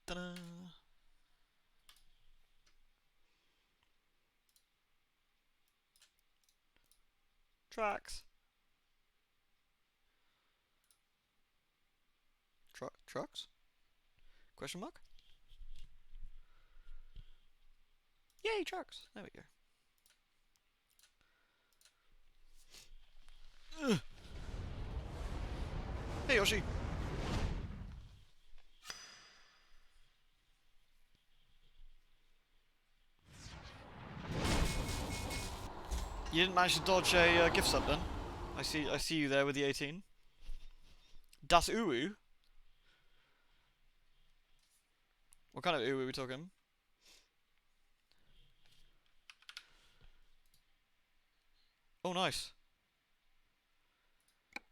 Ta-da. Tracks. Trucks? Question mark? Yay, trucks! There we go. Ugh. Hey, Yoshi! You didn't manage to dodge a gift sub then? I see you there with the 18. Das Uwu? What kind of Uwu are we talking? Oh, nice.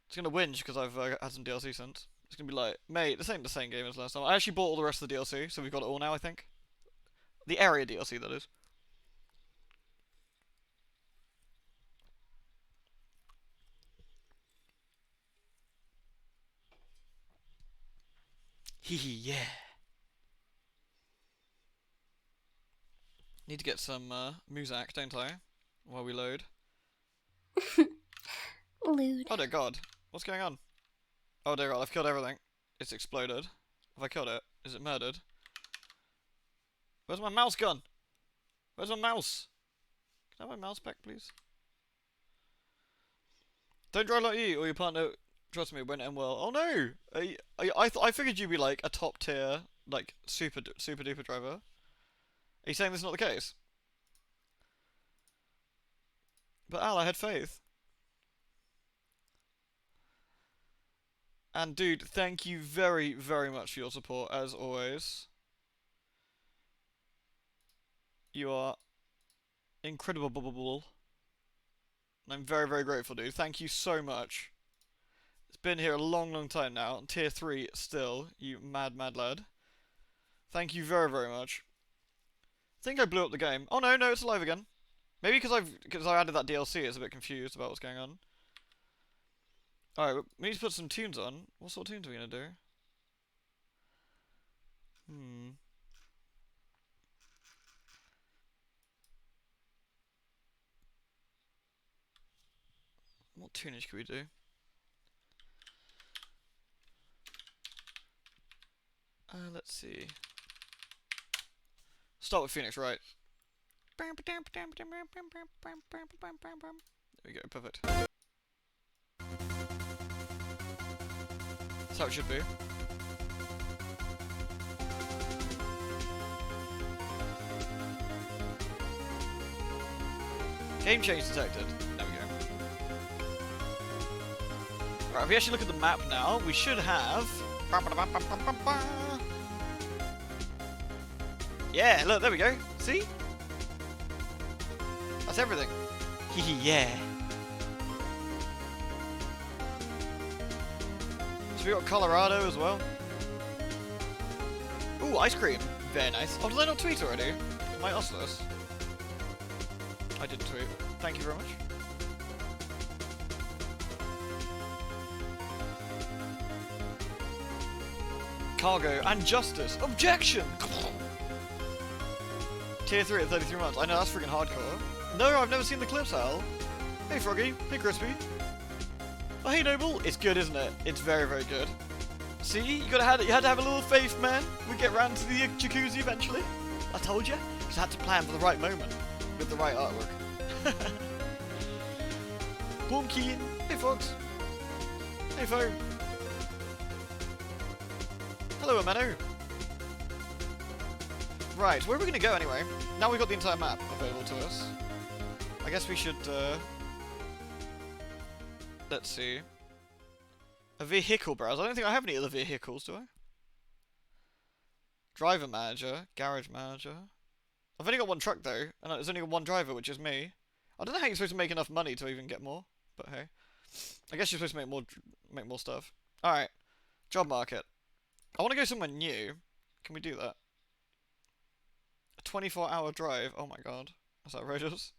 It's gonna whinge because I've had some DLC since. It's gonna be like, mate, this ain't the same game as last time. I actually bought all the rest of the DLC, so we've got it all now, I think. The area DLC, that is. Hee hee, yeah. Need to get some Muzak, don't I? While we load. Lewd. Oh dear god. What's going on? Oh dear god, I've killed everything. It's exploded. Have I killed it? Is it murdered? Where's my mouse gun? Where's my mouse? Can I have my mouse back, please? Don't drive like you or your partner. Trust me, it won't end well. Oh no! I figured you'd be like a top tier, like super duper driver. Are you saying this is not the case? But Al, I had faith. And dude, thank you very, very much for your support, as always. You are incredible. And I'm very, very grateful, dude. Thank you so much. It's been here a long time now. Tier 3 still, you mad lad. Thank you very, very much. I think I blew up the game. Oh no, it's alive again. Maybe because I added that DLC, it's a bit confused about what's going on. Alright, we need to put some tunes on. What sort of tunes are we gonna do? What tunage could we do? Let's see. Start with Phoenix, right? There we go, perfect. That's how it should be. Game change detected. There we go. Right, if we actually look at the map now, we should have... Yeah, look, there we go. See? That's everything. Hehe, yeah. So we got Colorado as well. Ooh, ice cream. Very nice. Oh, did I not tweet already? Am I useless? I didn't tweet. Thank you very much. Cargo and justice. Objection! Tier 3 at 33 months. I know, that's freaking hardcore. No, I've never seen the clips, Al. Hey, Froggy. Hey, Crispy. Oh, hey, Noble. It's good, isn't it? It's very, very good. See? You had to have a little faith, man. We'd get round to the jacuzzi eventually. I told you. Just had to plan for the right moment. With the right artwork. Boom Keen. Hey, Fox. Hey, Foe. Hello, Ameno. Right, where are we going to go anyway? Now we've got the entire map available to us. I guess we should, let's see. A vehicle browser. I don't think I have any other vehicles, do I? Driver manager. Garage manager. I've only got one truck though, and there's only one driver, which is me. I don't know how you're supposed to make enough money to even get more, but hey. I guess you're supposed to make more stuff. Alright. Job market. I want to go somewhere new. Can we do that? A 24-hour drive. Oh my god. That's outrageous.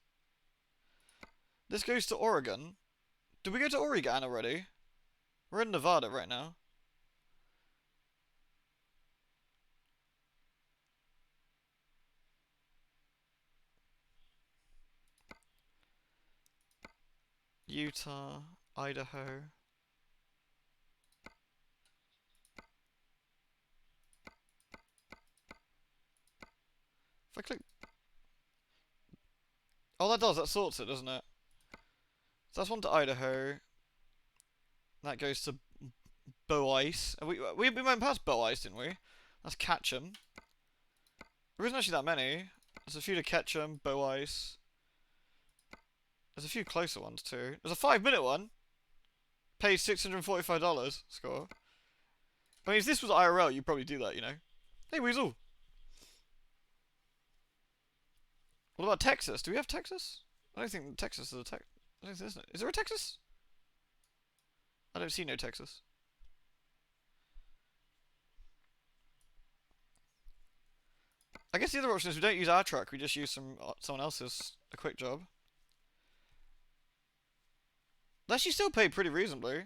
This goes to Oregon. Did we go to Oregon already? We're in Nevada right now. Utah, Idaho. If I click... Oh, that sorts it, doesn't it? So that's one to Idaho. That goes to Bow Ice. We went past Bow Ice, didn't we? That's Ketchum. There isn't actually that many. There's a few to Ketchum, Bow Ice. There's a few closer ones too. There's a 5-minute one. Pays $645 score. I mean, if this was IRL, you'd probably do that, you know. Hey, Weasel. What about Texas? Do we have Texas? I don't think Texas is a Texas. I don't think there is. Is there a Texas? I don't see no Texas. I guess the other option is we don't use our truck. We just use someone else's a quick job. They actually still pay pretty reasonably.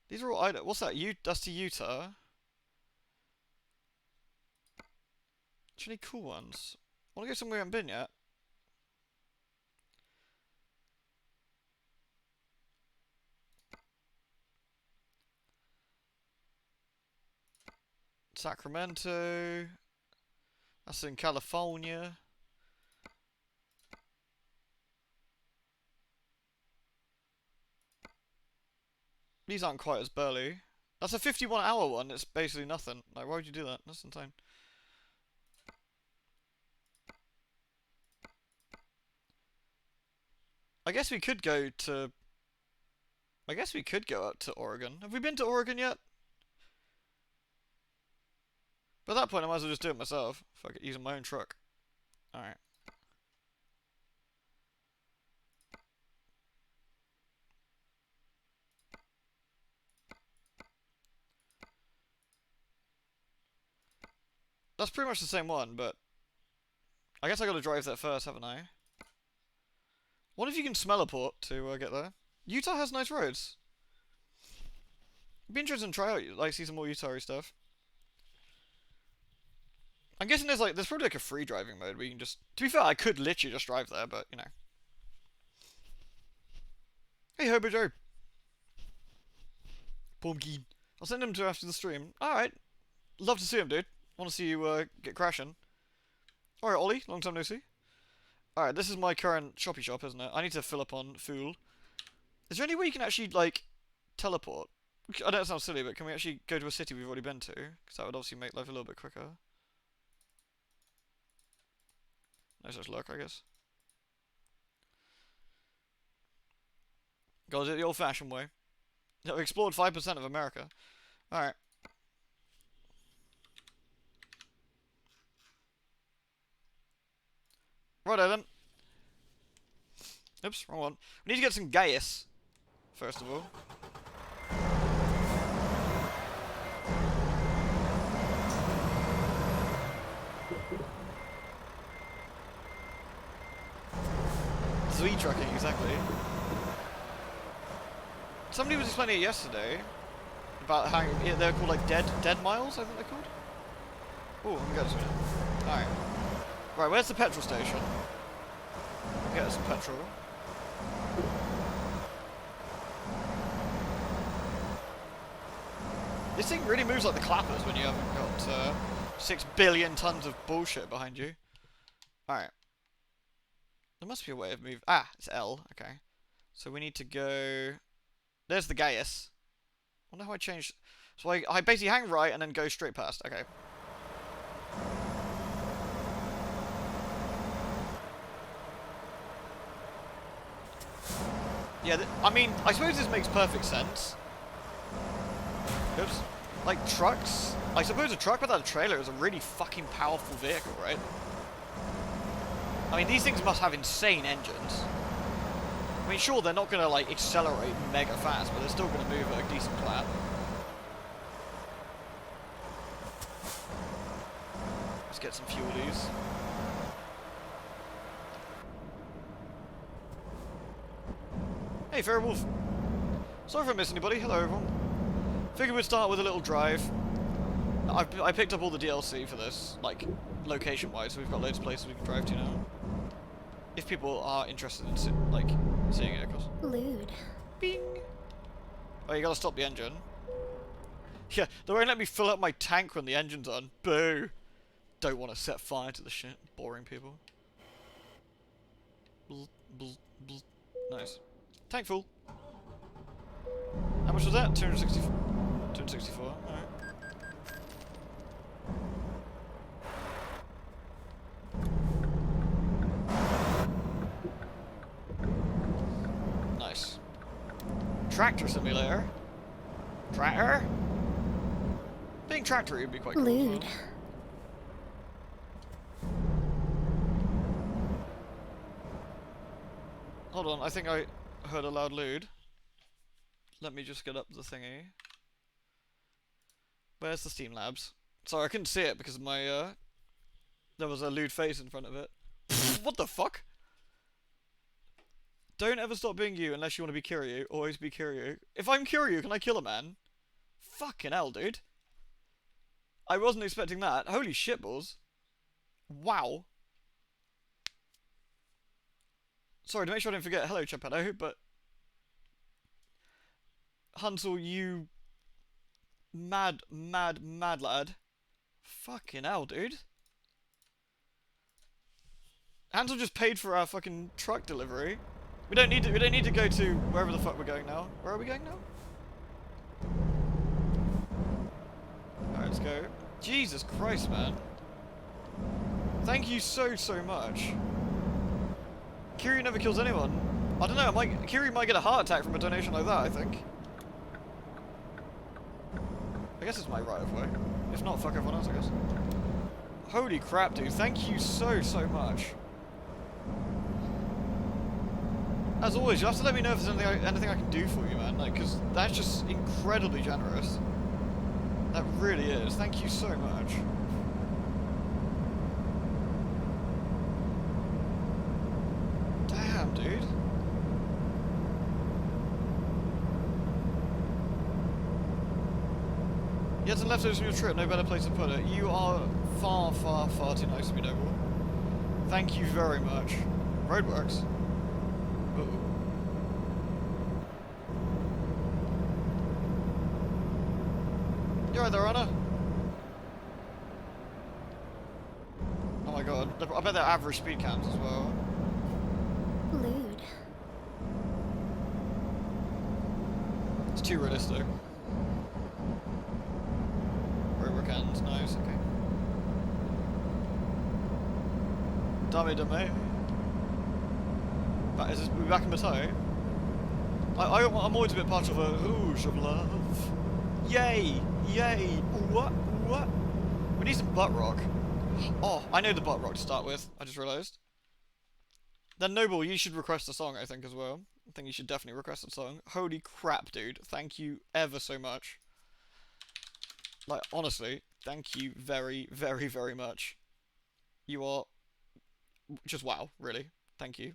These are all Idaho. What's that? That's to Utah. There's any cool ones? I want to go somewhere we haven't been yet. Sacramento. That's in California. These aren't quite as burly. That's a 51-hour one. It's basically nothing. Like, why would you do that? That's insane. I guess we could go to... I guess we could go up to Oregon. Have we been to Oregon yet? But at that point, I might as well just do it myself. Fuck it, using my own truck. Alright. That's pretty much the same one, but... I guess I gotta drive there first, haven't I? What if you can smell a port to get there? Utah has nice roads. It'd be interesting to try out, like, see some more Utah-y stuff. I'm guessing there's probably like a free driving mode where you can just... To be fair, I could literally just drive there, but, you know. Hey, Hobo Joe. Pumpkin. I'll send him to after the stream. Alright. Love to see him, dude. Want to see you get crashing. Alright, Ollie. Long time no see. Alright, this is my current shoppy shop, isn't it? I need to fill up on fuel. Is there any way you can actually, like, teleport? I know it sounds silly, but can we actually go to a city we've already been to? Because that would obviously make life a little bit quicker. No such luck, I guess. Gotta do it the old-fashioned way. Yeah, we explored 5% of America. Alright. Righto then. Oops, wrong one. We need to get some gas, first of all. Sweet trucking, exactly. Somebody was explaining it yesterday about how they're called like dead miles, I think they're called. Oh, I'm going to minute. Alright. Right, where's the petrol station? Get us some petrol. This thing really moves like the clappers when you haven't got 6 billion tons of bullshit behind you. Alright. There must be a way of moving. Ah, it's L. Okay. So we need to go... There's the Gaius. I wonder how I changed... So I basically hang right and then go straight past. Okay. Yeah, I mean, I suppose this makes perfect sense. Oops. Like, trucks... I suppose a truck without a trailer is a really fucking powerful vehicle, right? I mean, these things must have insane engines. I mean, sure, they're not going to, like, accelerate mega fast, but they're still going to move at a decent clap. Let's get some fuelies. Hey, Fair Wolf. Sorry if I missed anybody. Hello, everyone. Figured we'd start with a little drive. I picked up all the DLC for this, like, location-wise, so we've got loads of places we can drive to now. If people are interested in, seeing it, of course. Lewd. Bing! Oh, you gotta stop the engine. Yeah, they won't let me fill up my tank when the engine's on. Boo! Don't want to set fire to the shit. Boring people. Bzz, bzz, bzz. Nice. Tank full. How much was that? 264. 264. Alright. Nice. Tractor simulator. Tractor? Being tractor would be quite cool. Lewd. Hold on, I think I heard a loud lewd. Let me just get up the thingy. Where's the Steam Labs? Sorry, I couldn't see it because of my, there was a lewd face in front of it. What the fuck? Don't ever stop being you unless you want to be Kiryu. Always be Kiryu. If I'm Kiryu, can I kill a man? Fucking hell, dude. I wasn't expecting that. Holy shitballs. Wow. Sorry, to make sure I don't forget, hello Chapedo, but... Hansel, you... mad lad. Fucking hell, dude. Hansel just paid for our fucking truck delivery. We don't need to go to wherever the fuck we're going now. Where are we going now? Alright, let's go. Jesus Christ, man. Thank you so much. Kiryu never kills anyone. I don't know, Kiryu might get a heart attack from a donation like that, I think. I guess it's my right of way. If not, fuck everyone else, I guess. Holy crap, dude. Thank you so much. As always, you'll have to let me know if there's anything I can do for you, man. Like, because that's just incredibly generous. That really is. Thank you so much. Damn, dude. You had some leftovers from your trip, no better place to put it. You are far too nice to be noble. Thank you very much. Roadworks. Uh-oh. You alright there, Anna? Oh my god, I bet they're average speed cams as well. Lewd. It's too realistic. Roadwork ends, nice, okay. Dummy. But is this, we back in Mateo? I'm always a bit part of a rouge of love. Yay! What? We need some butt rock. Oh, I know the butt rock to start with. I just realised. Then Noble, you should request a song, I think, as well. I think you should definitely request a song. Holy crap, dude. Thank you ever so much. Like, honestly, thank you very much. You are just wow, really. Thank you.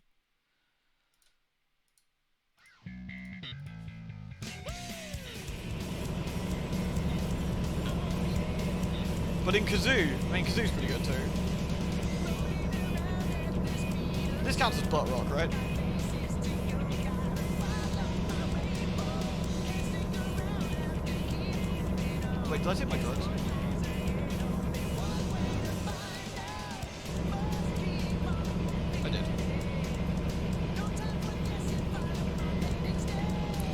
But in Kazoo, I mean, Kazoo's pretty good too. This counts as butt rock, right? Wait, did I take my drugs? I did.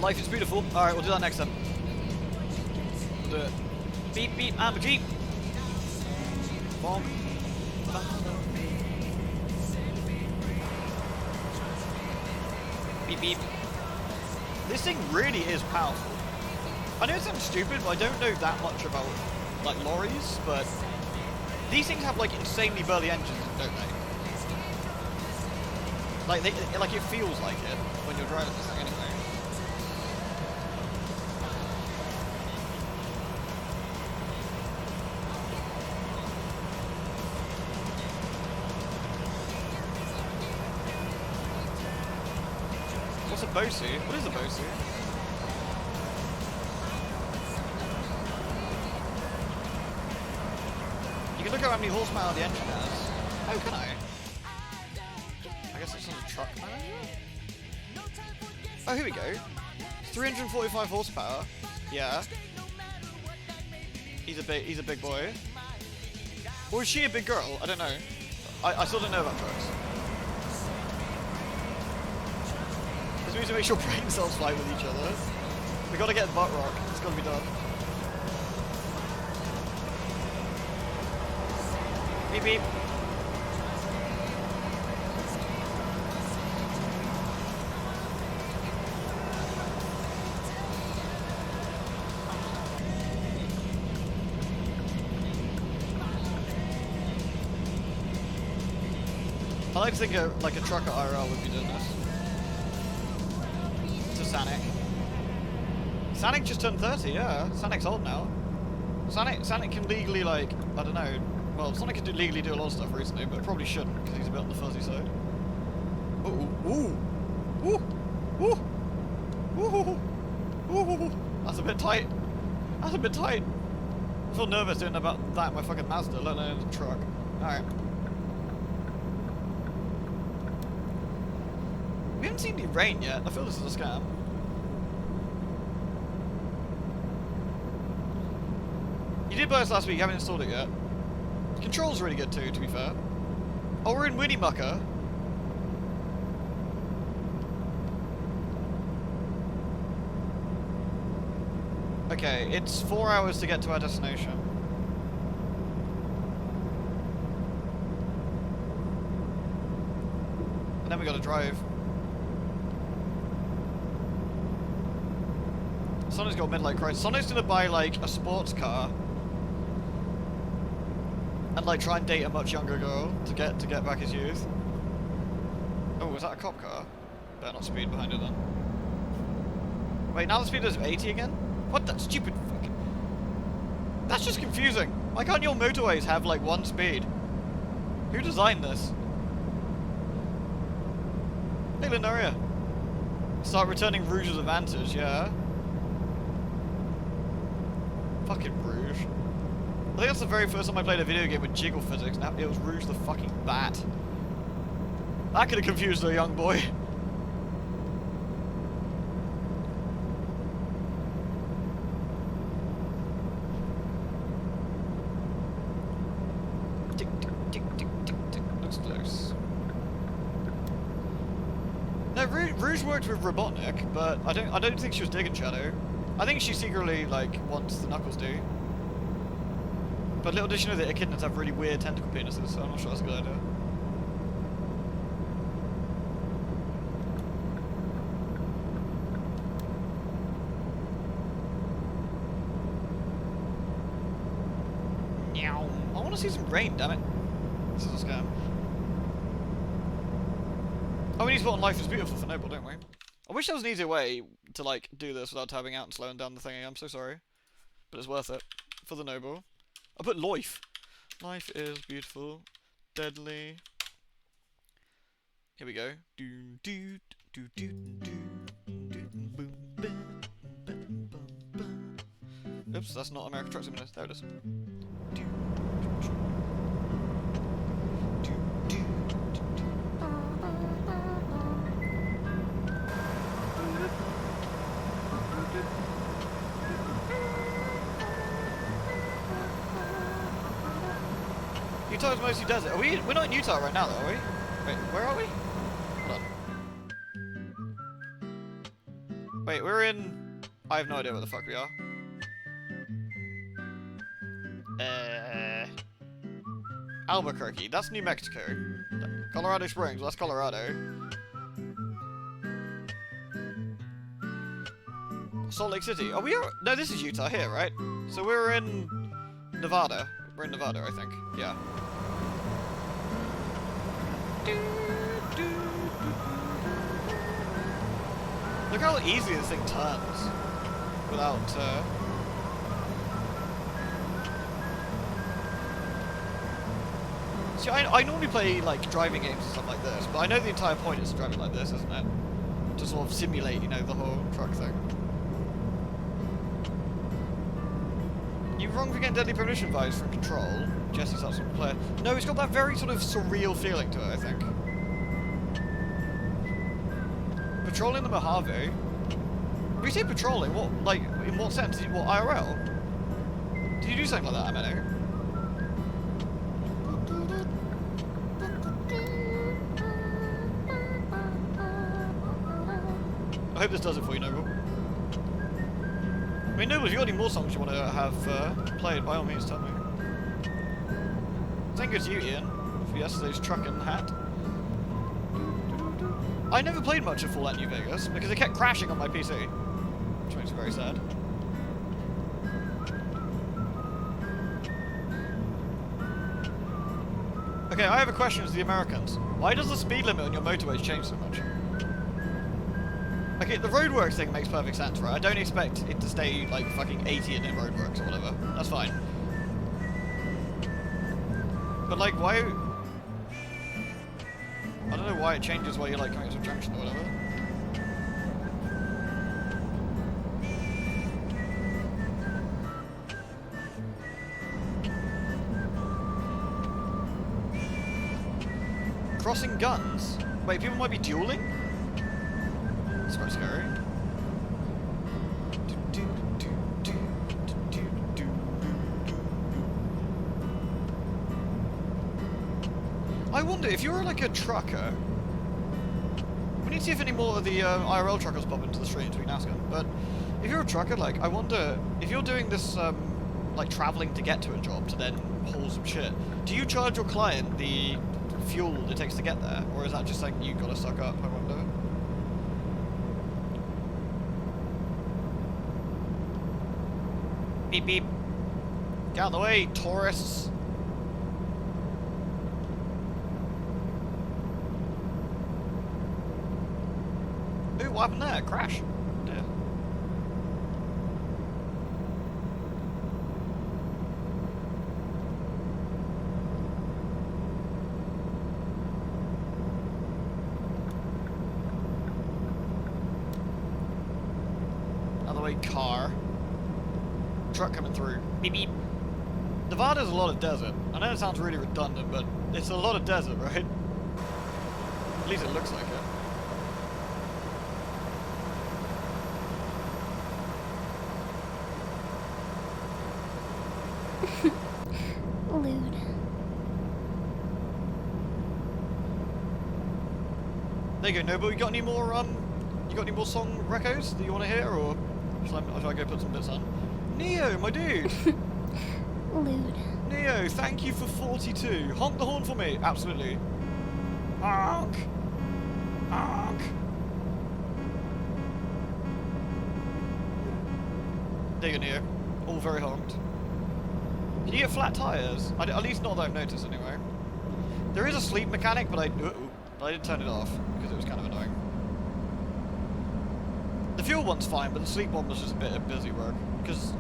Life is beautiful. Alright, we'll do that next time. We'll do it. Beep, I'm a Jeep. Bonk. Beep. This thing really is powerful. I know it sounds stupid, but I don't know that much about, like, lorries, but these things have, like, insanely burly engines, don't they? Like, it feels like it when you're driving this thing anyway. What's a Bosu? What is a Bosu? out how many horsepower the engine has. Oh, can I? I guess it's on the truck manager? Oh, here we go. 345 horsepower. Yeah. He's a big boy. Or is she a big girl? I don't know. I still don't know about trucks. Because we need to make sure brain cells fly with each other. We gotta get butt rock. It's gotta be done. Beep beep. I like to think like a trucker IRL would be doing this. To Sanic. Sanic just turned 30, yeah. Sanic's old now. Sanic can legally, like, I don't know. Well, Sonic can legally do a lot of stuff recently, but probably shouldn't because he's a bit on the fuzzy side. Ooh, ooh, ooh, ooh, ooh, ooh, ooh. That's a bit tight. That's a bit tight. I feel nervous doing about that in my fucking Mazda, let alone in the truck. All right. We haven't seen any rain yet. I feel this is a scam. You did buy us last week, you haven't installed it yet. Control's really good too, to be fair. Oh, we're in Winnie Mucker. Okay, it's 4 hours to get to our destination. And then we gotta drive. Sonic's got midlife crisis. Sonic's gonna buy like a sports car and like try and date a much younger girl to get back his youth. Oh, was that a cop car? Better not speed behind it then. Wait, now the speed is 80 again? What that stupid fucking... That's just confusing. Why can't your motorways have like one speed? Who designed this? Hey Linaria. Start returning Rouge's advantage, yeah. Fucking Rouge. I think that's the very first time I played a video game with jiggle physics. Now it was Rouge the fucking Bat. That could have confused a young boy. Tick, tick, tick, tick, tick, tick. Looks close. No, Rouge worked with Robotnik, but I don't think she was digging Shadow. I think she secretly like wants the Knuckles do. But little did you know that echidnas have really weird tentacle penises, so I'm not sure that's a good idea. Meow. I want to see some rain, damn it. This is a scam. Oh, we need to put on Life is Beautiful for Noble, don't we? I wish there was an easier way to like do this without tabbing out and slowing down the thing. I'm so sorry. But it's worth it. For the Noble. I put life. Life is beautiful, deadly. Here we go. Do do do do do do boom bam bam bam bam. Oops, that's not American Truck Simulator. There it is. Do do do do. Utah's mostly desert. We're not in Utah right now, though, are we? Wait, where are we? Hold on. Wait, we're in... I have no idea where the fuck we are. Albuquerque. That's New Mexico. Colorado Springs. Well, that's Colorado. Salt Lake City. Oh, we are... No, this is Utah here, right? So we're in Nevada. We're in Nevada, I think. Yeah. Look how easy this thing turns. Without, See, I normally play, like, driving games and stuff like this, but I know the entire point is driving like this, isn't it? To sort of simulate, you know, the whole truck thing. You're wrong for getting Deadly Premonition vibes from Control. Jesse's that sort of player. No, it's got that very sort of surreal feeling to it, I think. Patrolling the Mojave? When you say patrolling, what, like, in what sense? What, IRL? Did you do something like that, Ameno? I hope this does it for you, Noble. I mean, Noble, if you've got any more songs you want to have played, by all means, tell me. Thank you to you, Ian, for yesterday's truckin' hat. I never played much of Fallout New Vegas because it kept crashing on my PC, which makes me very sad. Okay, I have a question to the Americans. Why does the speed limit on your motorways change so much? Okay, the roadworks thing makes perfect sense, right? I don't expect it to stay, like, fucking 80 in roadworks or whatever. That's fine. But, like, why... I don't know why it changes while you're, like, coming to a junction or whatever. Crossing guns? Wait, people might be dueling? That's quite scary. I wonder, if you're like a trucker... We need to see if any more of the IRL truckers pop into the stream so we can ask them. But if you're a trucker, like, I wonder, if you're doing this, like, travelling to get to a job to then haul some shit, do you charge your client the fuel it takes to get there? Or is that just like, you gotta suck up, I wonder? Beep beep. Get out of the way, tourists. Ooh, what happened there? Crash. Dear. Out of the way, car. Truck coming through. Beep beep. Nevada's a lot of desert. I know it sounds really redundant, but it's a lot of desert, right? At least it looks like it. Lewd. There you go, Noble. You got any more song recos that you want to hear, or shall I go put some bits on? Neo, my dude. Lewd. Neo, thank you for 42. Honk the horn for me. Absolutely. Honk. Honk. There you go, Neo. All very honked. Can you get flat tyres? At least not that I've noticed, anyway. There is a sleep mechanic, but I did turn it off because it was kind of annoying. The fuel one's fine, but the sleep one was just a bit of busy work. Because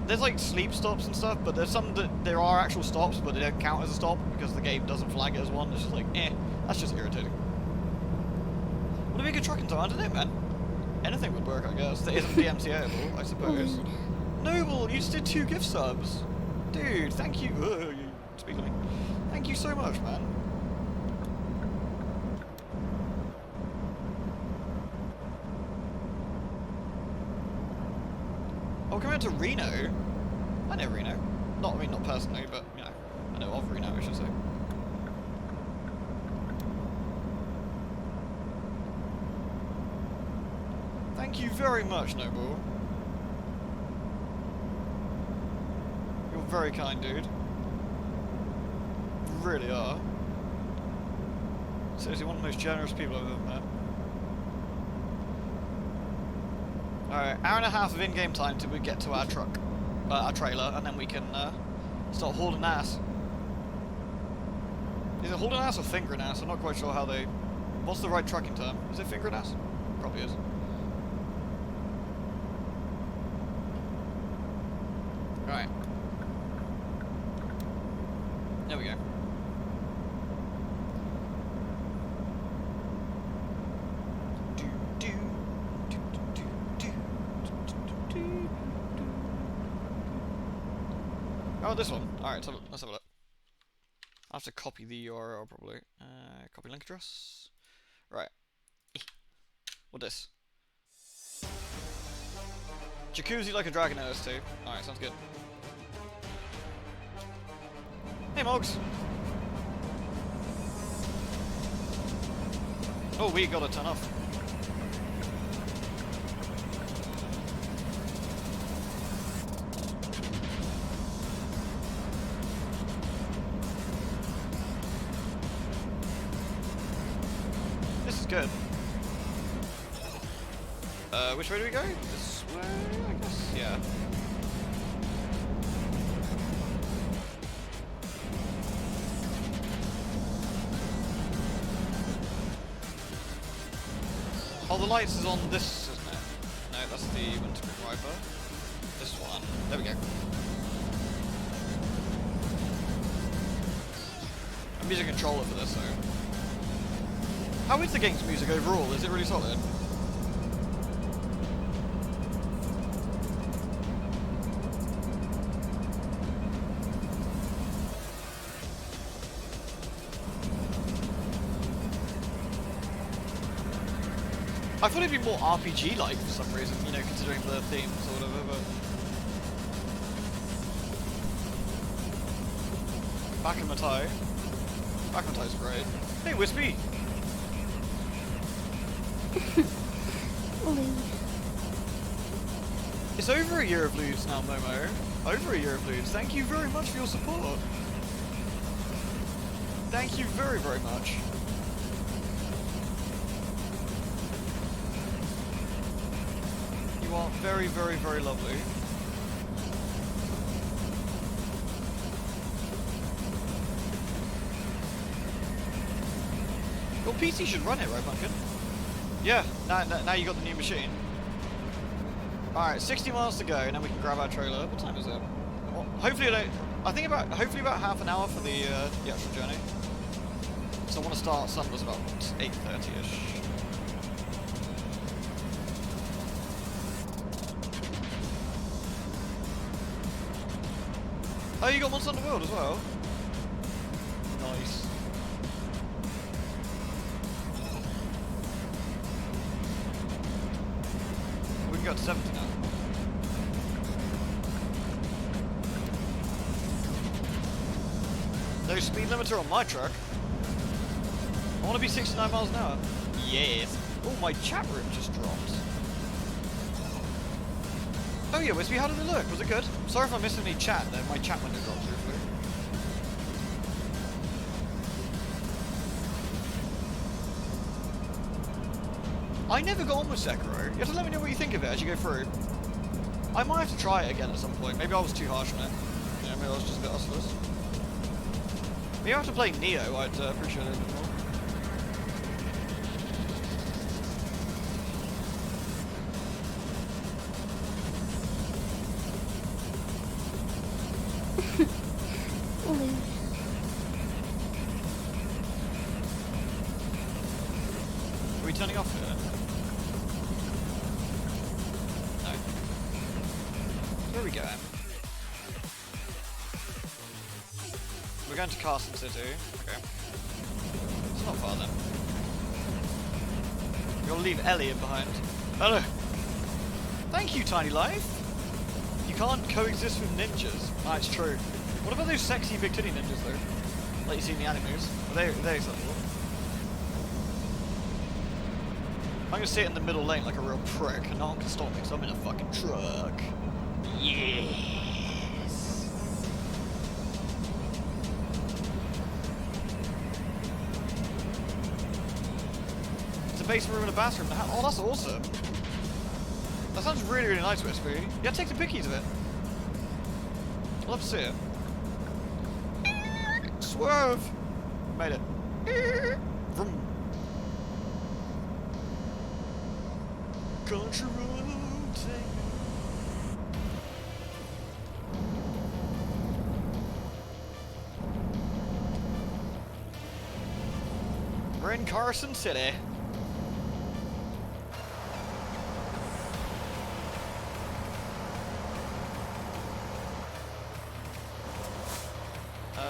there's like sleep stops and stuff, but there's some that there are actual stops, but they don't count as a stop because the game doesn't flag it as one. It's just like, that's just irritating. Would it be a good trucking time? I don't know, man. Anything would work, I guess. That isn't DMCA-able, I suppose. Lewd. Noble, you just did 2 gift subs. Dude, thank you. You speak to me. Thank you so much, man. Oh, coming out to Reno? I know Reno. I mean, not personally, but, you know, I know of Reno, I should say. Thank you very much, Noble. You're very kind, dude. You really are. Seriously, one of the most generous people I've ever met. Alright, hour and a half of in-game time till we get to our truck, our trailer, and then we can start hauling ass. Is it hauling ass or fingering ass? I'm not quite sure how they... What's the right trucking term? Is it fingering ass? Probably is. Alright. There we go. Oh, this one. Alright, let's have a look. I have to copy the URL probably. Copy link address. Right. What this? Jacuzzi like a dragon OS2. Alright, sounds good. Hey, Mogs! Oh, we gotta turn off. This is good. Which way do we go? This way, I guess? Yeah. Oh, the lights is on this, isn't it? No, that's the winter driver. This one. There we go. I'm using a controller for this, though. How is the game's music overall? Is it really solid? I thought it'd be more RPG-like for some reason, you know, considering the themes or whatever, but... Bakumatai's great. Hey, Wispy! Lewd. It's over a year of Ludes now, Momo. Over a year of Ludes. Thank you very much for your support. Thank you very, very much. You are very, very, very lovely. Your PC should run it, right, Pumpkin? Yeah, now you got the new machine. Alright, 60 miles to go, and then we can grab our trailer. What time is it? Well, hopefully hopefully about half an hour for the actual journey. So I want to start Sunless about 8:30ish. Oh, you got Monster Hunter World as well? Nice. We can go to 70 now. No speed limiter on my truck. I want to be 69 miles an hour. Yes. Oh, my chat room just dropped. Oh yeah, Wispy, how did it look? Was it good? Sorry if I missed any chat there. My chat window dropped briefly. I never got on with Sekiro. You have to let me know what you think of it as you go through. I might have to try it again at some point. Maybe I was too harsh on it. Yeah, maybe I was just a bit hustlers. Maybe I have to play Neo. I'd appreciate it a bit more. Lewd. Are we turning off here? No. Where are we going? We're going to Carson City. Okay. It's not far then. You'll leave Elliot behind. Oh no! Thank you, Tiny Life! You can't coexist with ninjas. Ah, it's true. What about those sexy big titty ninjas though? Like you see in the animes? They're acceptable. I'm gonna sit in the middle lane like a real prick and no one can stop me because I'm in a fucking truck. Yes! It's a basement room and a bathroom. Oh, that's awesome. That sounds really, really nice, Wispy. Yeah, take the pickies of it. I'd love to see it. Swerve! Made it. Vroom. Country road, take me. We're in Carson City.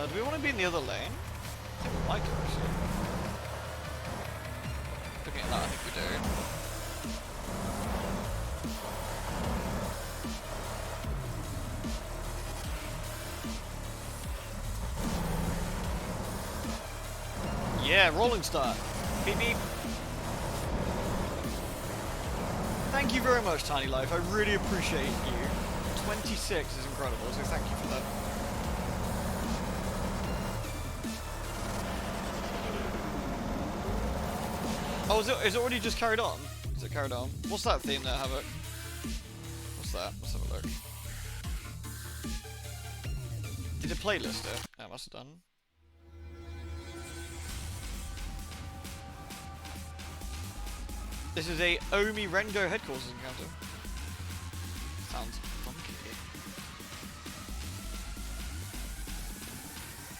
Do we want to be in the other lane? I think we might do, actually. Looking at that, I think we do. Yeah, rolling start. Beep beep. Thank you very much, Tiny Life. I really appreciate you. 26 is incredible, so thank you for that. Oh, is it already just carried on? Is it carried on? What's that theme there, Havoc? What's that? Let's have a look. Did it playlist it? Yeah, it must have done. This is a Omi Rengo headquarters encounter. Sounds funky.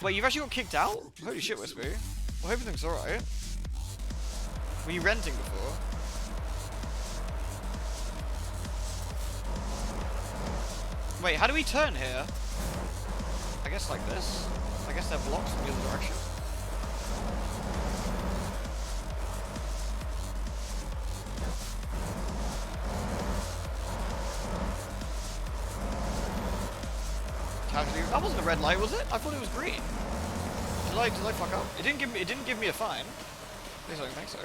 Wait, you've actually got kicked out? Holy shit, Wispy. Well, everything's alright. Were you renting before? Wait, how do we turn here? I guess like this. I guess they're blocked from the other direction. That wasn't a red light, was it? I thought it was green. Did I fuck up? It didn't give me a fine. At least I don't think so.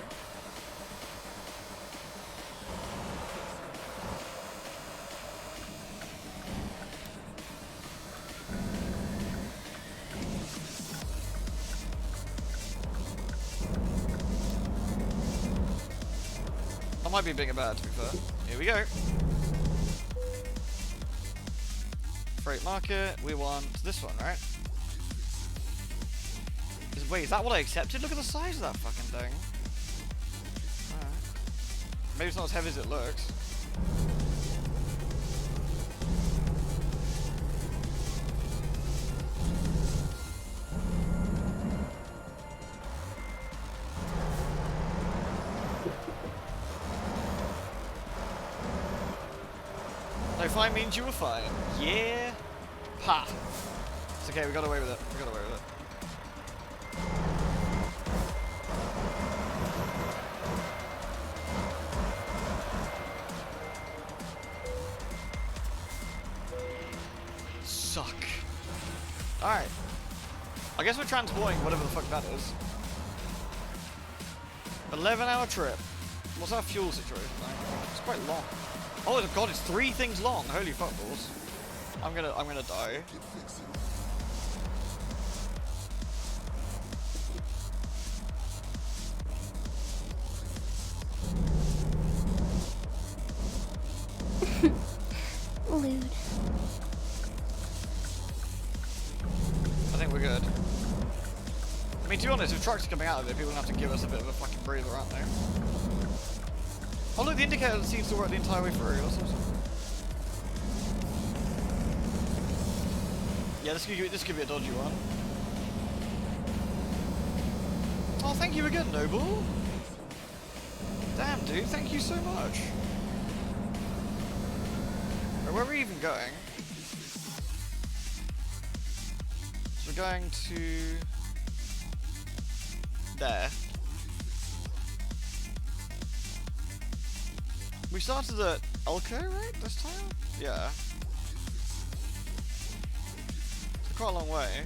I might be being a bad, to be fair. Here we go. Freight market, we want this one, right? Wait, is that what I accepted? Look at the size of that fucking thing. Alright. Maybe it's not as heavy as it looks. No fine means you were fine. Yeah. Ha. It's okay, we got away with it. We got away with it. Suck. Alright. I guess we're transporting whatever the fuck that is. 11-hour trip. What's our fuel situation like? It's quite long. Oh god, it's 3 things long. Holy fuck balls. I'm gonna die. Lewd. I think we're good. I mean, to be honest, if trucks are coming out of it, people are gonna have to give us a bit of a fucking breather, aren't they? Oh look, the indicator seems to work the entire way through. That's awesome. Yeah, this could be a dodgy one. Oh, thank you again, Noble. Damn, dude, thank you so much. Right, where are we even going? So we're going to there. We started at Elko, right? This time? Yeah. It's quite a long way.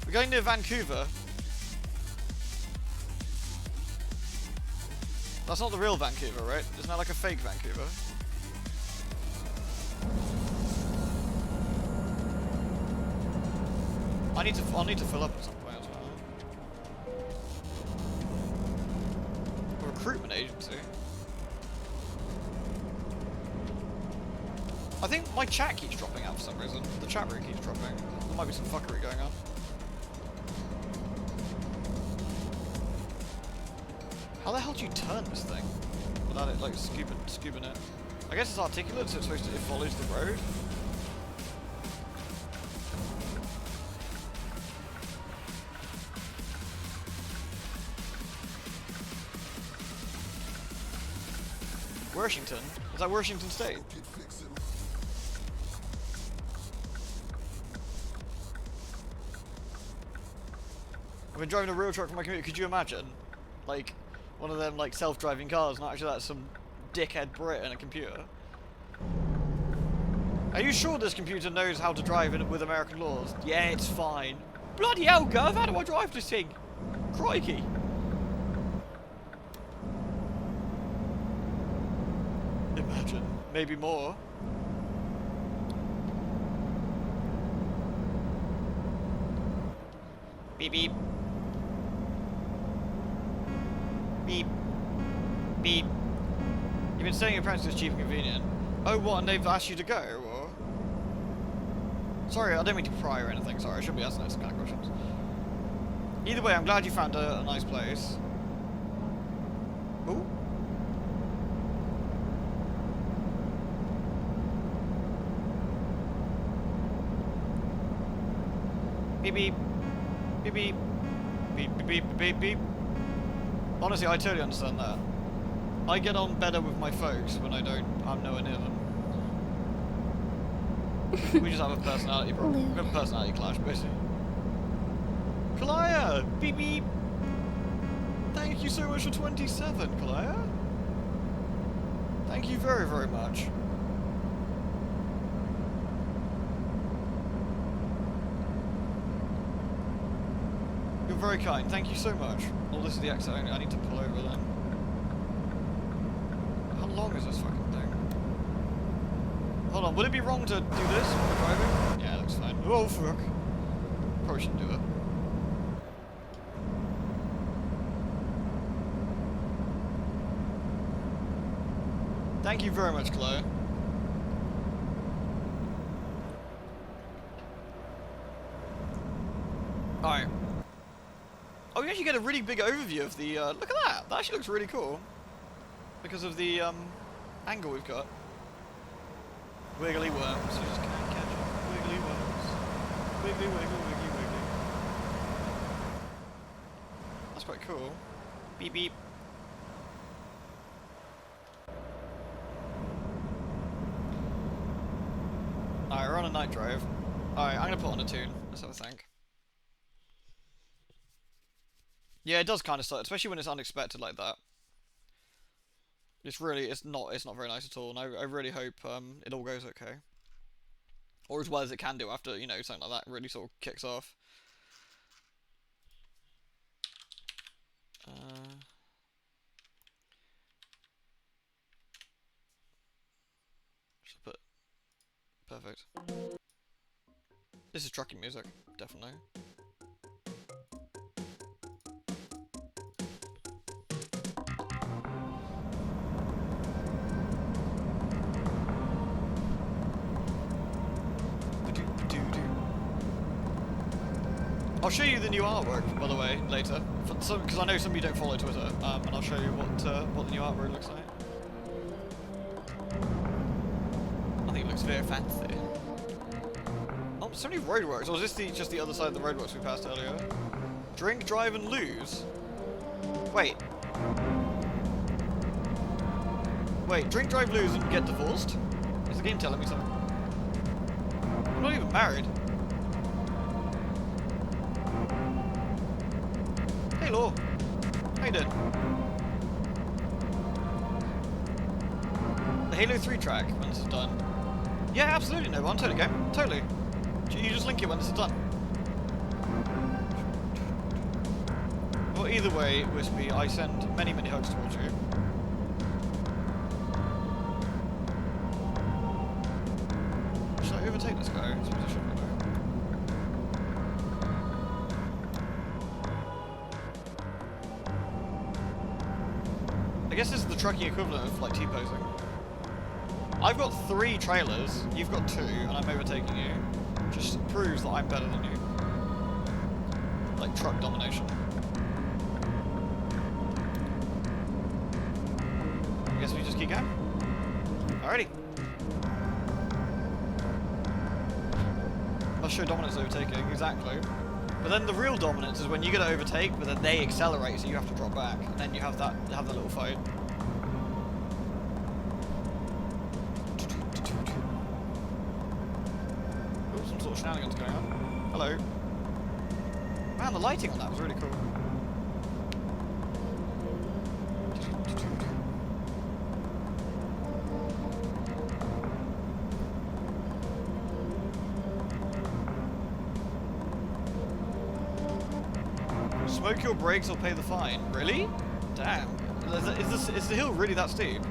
We're going to Vancouver. That's not the real Vancouver, right? Isn't that like a fake Vancouver? I'll need to fill up at some point as well. A recruitment agency. I think my chat keeps dropping out for some reason. The chat room keeps dropping. There might be some fuckery going on. How the hell do you turn this thing without it like scooping it? I guess it's articulate, so it's supposed to, it follows the road. Washington? Is that Washington State? I've been driving a real truck from my computer. Could you imagine? Like, one of them, like, self-driving cars, and actually that's some dickhead Brit in a computer. Are you sure this computer knows how to drive with American laws? Yeah, it's fine. Bloody hell, Gov, how do I drive this thing? Crikey. Imagine. Maybe more. Beep beep. Beep. Beep. You've been saying your practice is cheap and convenient. Oh, what, and they've asked you to go, or? Sorry, I don't mean to pry or anything, sorry, I shouldn't be asking those kind of questions. Either way, I'm glad you found a nice place. Ooh. Beep beep. Beep beep. Beep beep beep beep beep. Honestly, I totally understand that. I get on better with my folks when I'm nowhere near them. We just have a personality problem. We have a personality clash, basically. Kalaya! Beep beep! Thank you so much for 27, Kalaya. Thank you very, very much. You're very kind. Thank you so much. Oh, this is the exit. I need to pull over then. How long is this fucking thing? Hold on, would it be wrong to do this while we're driving? Yeah, it looks fine. Oh, fuck. Probably shouldn't do it. Thank you very much, Chloe. Alright. Oh, you actually get a really big overview of the, look at that! That actually looks really cool. Because of the, angle we've got. Wiggly worms, you just can't catch them. Wiggly worms. Wiggly, wiggle, wiggly, wiggly. That's quite cool. Beep, beep. Alright, we're on a night drive. Alright, I'm gonna put on a tune. Let's have a think. Yeah, it does kind of suck, especially when it's unexpected like that. It's not very nice at all, and I really hope it all goes okay. Or as well as it can do after, you know, something like that really sort of kicks off. Should put perfect. This is trucking music, definitely. I'll show you the new artwork, by the way, later. Because I know some of you don't follow Twitter, and I'll show you what the new artwork looks like. I think it looks very fancy. Oh, so many roadworks. Or is this just the other side of the roadworks we passed earlier? Drink, drive, and lose. Wait. Wait, drink, drive, lose, and get divorced? Is the game telling me something? I'm not even married. Hey, Law. How you doing? The Halo 3 track, when this is done. Yeah, absolutely, no one. Totally game. Totally. You just link it when this is done. Well, either way, Wispy, I send many, many hugs towards you. Should I overtake this guy? I suppose I should. I guess this is the trucking equivalent of, like, T-posing. I've got 3 trailers, you've got 2, and I'm overtaking you. Just proves that I'm better than you. Like, truck domination. I guess we just keep going. Alrighty. I'll show dominance overtaking, exactly. But then the real dominance is when you get to overtake, but then they accelerate, so you have to drop back, and then you have that little fight. Ooh, some sort of shenanigans going on. Hello. Wow, Man, the lighting on that was really cool. Smoke your brakes or pay the fine. Really? Damn. Is the hill really that steep?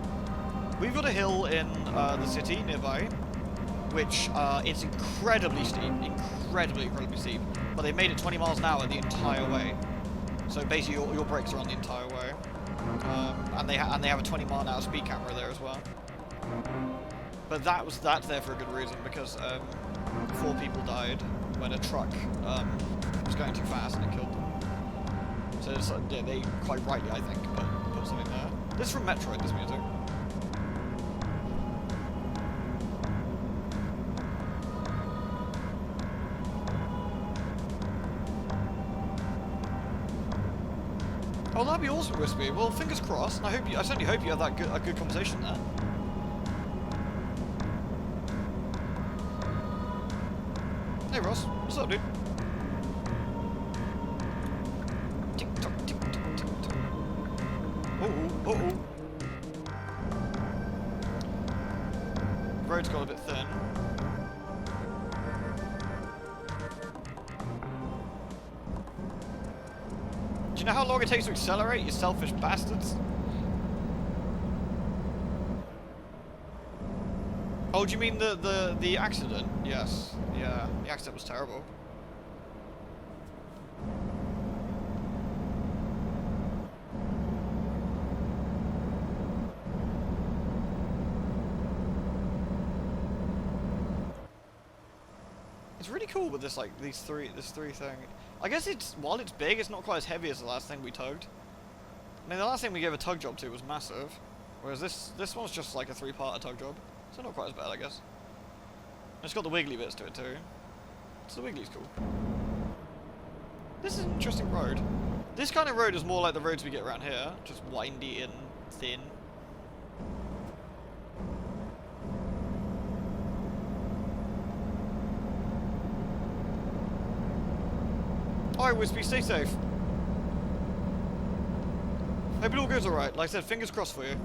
We've got a hill in the city nearby, which it's incredibly steep. Incredibly steep. But they made it 20 miles an hour the entire way. So basically your brakes are on the entire way. And they have a 20 mile an hour speed camera there as well. But that's there for a good reason, because 4 people died when a truck was going too fast and it killed them. So it's like, yeah, they quite rightly, I think, put something there. This is from Metroid, this music. Oh, that'd be awesome, Wispy. Well, fingers crossed. And I certainly hope you have a good conversation there. Hey, Ross. What's up, dude? Uh-oh. The road's got a bit thin. Do you know how long it takes to accelerate, you selfish bastards? Oh, do you mean the accident? Yes. Yeah, the accident was terrible. It's really cool with this this three thing. I guess while it's big, it's not quite as heavy as the last thing we tugged. I mean, the last thing we gave a tug job to was massive, whereas this one's just like a 3-parter tug job, so not quite as bad, I guess. It's got the wiggly bits to it too. So the wiggly's cool. This is an interesting road. This kind of road is more like the roads we get around here, just windy and thin. Alright, Wispy, stay safe. Hope it all goes alright. Like I said, fingers crossed for you.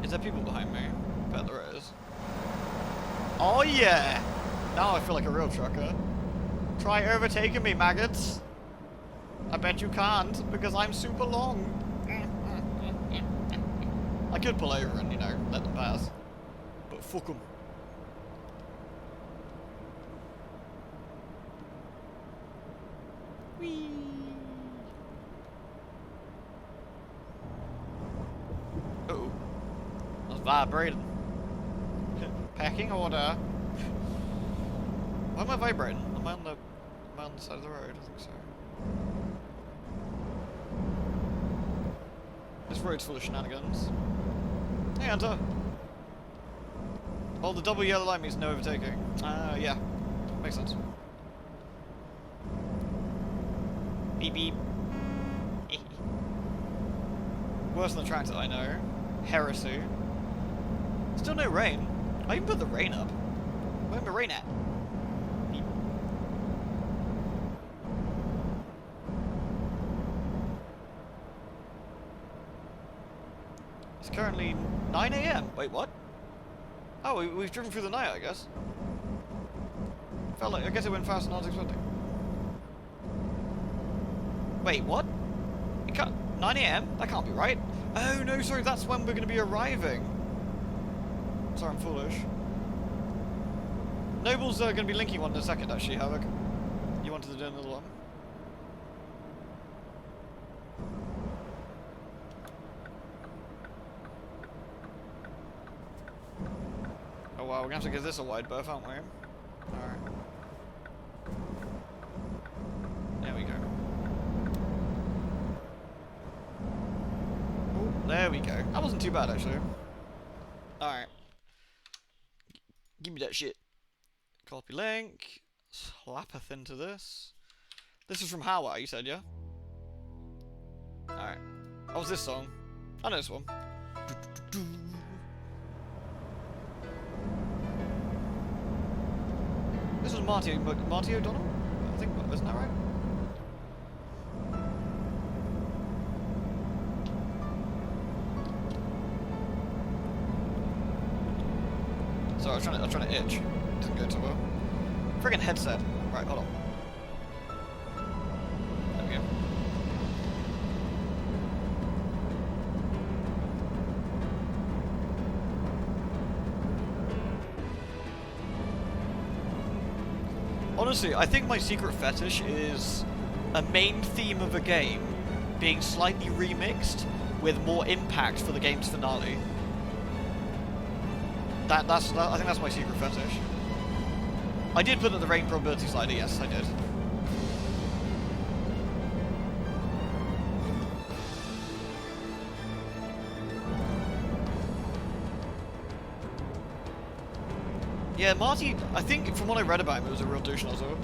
Is there people behind me? I bet there is. Oh yeah! Now I feel like a real trucker. Try overtaking me, maggots. I bet you can't, because I'm super long. I could pull over and, you know, let them pass. But fuck them. Whee! Uh-oh. I was vibrating. Packing order. Why am I vibrating? Am I on the side of the road? I think so. This road's full of shenanigans. Hey, Hunter. Oh, the double yellow line means no overtaking. Yeah. Makes sense. Beep beep. Worse than the tractor, I know. Heresy. Still no rain. I even put the rain up. Where's my rain at? Beep. It's currently 9 AM. Wait, what? Oh, we've driven through the night, I guess. Felt like, I guess it went faster than I was expecting. Wait, what? It can't, 9 AM? That can't be right. Oh no, sorry, that's when we're going to be arriving. Sorry, I'm foolish. Noble's going to be linking one in a second, actually, Havoc. You wanted to do another one? Oh wow, we're going to have to give this a wide berth, aren't we? Alright. There we go. Oh, there we go. That wasn't too bad, actually. Alright. Give me that shit. Copy link. Slapeth into this. This is from Hawa, you said, yeah? Alright. What was this song? I know this one. This was Marty O'Donnell? I think, isn't that right? Sorry, I was trying to itch. Didn't go too well. Friggin' headset. Right, hold on. There we go. Honestly, I think my secret fetish is a main theme of a game being slightly remixed with more impact for the game's finale. I think that's my secret fetish. I did put it the rain probability slider, yes, I did. Yeah, Marty, I think from what I read about him, it was a real douche nozzle.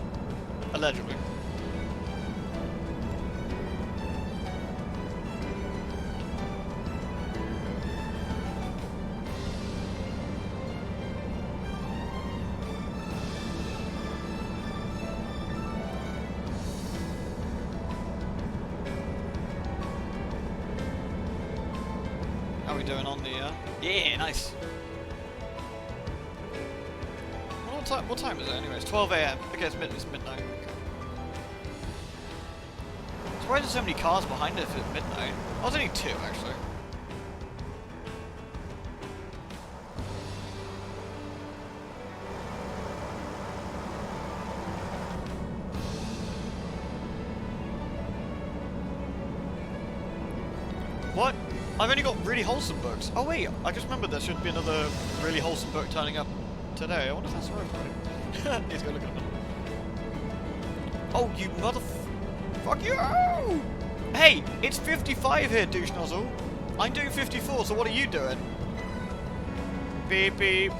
Allegedly. How are we doing on the, Yeah, nice. What time is it anyway? It's 12 AM. Okay, it's midnight. Okay. Surprised there's so many cars behind it at midnight. Oh, there's only 2, actually. What? I've only got really wholesome books. Oh wait, I just remembered there should be another really wholesome book turning up today. I wonder if that's right. He's gonna look at it. Oh, you fuck you! Hey, it's 55 here, douche nozzle. I'm doing 54, so what are you doing? Beep beep.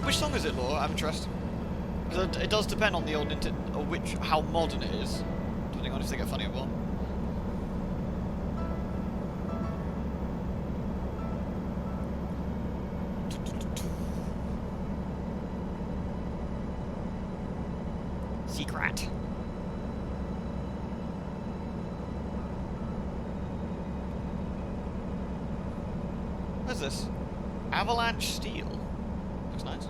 Which song is it, Laura? I'm interested. Because it does depend on the old Nintendo, or how modern it is, depending on if they get funny or not. Secret. What is this? Avalanche Steel. Looks nice.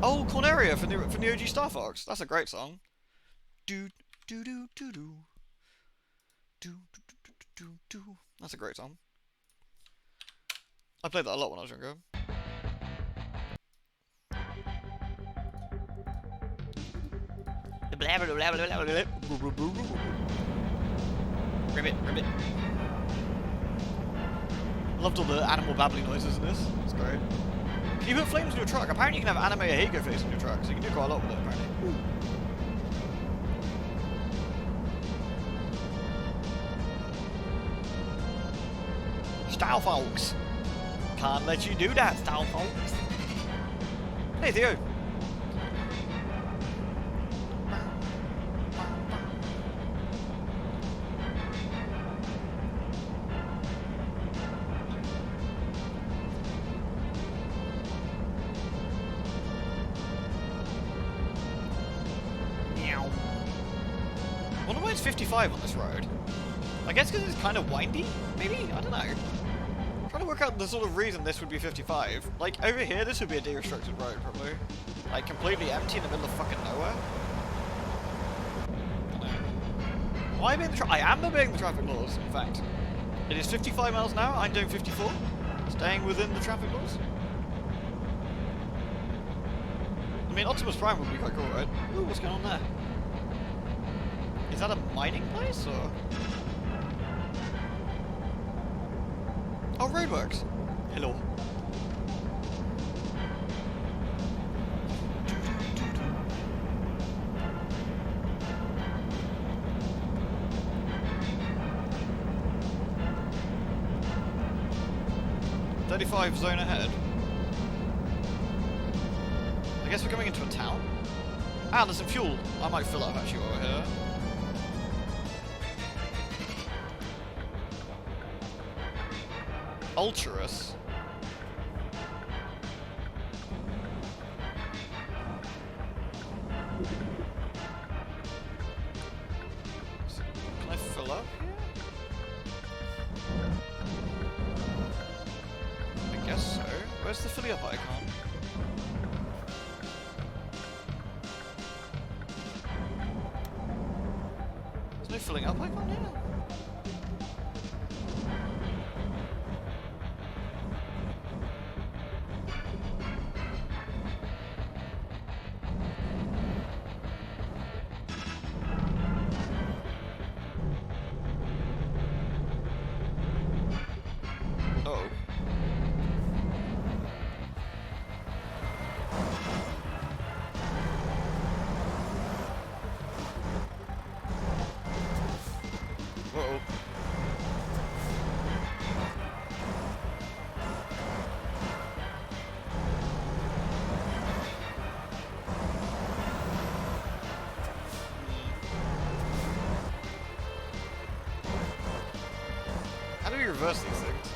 Oh, Corneria from the OG Star Fox. That's a great song. Do do do do do do do do do do. That's a great song. I played that a lot when I was younger. Ribbit, ribbit. Loved all the animal babbling noises in this. It's great. Can you put flames in your truck? Apparently you can have anime Ahego face in your truck, so you can do quite a lot with it, apparently. Style folks. Can't let you do that, style folks. Hey, Theo. I wonder why it's 55 on this road. I guess because it's kind of windy, maybe? I don't know. I'm trying to work out the sort of reason this would be 55. Like, over here, this would be a de-restricted road, probably. Like, completely empty in the middle of fucking nowhere. I don't know. Why am I in the I am obeying the traffic laws, in fact. It is 55 miles an hour, I'm doing 54. Staying within the traffic laws. I mean, Optimus Prime would be quite cool, right? Ooh, what's going on there? Is that a mining place, or...? Oh, roadworks. Hello. .35 zone ahead. I guess we're coming into a town? Ah, there's some fuel. I might fill up actually while we're here. Ultras. Can I fill up here? I guess so. Where's the filling up icon? There's no filling up icon here? Oh. Uh-oh. How do we reverse these things?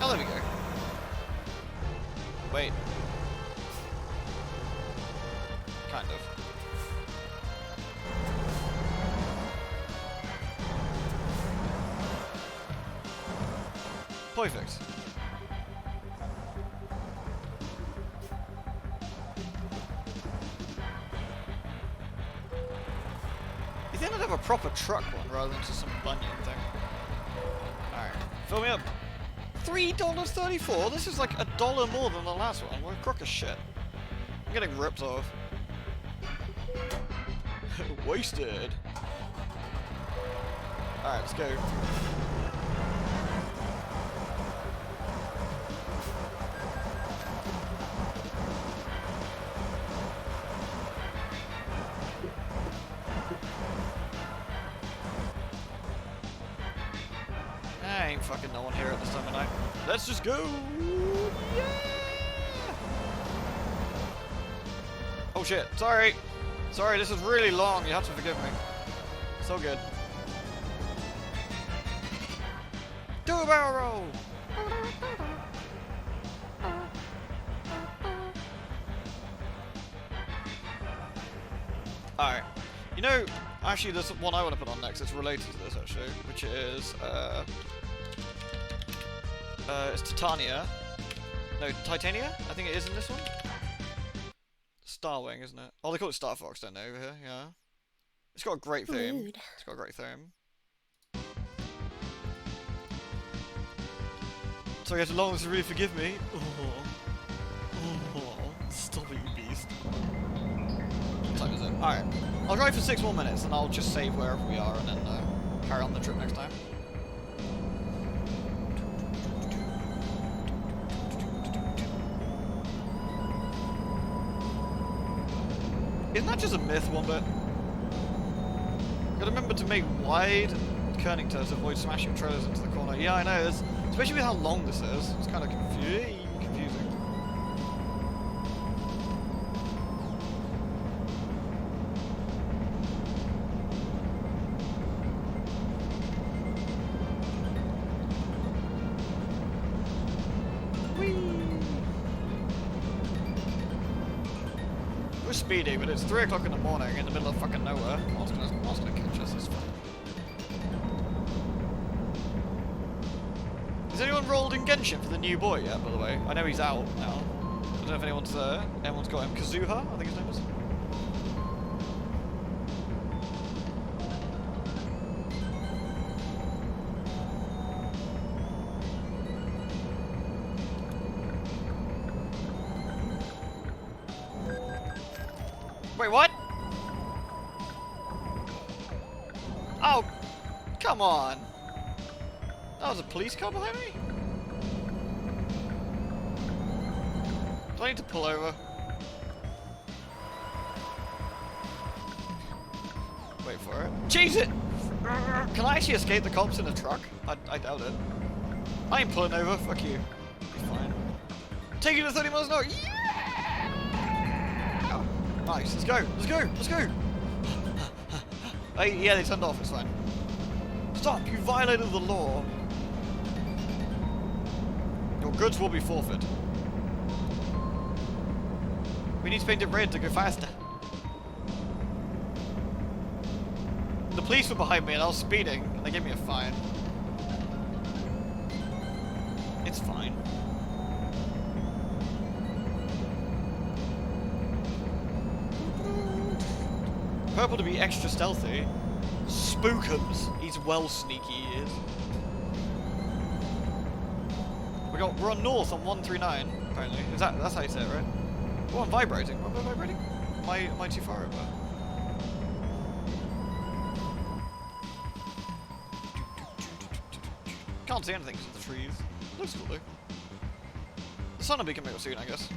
Oh, there we go. Wait. Kind of. Perfect. You think I'd have a proper truck one rather than just some bunion thing? Alright, fill me up. $3.34? This is like $1 more than the last one. What a crock of shit. I'm getting ripped off. Wasted. Alright, let's go. I ain't fucking no one here at this time of night. Let's just go! Yeah! Oh shit, sorry! Sorry, this is really long, you have to forgive me. So good. Do a barrel roll! Alright. You know, actually there's one I want to put on next, it's related to this actually, which is, it's Titania. No, Titania? I think it is in this one. Starwing, isn't it? Oh, they call it Star Fox, don't they, over here? Yeah. It's got a great theme. Rude. It's got a great theme. Sorry, as long as you really forgive me. Oh, stop it, you beast. What time is it? Alright. I'll drive for 6 more minutes, and I'll just save wherever we are, and then carry on the trip next time. Isn't that just a myth one bit? Gotta remember to make wide kerning turns to avoid smashing trailers into the corner. Yeah, I know, especially with how long this is. It's kind of confusing. We're speeding, but it's 3 o'clock in the morning in the middle of fucking nowhere. What's gonna catch us? It's fine. Has anyone rolled in Genshin for the new boy yet, by the way? I know he's out now. I don't know if anyone's got him. Kazuha, I think his name is. Wait, what? Oh, come on. That was a police car behind me? Do I need to pull over? Wait for it. Cheese it! Can I actually escape the cops in a truck? I doubt it. I ain't pulling over. Fuck you. Be fine. Take you to 30 miles an hour. Yeah! Nice. Let's go. Let's go. Let's go. Hey, yeah, they turned off. It's fine. Stop! You violated the law. Your goods will be forfeit. We need to paint it red to go faster. The police were behind me and I was speeding and they gave me a fine. It's fine. Purple to be extra stealthy. Spookums. He's well sneaky, he is. We're on north on 139, apparently. That's how you say it, right? Oh, I'm vibrating. Am I vibrating? Am I too far over? Can't see anything because of the trees. Looks cool though. The sun will be coming up soon, I guess.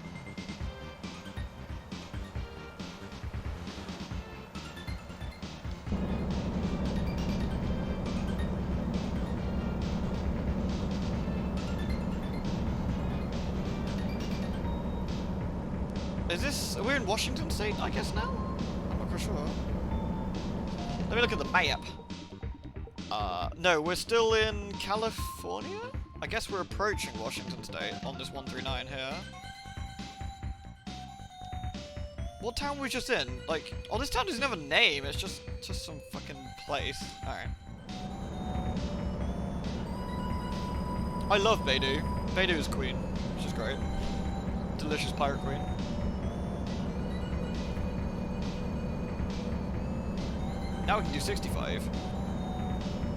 We're in Washington State, I guess now? I'm not quite sure. Let me look at the map. No, we're still in California? I guess we're approaching Washington State on this 139 here. What town were we just in? Like, oh, this town doesn't have a name, it's just some fucking place. Alright. I love Beidou. Beidou is queen. She's great. Delicious pirate queen. Now we can do 65.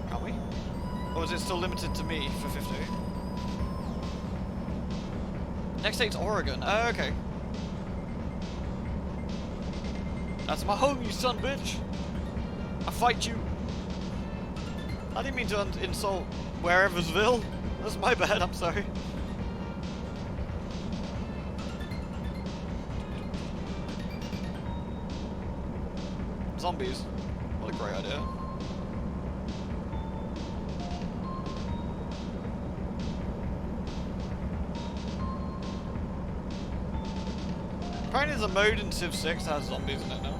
Can't we? Or is it still limited to me for 50? Next state's Oregon. Oh, okay. That's my home, you son bitch! I fight you! I didn't mean to insult Whereversville. That's my bad, I'm sorry. Zombies. What a great idea. Apparently there's a mode in Civ 6 that has zombies in it now.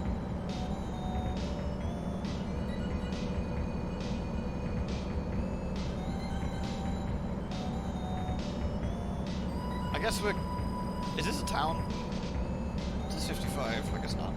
I guess we're... Is this a town? This is 55, I guess not.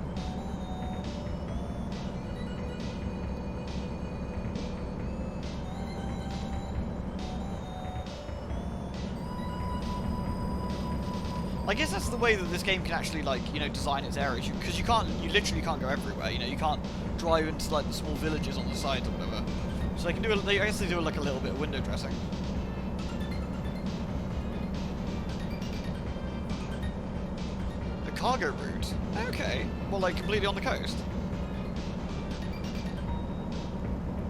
I guess that's the way that this game can actually, like, you know, design its areas, because you literally can't go everywhere. You know, you can't drive into like the small villages on the sides or whatever. So they can do, I guess they do like a little bit of window dressing. The cargo route. Okay. Well, like completely on the coast.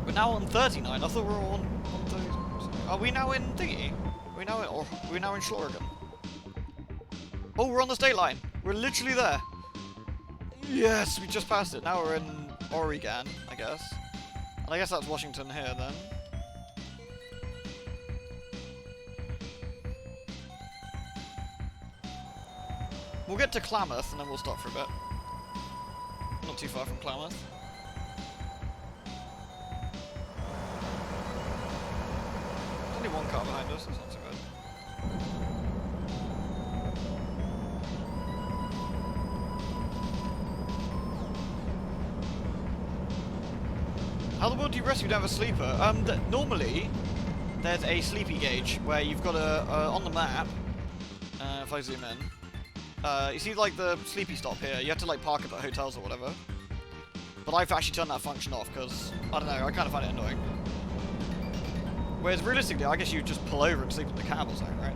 We're now on 39. I thought we were on 30. Are we now in Thingy? Are we now in Schloringen? Oh, we're on the state line. We're literally there. Yes, we just passed it. Now we're in Oregon, I guess. And I guess that's Washington here, then. We'll get to Klamath, and then we'll stop for a bit. Not too far from Klamath. There's only one car behind us. That's not too bad. How the world do you rest if you don't have a sleeper? Normally, there's a sleepy gauge where you've got on the map, if I zoom in, you see like the sleepy stop here, you have to like park up at hotels or whatever. But I've actually turned that function off because, I don't know, I kind of find it annoying. Whereas realistically, I guess you just pull over and sleep in the cab or something, right?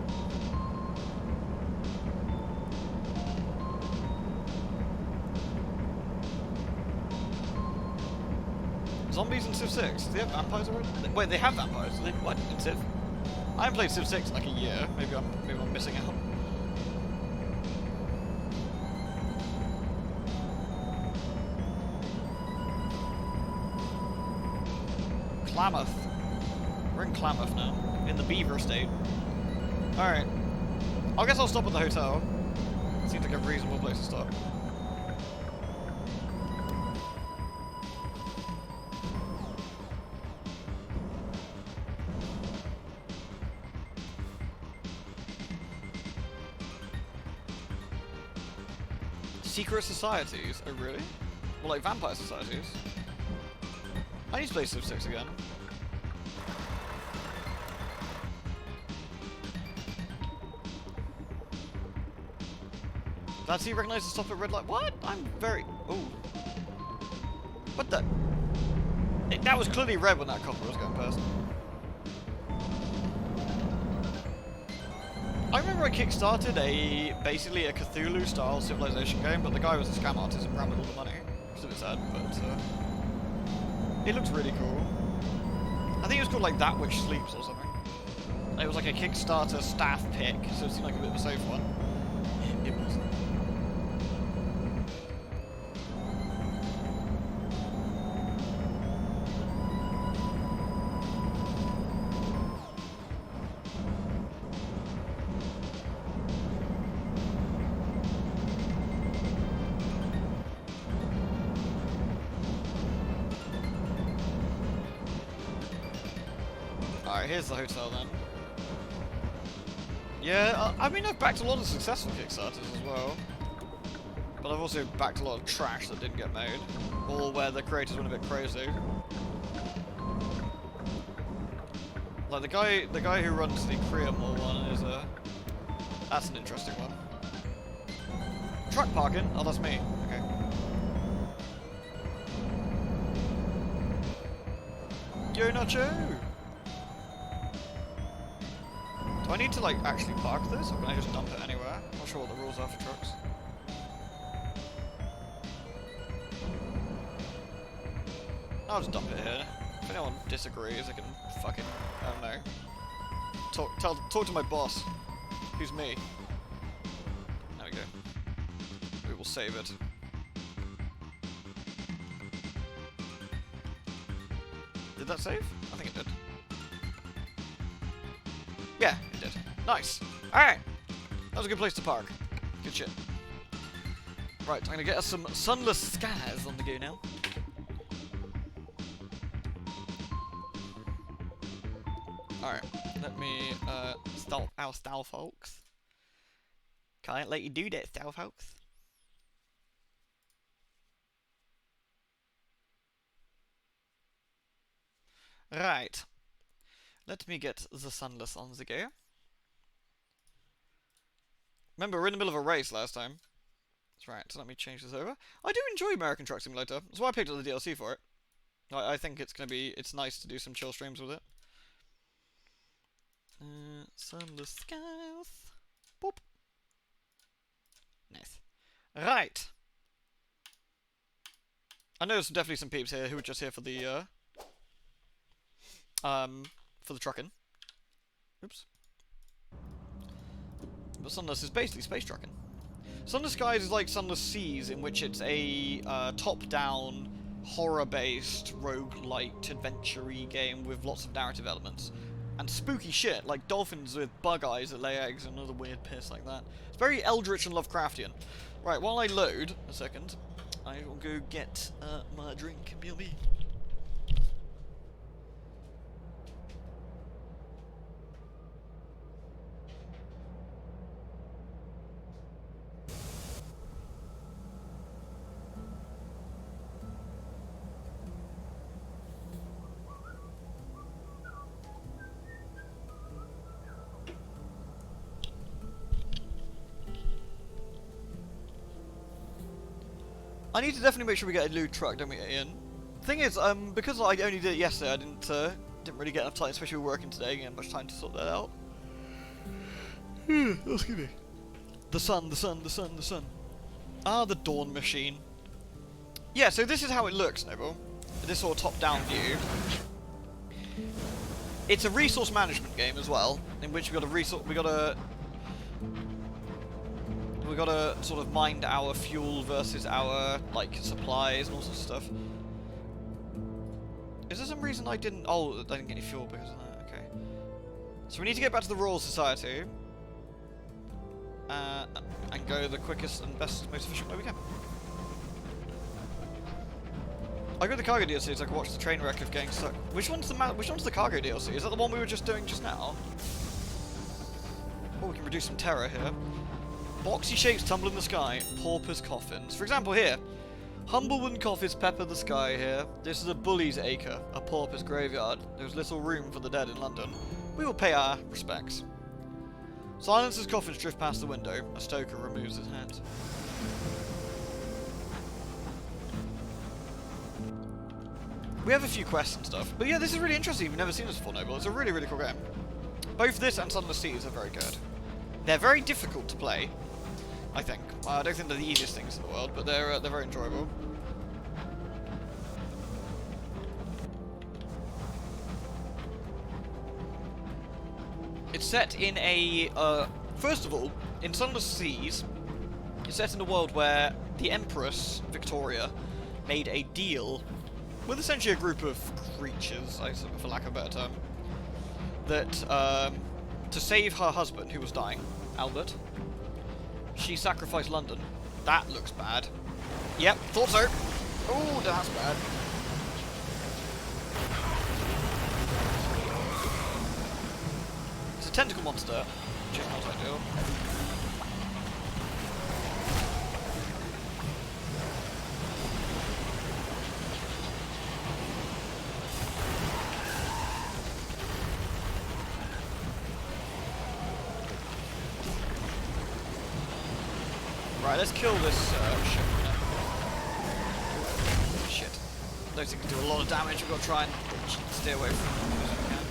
Zombies in Civ 6? Do they have vampires already? Wait, they have vampires? Do they, what? In Civ? I haven't played Civ 6 in like a year. Maybe I'm missing out. Klamath. We're in Klamath now. In the Beaver Estate. Alright. I guess I'll stop at the hotel. Seems like a reasonable place to stop. Secret societies? Oh really? Well, like vampire societies? I need to play Civ 6 again. Does he recognise the stop at red light? What? I'm very... Ooh. What the... That was clearly red when that copper was going past. I remember I kickstarted basically a Cthulhu-style Civilization game, but the guy was a scam artist and ran with all the money. Which is a bit sad, but it looks really cool. I think it was called like That Which Sleeps or something. It was like a Kickstarter staff pick, so it seemed like a bit of a safe one. It wasn't. Alright, here's the hotel then. Yeah, I mean I've backed a lot of successful Kickstarters as well. But I've also backed a lot of trash that didn't get made. Or where the creators went a bit crazy. Like the guy who runs the Creamore one is that's an interesting one. Truck parking? Oh, that's me. Okay. Yo, Nacho! Do I need to, like, actually park this, or can I just dump it anywhere? I'm not sure what the rules are for trucks. I'll just dump it here. If anyone disagrees, I can fucking, I don't know. Talk to my boss, who's me. There we go. We will save it. Did that save? I think it did. Yeah, it did. Nice. Alright. That was a good place to park. Good shit. Right, I'm gonna get us some Sunless Skies on the go now. Alright, let me stop our style, folks. Can't let you do that, style, folks. Right. Let me get the Sunless on the go. Remember, we're in the middle of a race last time. That's right, so let me change this over. I do enjoy American Truck Simulator. That's why I picked up the DLC for it. I think it's nice to do some chill streams with it. Sunless Skies. Boop. Nice. Right. I know there's definitely some peeps here who are just here for the trucking. Oops. But Sunless is basically space trucking. Sunless Skies is like Sunless Seas, in which it's a top-down, horror-based, roguelite, adventure-y game with lots of narrative elements. And spooky shit, like dolphins with bug eyes that lay eggs and other weird piss like that. It's very eldritch and Lovecraftian. Right, while I load, a second, I will go get my drink. BLB. I need to definitely make sure we get a loot truck, don't we, Ian? Thing is, because I only did it yesterday, I didn't really get enough time, especially with working today, and much time to sort that out. Excuse me. The sun, the sun, the sun, the sun. Ah, the dawn machine. Yeah, so this is how it looks, Noble. This sort of top-down view. It's a resource management game as well, in which we gotta sort of mind our fuel versus our, like, supplies and all sorts of stuff. Is there some reason I didn't... Oh, I didn't get any fuel because of that. Okay. So we need to get back to the Royal Society. And go the quickest and best, most efficient way we can. I got the cargo DLC so I can watch the train wreck of getting stuck. Which one's the cargo DLC? Is that the one we were just doing just now? Oh, we can reduce some terror here. Boxy shapes tumble in the sky. Paupers' coffins. For example, here. Humblewood coffins pepper the sky here. This is a bully's acre, a pauper's graveyard. There's little room for the dead in London. We will pay our respects. Silence's coffins drift past the window. A stoker removes his hands. We have a few quests and stuff. But yeah, this is really interesting. You've never seen this before, Noble. It's a really, really cool game. Both this and Sunless Skies are very good. They're very difficult to play, I think. I don't think they're the easiest things in the world, but they're very enjoyable. It's set in a... first of all, in Sunless Skies, it's set in a world where the Empress, Victoria, made a deal with essentially a group of creatures, for lack of a better term, that to save her husband, who was dying, Albert, she sacrificed London. That looks bad. Yep, thought so. Oh, that's bad. It's a tentacle monster, which is not ideal. Right, let's kill this ship. Shit. Those things can do a lot of damage. We've got to try and stay away from them as we can.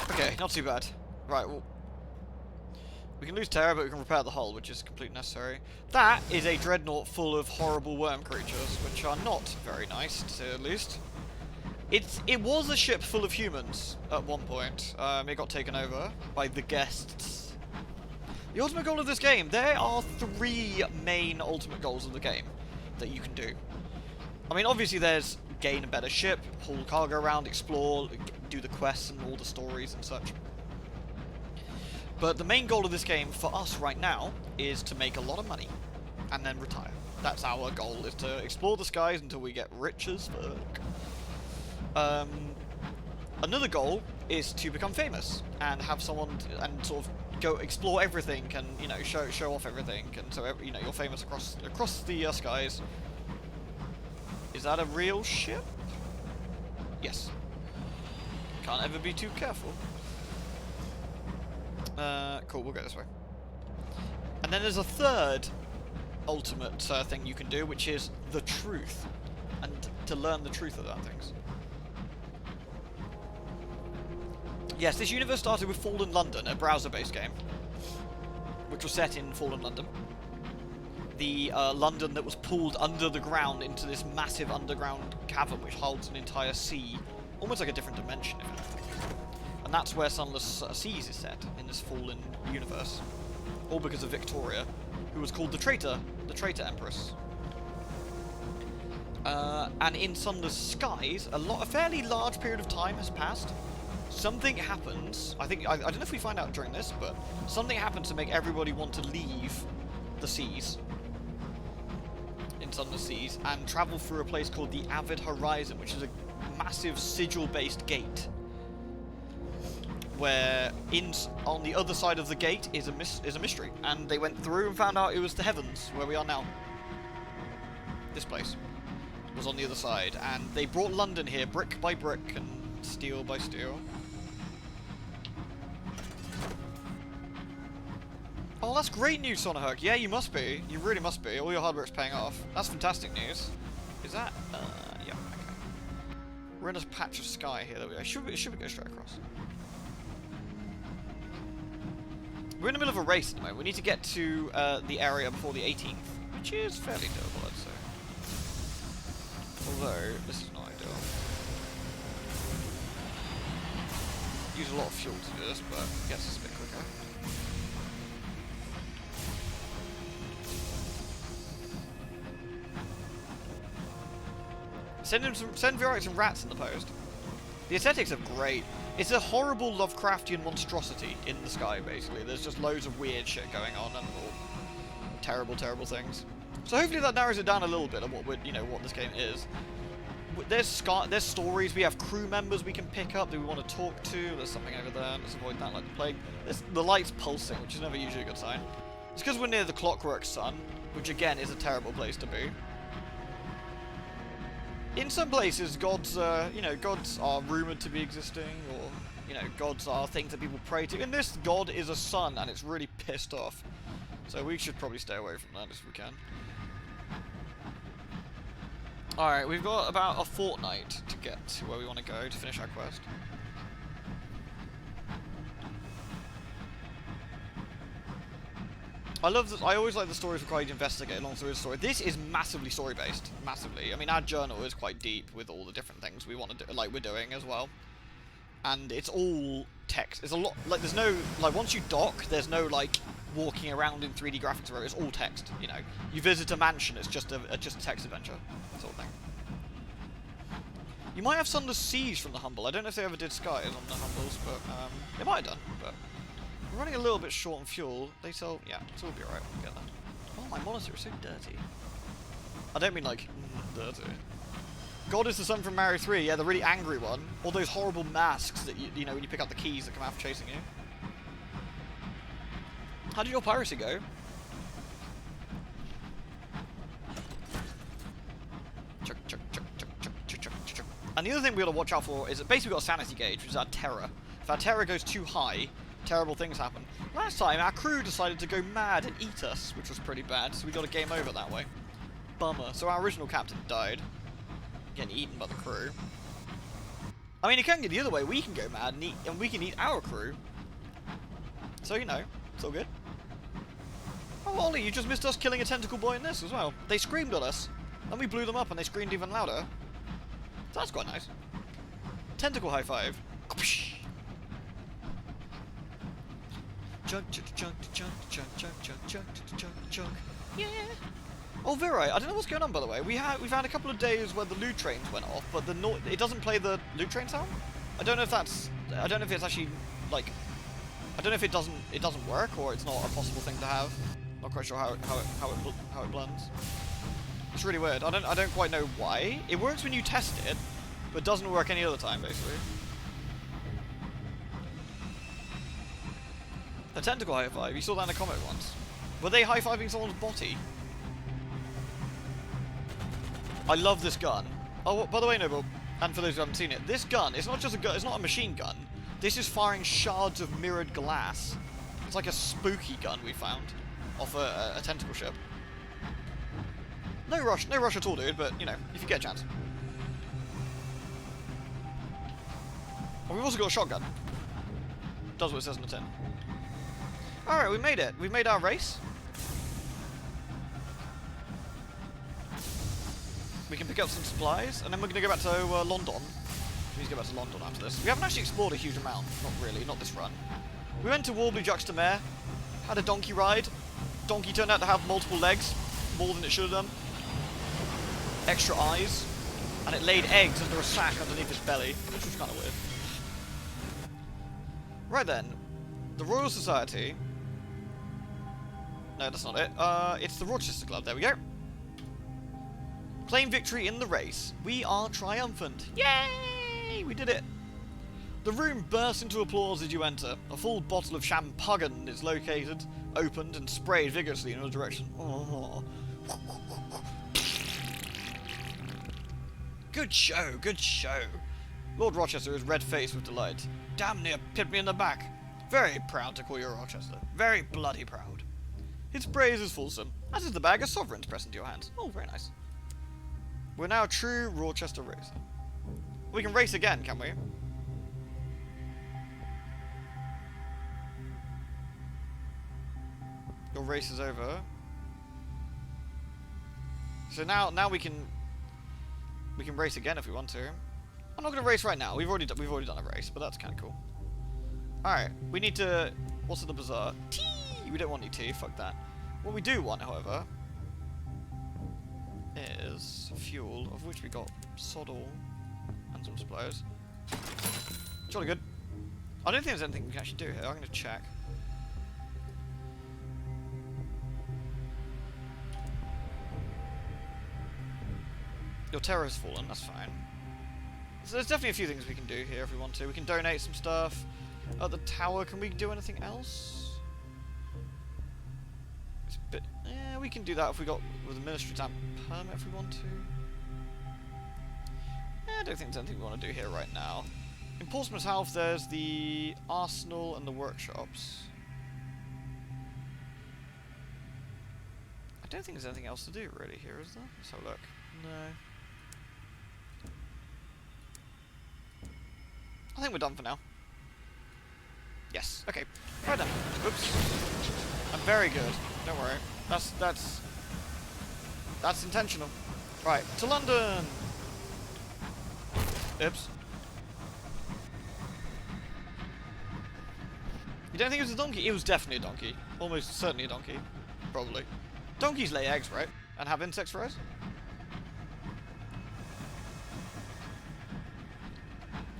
Damn. Okay, not too bad. Right, well... We can lose terror, but we can repair the hull, which is completely necessary. That is a dreadnought full of horrible worm creatures, which are not very nice, to say the least. It was a ship full of humans at one point. It got taken over by the guests. The ultimate goal of this game, there are 3 main ultimate goals of the game that you can do. I mean, obviously there's gain a better ship, haul cargo around, explore, do the quests and all the stories and such. But the main goal of this game, for us right now, is to make a lot of money, and then retire. That's our goal, is to explore the skies until we get rich as fuck. Another goal is to become famous, and have someone, and sort of go explore everything, and, you know, show off everything, and so, you know, you're famous across the skies. Is that a real ship? Yes. Can't ever be too careful. Cool, we'll go this way. And then there's a third ultimate thing you can do, which is the truth. And to learn the truth about things. Yes, this universe started with Fallen London, a browser-based game. Which was set in Fallen London. The London that was pulled under the ground into this massive underground cavern which holds an entire sea. Almost like a different dimension, if anything. And that's where Sunless Skies is set, in this fallen universe. All because of Victoria, who was called the Traitor Empress. And in Sunless Skies, a fairly large period of time has passed. Something happens, I don't know if we find out during this, but something happens to make everybody want to leave the seas. In Sunless Skies, and travel through a place called the Avid Horizon, which is a massive sigil-based gate. Where on the other side of the gate is a mystery, and they went through and found out it was the heavens where we are now. This place was on the other side, and they brought London here brick by brick and steel by steel. Oh, that's great news, Sonahook. Yeah, you must be. You really must be. All your hard work's paying off. That's fantastic news. Is that? Yeah. Okay. We're in a patch of sky here. There we go. Should we go straight across? We're in the middle of a race at the moment. We need to get to the area before the 18th, which is fairly doable, I'd say. Although, this is not ideal. use a lot of fuel to do this, but I guess it's a bit quicker. Send Viorite some rats in the post. The aesthetics are great. It's a horrible Lovecraftian monstrosity in the sky, basically. There's just loads of weird shit going on and all terrible, terrible things. So hopefully that narrows it down a little bit of what what this game is. There's stories. We have crew members we can pick up that we want to talk to. There's something over there. Let's avoid that like the plague. There's the light's pulsing, which is never usually a good sign. It's because we're near the clockwork sun, which again is a terrible place to be. In some places, gods are rumored to be existing, or gods are things that people pray to. In this, God is a sun, and it's really pissed off. So we should probably stay away from that if we can. Alright, we've got about a fortnight to get to where we want to go to finish our quest. I always like the stories required to investigate along through the story. This is massively story-based. Massively. I mean, our journal is quite deep with all the different things we want to do, like we're doing as well. And it's all text. It's a lot, like, there's no, like, once you dock, there's no, like, walking around in 3D graphics, it's all text, You visit a mansion, it's just a text adventure, sort of thing. You might have Sunless Skies from the Humble. I don't know if they ever did Skies on the Humbles, but, they might have done, but... We're running a little bit short on fuel. They sell... Yeah, so we'll be alright. We'll get that. Oh, my monitor is so dirty. I don't mean, like, dirty. God is the son from Mario 3. Yeah, the really angry one. All those horrible masks that, when you pick up the keys that come after chasing you. How did your piracy go? Chuck, chuck, chuck, chuck, chuck, chuck, chuck, chuck. And the other thing we gotta watch out for is that basically we've got a sanity gauge, which is our terror. If our terror goes too high, terrible things happen. Last time, our crew decided to go mad and eat us, which was pretty bad, so we got a game over that way. Bummer. So our original captain died, getting eaten by the crew. I mean, it can go the other way. We can go mad and we can eat our crew. So, it's all good. Oh, Ollie, you just missed us killing a tentacle boy in this as well. They screamed at us, then we blew them up and they screamed even louder. So that's quite nice. Tentacle high five. Chug, chug, chug, chug, chug, chug, chug, chug, chug, chug. Yeah. Oh, Viorite, I don't know what's going on, by the way. We've had a couple of days where the loot trains went off, but it doesn't play the loot train sound. I don't know if it's actually, like, I don't know if it doesn't work or it's not a possible thing to have. Not quite sure how it blends. It's really weird. I don't quite know why. It works when you test it, but doesn't work any other time, basically. A tentacle high five. You saw that in a comment once. Were they high fiving someone's body? I love this gun. Oh, by the way, Noble, and for those who haven't seen it, this gun, it's not just a gun. It's not a machine gun. This is firing shards of mirrored glass. It's like a spooky gun we found off a tentacle ship. No rush at all, dude. But if you get a chance. And we've also got a shotgun. Does what it says on the tin. Alright, we made it. We've made our race. We can pick up some supplies, and then we're going to go back to London. We need to go back to London after this. We haven't actually explored a huge amount. Not really, not this run. We went to Warbly Juxtamare, had a donkey ride. Donkey turned out to have multiple legs, more than it should have done. Extra eyes. And it laid eggs under a sack underneath its belly, which was kind of weird. Right then. The Royal Society... No, that's not it. It's the Rochester Club. There we go. Claim victory in the race. We are triumphant. Yay! We did it. The room bursts into applause as you enter. A full bottle of champagne is located, opened, and sprayed vigorously in your direction. Oh. Good show, good show. Lord Rochester is red-faced with delight. Damn near pipped me in the back. Very proud to call you Rochester. Very bloody proud. His praise is fulsome, as is the bag of sovereigns pressed into your hands. Oh, very nice. We're now a true Rochester racer. We can race again, can we? Your race is over. So now we can race again if we want to. I'm not going to race right now. We've already done a race, but that's kind of cool. Alright, we need to... What's in the bazaar? Tea! We don't want any tea, fuck that. What we do want, however, is fuel, of which we got sod all and some supplies. Jolly good. I don't think there's anything we can actually do here. I'm going to check. Your terror has fallen, that's fine. So there's definitely a few things we can do here if we want to. We can donate some stuff. At the tower, can we do anything else? It's a bit... Yeah, we can do that if we got with the ministry stamp permit if we want to. I don't think there's anything we want to do here right now. In Portsmouth Health, there's the arsenal and the workshops. I don't think there's anything else to do really here, is there? Let's have a look. No. I think we're done for now. Yes. Okay. Right then. Oops. I'm very good. Don't worry. That's intentional. Right. To London. Oops. You don't think it was a donkey? It was definitely a donkey. Almost certainly a donkey. Probably. Donkeys lay eggs, right? And have insects for us?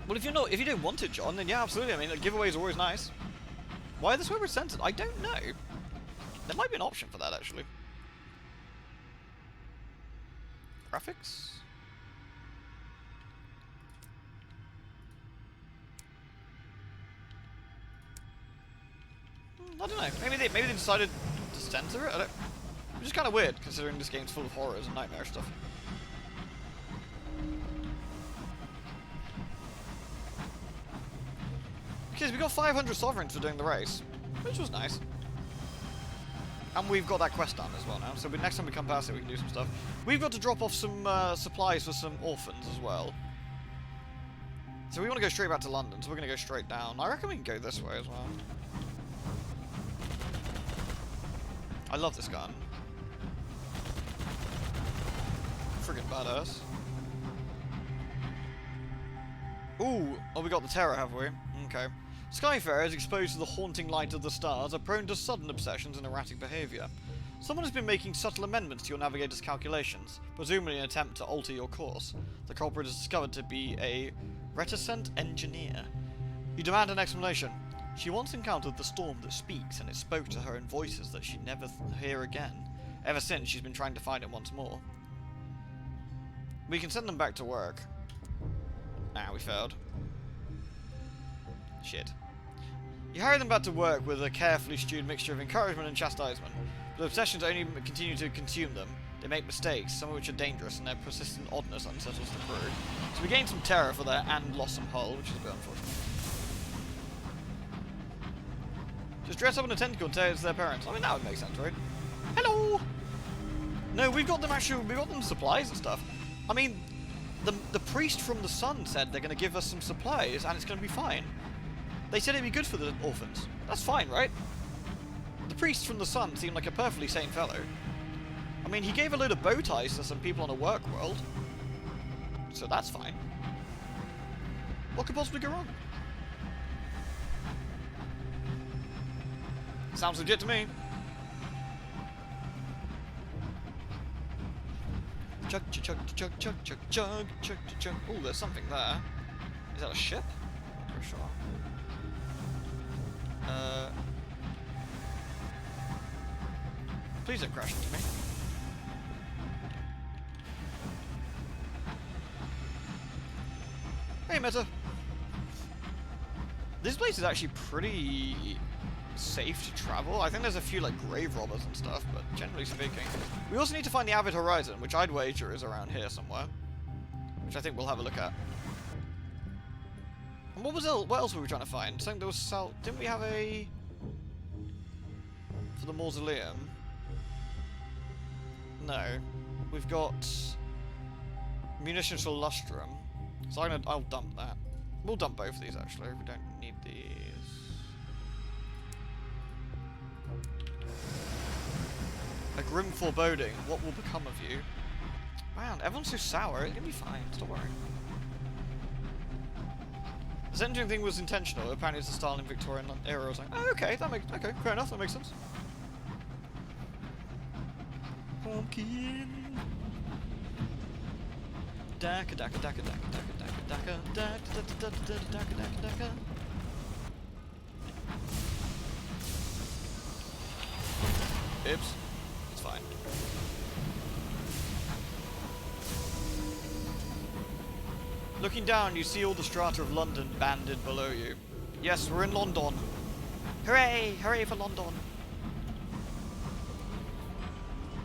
Well, if you don't want it, John, then yeah, absolutely. I mean, giveaways are always nice. Why are the Swimmer censored? I don't know. There might be an option for that, actually. Graphics? I don't know. Maybe they decided to censor it. I don't. Which is kind of weird, considering this game's full of horrors and nightmare stuff. Because we got 500 sovereigns for doing the race, which was nice. And we've got that quest done as well now, so next time we come past it we can do some stuff. We've got to drop off some supplies for some orphans as well. So we want to go straight back to London, so we're going to go straight down. I reckon we can go this way as well. I love this gun. Friggin' badass. Ooh, oh, we got the terror, have we? Okay. Skyfarers exposed to the haunting light of the stars are prone to sudden obsessions and erratic behaviour. Someone has been making subtle amendments to your navigator's calculations, presumably in an attempt to alter your course. The culprit is discovered to be a reticent engineer. You demand an explanation. She once encountered the storm that speaks, and it spoke to her in voices that she'd never hear again. Ever since, she's been trying to find it once more. We can send them back to work. Ah, we failed. Shit. You hurry them back to work with a carefully stewed mixture of encouragement and chastisement. But the obsessions only continue to consume them. They make mistakes, some of which are dangerous, and their persistent oddness unsettles the crew. So we gained some terror for that and lost some hull, which is a bit unfortunate. Just dress up in a tentacle and say it's their parents. I mean, that would make sense, right? Hello! No, we've got them supplies and stuff. I mean, the priest from the sun said they're going to give us some supplies and it's going to be fine. They said it'd be good for the orphans. That's fine, right? The priest from the sun seemed like a perfectly sane fellow. I mean, he gave a load of bow ties to some people on a work world. So that's fine. What could possibly go wrong? Sounds legit to me. Chug, chug, chug, chug, chug, chug, chug, chug, chug. Oh, there's something there. Is that a ship? Not for sure. Please don't crash into me. Hey, Meta. This place is actually pretty safe to travel. I think there's a few like grave robbers and stuff, but generally speaking. We also need to find the Avid Horizon, which I'd wager is around here somewhere. Which I think we'll have a look at. And what else were we trying to find? Something that was didn't we have a for the mausoleum? No. We've got munitions for Lustrum. So I'll dump that. We'll dump both of these actually. We don't need these. A grim foreboding. What will become of you? Man, everyone's so sour. It's gonna be fine. Don't worry. The centering thing was intentional. Apparently it's a style in Victorian era. I was like, oh, okay, okay, fair enough, that makes sense. Pumpkin. Daka daka daka daka daka daka daka daka daka daka daka daka. Oops. It's fine. Looking down, you see all the strata of London banded below you. Yes, we're in London. Hooray! Hooray for London!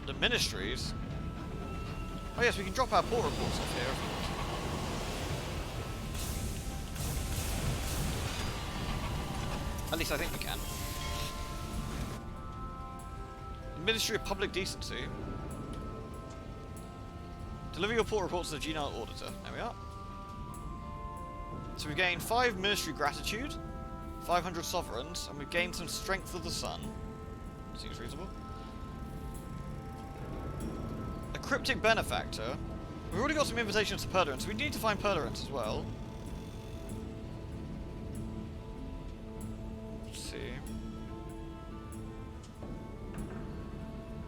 The ministries? Oh yes, we can drop our port reports off here if we want. At least I think we can. The Ministry of Public Decency. Deliver your port reports to the Genal Auditor. There we are. So we've gained 5 Ministry Gratitude, 500 Sovereigns, and we've gained some Strength of the Sun. Seems reasonable. A Cryptic Benefactor. We've already got some invitations to Purderants, so we need to find Purderants as well. Let's see.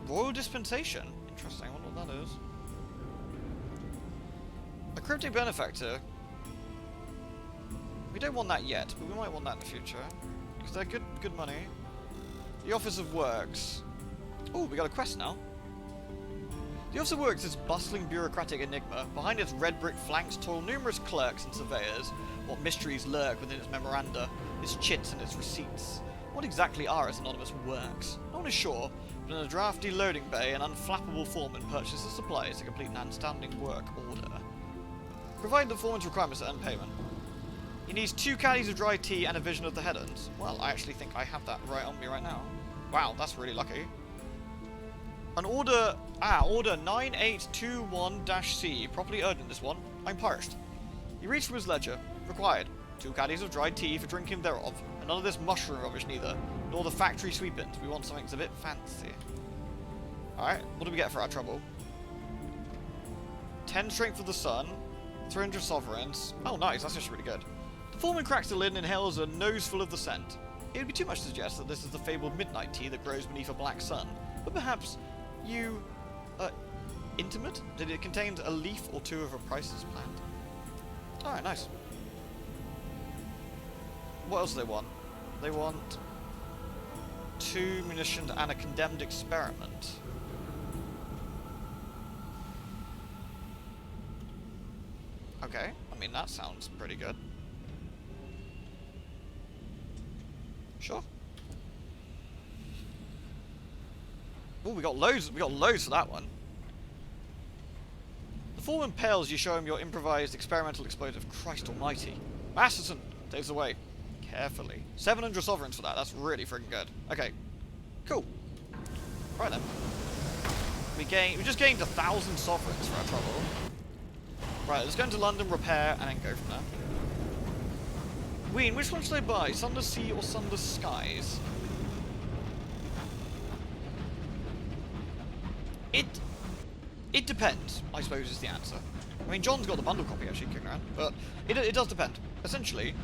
Royal Dispensation. Interesting, I wonder what that is. A Cryptic Benefactor. We don't want that yet, but we might want that in the future. Because they're good money. The Office of Works. Oh, we got a quest now. The Office of Works is a bustling bureaucratic enigma. Behind its red brick flanks toil numerous clerks and surveyors. What mysteries lurk within its memoranda, its chits and its receipts? What exactly are its anonymous works? No one is sure, but in a drafty loading bay, an unflappable foreman purchases supplies to complete an outstanding work order. Provide the foreman's requirements to earn payment. He needs 2 caddies of dry tea and a vision of the headlands. Well, I actually think I have that right on me right now. Wow, that's really lucky. An order... order 9821-C. Properly urgent, this one. I'm parched. He reads from his ledger. Required. 2 caddies of dried tea for drinking thereof. And none of this mushroom rubbish neither. Nor the factory sweepings. We want something that's a bit fancy. Alright, what do we get for our trouble? 10 Strength of the Sun. 300 Sovereigns. Oh, nice. That's just really good. The foreman cracks the lid and inhales a noseful of the scent. It would be too much to suggest that this is the fabled midnight tea that grows beneath a black sun. But perhaps you... intimate? Did it contain a leaf or 2 of a priceless plant? Alright, nice. What else do they want? They want 2 munitions and a condemned experiment. Okay, I mean that sounds pretty good. Sure. Oh, we got loads for that one. The foreman pales, you show him your improvised experimental explosive. Christ almighty. Masterson takes away. Carefully. 700 sovereigns for that. That's really freaking good. Okay. Cool. Right then. We just gained 1,000 sovereigns for our trouble. Right, let's go into London, repair, and then go from there. Ween, which one should I buy? Sunless Sea or Sunless Skies? It depends, I suppose, is the answer. I mean, John's got the bundle copy actually kicking around, but it does depend. Essentially,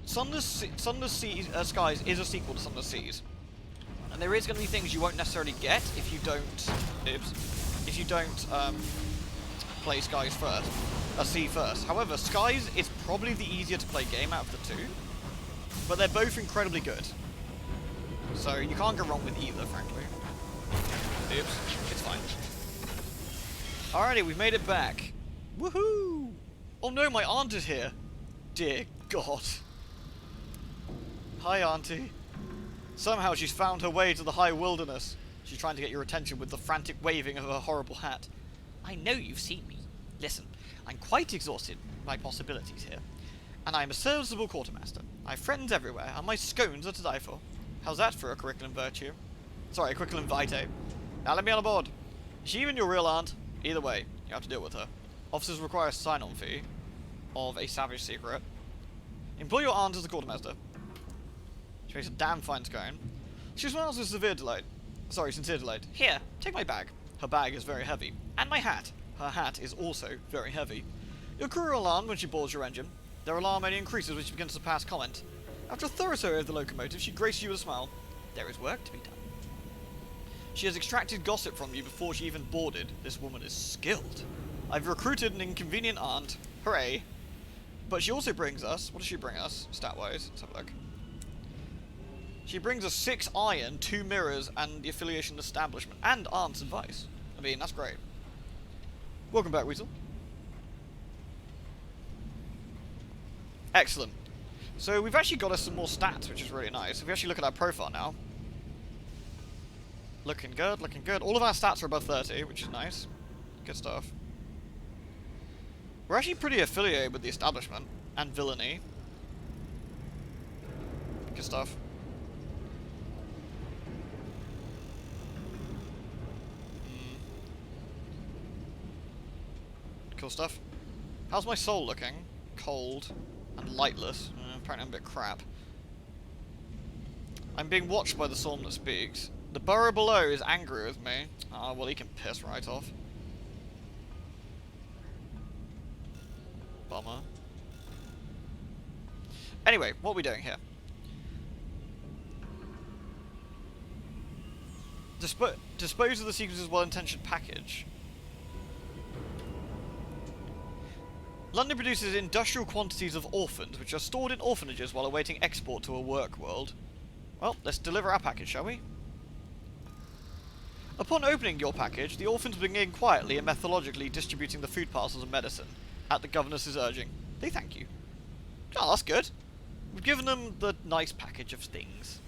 Sunless Skies is a sequel to Sunless Seas, and there is going to be things you won't necessarily get if you don't play Skies first, Sea first. However, Skies is probably the easier to play game out of the two, but they're both incredibly good. So you can't go wrong with either, frankly. Oops, it's fine. Alrighty, we've made it back. Woohoo! Oh no, my aunt is here. Dear God. Hi, Auntie. Somehow she's found her way to the high wilderness. She's trying to get your attention with the frantic waving of her horrible hat. I know you've seen me. Listen, I'm quite exhausted by possibilities here. And I'm a serviceable quartermaster. I have friends everywhere, and my scones are to die for. How's that for a curriculum virtue? Sorry, a curriculum vitae. Now let me on board. Is she even your real aunt? Either way, you have to deal with her. Officers require a sign-on fee of a savage secret. Employ your aunt as the quartermaster. She makes a damn fine scone. She smiles with sincere delight. Here, take my bag. Her bag is very heavy. And my hat. Her hat is also very heavy. Your crew are alarmed when she boards your engine. Their alarm only increases when she begins to pass comment. After a thorough survey of the locomotive, she graces you with a smile. There is work to be done. She has extracted gossip from you before she even boarded. This woman is skilled. I've recruited an inconvenient aunt. Hooray. But she also brings us... What does she bring us, stat-wise? Let's have a look. She brings us 6 iron, 2 mirrors, and the affiliation establishment. And aunt's advice. I mean, that's great. Welcome back, Weasel. Excellent. So we've actually got us some more stats, which is really nice. If we actually look at our profile now. Looking good, looking good. All of our stats are above 30, which is nice. Good stuff. We're actually pretty affiliated with the establishment and villainy. Good stuff. Cool stuff. How's my soul looking? Cold and lightless. Apparently I'm a bit crap. I'm being watched by the storm that speaks. The borough below is angry with me. Ah, well, he can piss right off. Bummer. Anyway, what are we doing here? Dispose of the sequence's well-intentioned package. London produces industrial quantities of orphans, which are stored in orphanages while awaiting export to a work world. Well, let's deliver our package, shall we? Upon opening your package, the orphans begin quietly and methodologically distributing the food parcels and medicine, at the governess's urging. They thank you. Oh, that's good. We've given them the nice package of things.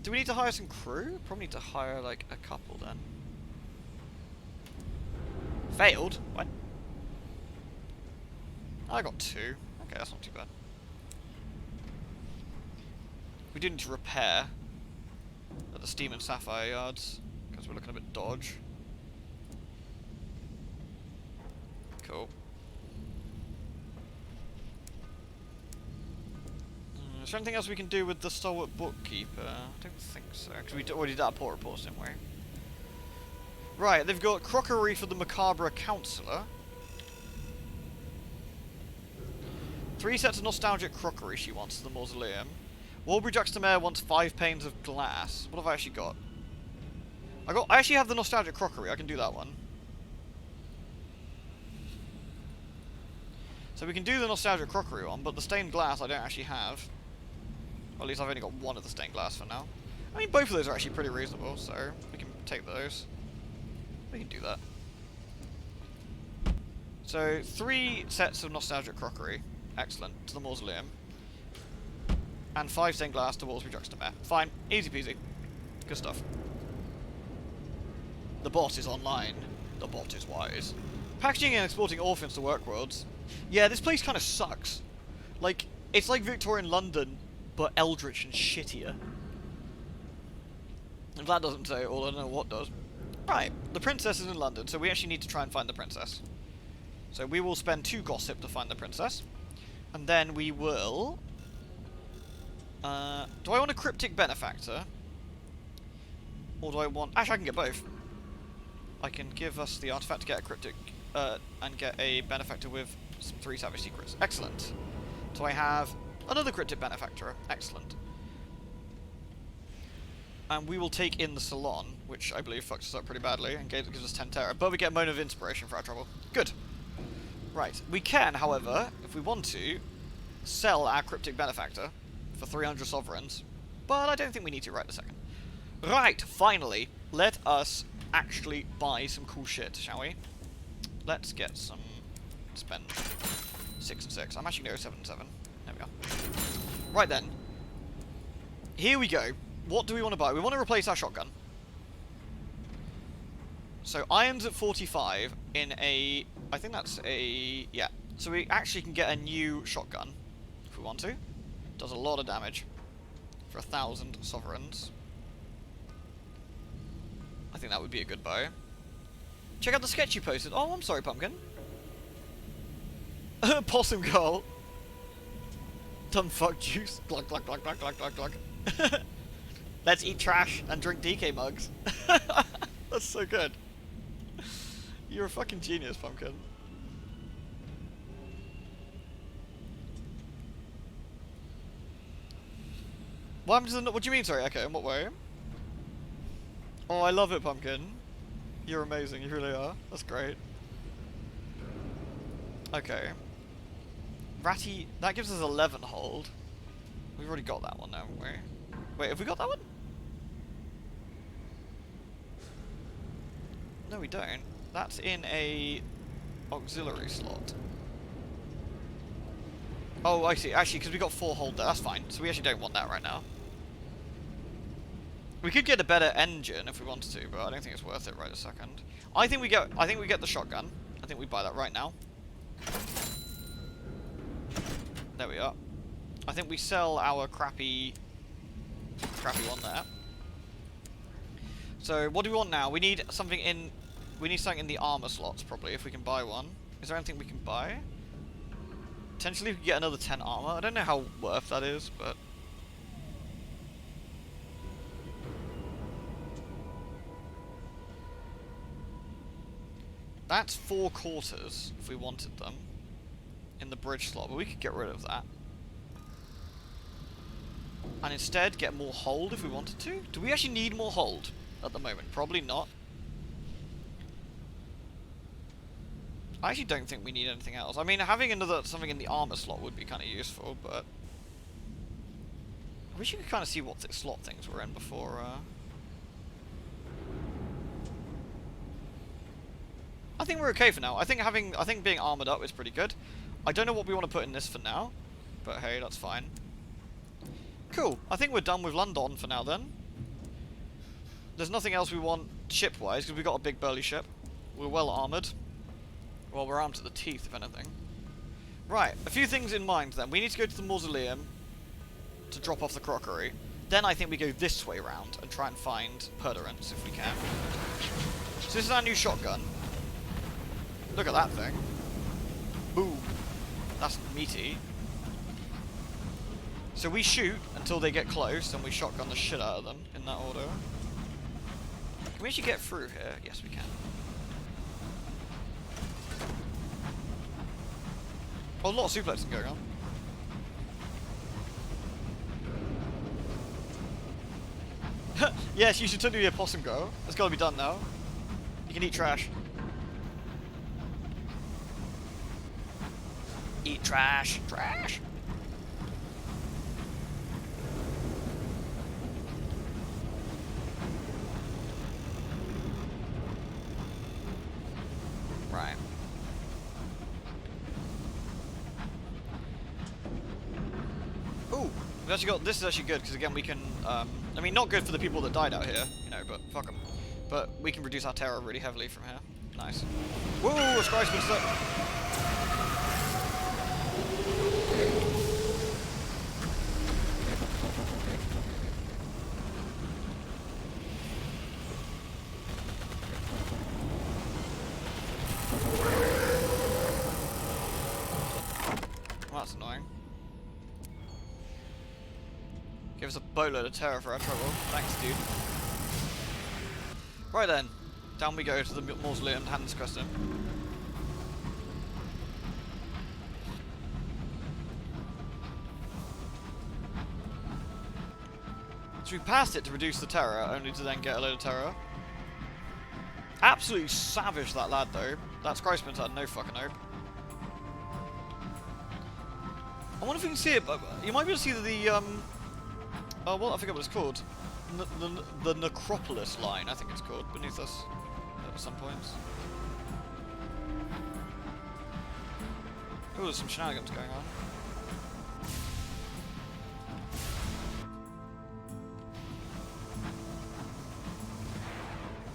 Do we need to hire some crew? Probably need to hire, like, a couple, then. Failed? What? I got 2. Okay, that's not too bad. We do need to repair at the Steam and Sapphire yards, because we're looking a bit dodge. Cool. Is there anything else we can do with the stalwart bookkeeper? I don't think so, because we already did our port reports, didn't we? Right, they've got crockery for the macabre counsellor. 3 sets of nostalgic crockery she wants to the mausoleum. Walbury Juxtamare wants 5 panes of glass. What have I actually got? I actually have the nostalgic crockery. I can do that one. So we can do the nostalgic crockery one, but the stained glass I don't actually have. Or at least I've only got 1 of the stained glass for now. I mean, both of those are actually pretty reasonable, so we can take those. We can do that. So, 3 sets of nostalgic crockery. Excellent. To the mausoleum. And 5 stained glass to Walsbury Juxtamare. Fine. Easy peasy. Good stuff. The bot is online. The bot is wise. Packaging and exporting orphans to work worlds. Yeah, this place kind of sucks. Like, it's like Victorian London, but eldritch and shittier. If that doesn't say it all, I don't know what does. Right, the princess is in London, so we actually need to try and find the princess. So we will spend 2 gossip to find the princess. And then we will... do I want a cryptic benefactor? Or do I want... Actually, I can get both. I can give us the artifact to get a cryptic... and get a benefactor with some 3 savage secrets. Excellent. So I have another cryptic benefactor. Excellent. And we will take in the salon, which I believe fucks us up pretty badly, and gives us 10 terror. But we get a moment of inspiration for our trouble. Good. Right. We can, however, if we want to, sell our cryptic benefactor for 300 sovereigns. But I don't think we need to right this second. Right, finally. Let us actually buy some cool shit, shall we? Let's get some... spend 6 and 6. I'm actually going to go 7 and 7. There we go. Right then. Here we go. What do we want to buy? We want to replace our shotgun. So iron's at 45 in a... I think that's a... yeah. So we actually can get a new shotgun if we want to. Does a lot of damage for 1,000 sovereigns. I think that would be a good buy. Check out the sketch you posted. Oh, I'm sorry, Pumpkin. Possum girl. Dumb fuck juice. Glug, glug, glug, glug, glug, glug, glug. Let's eat trash and drink DK mugs. That's so good. You're a fucking genius, Pumpkin. What happened to the... What do you mean, sorry? Okay, in what way? Oh, I love it, Pumpkin. You're amazing, you really are. That's great. Okay. Ratty... That gives us 11 hold. We've already got that one, haven't we? Wait, have we got that one? No, we don't. That's in a auxiliary slot. Oh, I see. Actually, because we got 4 hold there. That's fine. So we actually don't want that right now. We could get a better engine if we wanted to, but I don't think it's worth it right a second. I think we get the shotgun. I think we buy that right now. There we are. I think we sell our crappy one there. So what do we want now? We need something in the armor slots probably if we can buy one. Is there anything we can buy? Potentially we could get another 10 armor. I don't know how worth that is, but that's 4 quarters if we wanted them in the bridge slot, but we could get rid of that. And instead get more hold if we wanted to. Do we actually need more hold at the moment? Probably not. I actually don't think we need anything else. I mean, having something in the armor slot would be kind of useful, but I wish you could kind of see what slot things were in before. I think we're okay for now. I think being armored up is pretty good. I don't know what we want to put in this for now, but hey, that's fine. Cool. I think we're done with London for now then. There's nothing else we want ship-wise because we've got a big burly ship. We're well armored. Well, we're armed to the teeth, if anything. Right, a few things in mind then. We need to go to the mausoleum to drop off the crockery. Then I think we go this way round and try and find Perdurance if we can. So this is our new shotgun. Look at that thing. Boom. That's meaty. So we shoot until they get close and we shotgun the shit out of them in that order. Can we actually get through here? Yes, we can. Oh, a lot of suplexing going on. Yes, you should totally be a possum girl. It's got to be done now. You can eat trash. Eat trash. Trash. Right. Ooh, we actually got. This is actually good because again we can. I mean, not good for the people that died out here, you know, but fuck them. But we can reduce our terror really heavily from here. Nice. Whoa, a skyscraper's up. Well, that's annoying. Give us a boatload of terror for our trouble. Thanks, dude. Right then. Down we go to the mausoleum to hand this quest in. So we passed it to reduce the terror, only to then get a load of terror. Absolutely savage, that lad, though. That Skysman's had no fucking hope. I wonder if we can see it, but you might be able to see the oh, well, I forget what it's called. The Necropolis line, I think it's called, beneath us at some points. Oh, there's some shenanigans going on.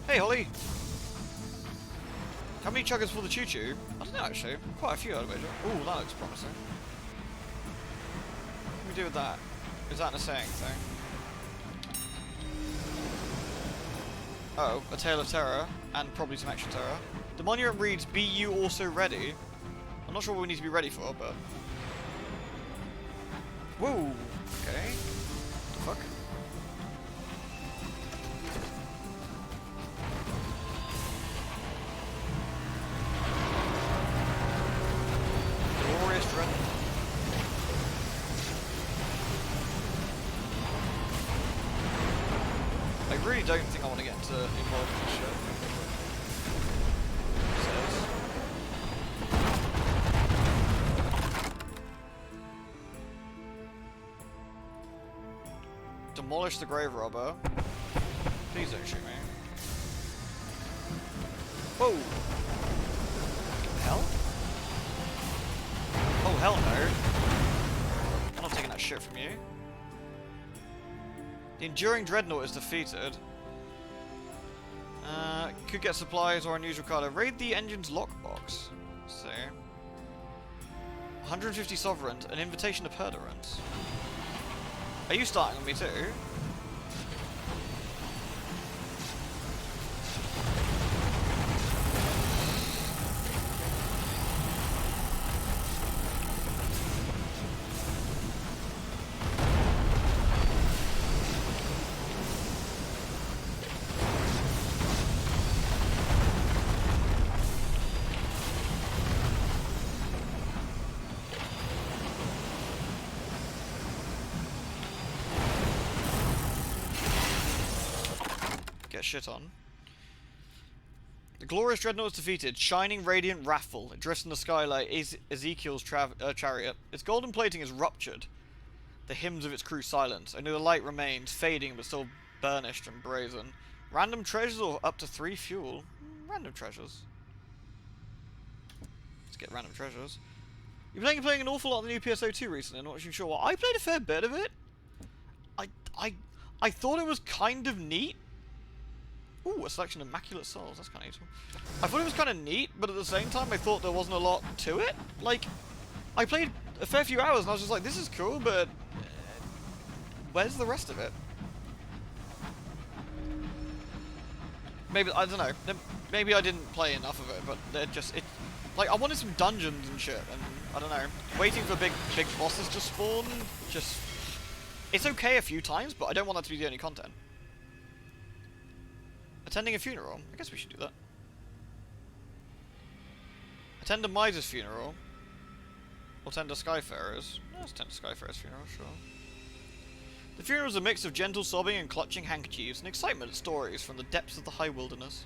Hey, Holly! How many chuggers for the choo-choo? I don't know, actually. Quite a few, I'd wager. Ooh, that looks promising. What can we do with that? Is that a saying thing? Oh, a tale of terror, and probably some extra terror. The monument reads, "Be you also ready?" I'm not sure what we need to be ready for, but... Whoa! Okay. What the fuck? Dreadnought. I really don't think I want to get involved in this shit. Demolish the grave robber. Please don't shoot me. Whoa! Hell? Oh hell no! I'm not taking that shit from you. The enduring dreadnought is defeated. Could get supplies or unusual card. Raid the engine's lockbox. So 150 sovereigns, an invitation to Perdurance. Are you starting on me too? Get shit on. The glorious dreadnought is defeated. Shining, radiant, wrathful. It drifts in the sky like Ezekiel's chariot. Its golden plating is ruptured. The hymns of its crew silent. Only the light remains, fading but still burnished and brazen. Random treasures or up to 3 fuel. Random treasures. Let's get random treasures. You've been playing an awful lot of the new PSO2 recently. I'm not too sure. I played a fair bit of it. I thought it was kind of neat. Ooh, a selection of immaculate souls. That's kind of useful. I thought it was kind of neat, but at the same time, I thought there wasn't a lot to it. Like, I played a fair few hours, and I was just like, this is cool, but where's the rest of it? Maybe, I don't know. Maybe I didn't play enough of it, but like, I wanted some dungeons and shit, and I don't know. Waiting for big bosses to spawn, just, it's okay a few times, but I don't want that to be the only content. Attending a funeral? I guess we should do that. Attend a miser's funeral. Or attend a Skyfarer's. Let's attend a Skyfarer's funeral, sure. The funeral is a mix of gentle sobbing and clutching handkerchiefs and excitement at stories from the depths of the high wilderness.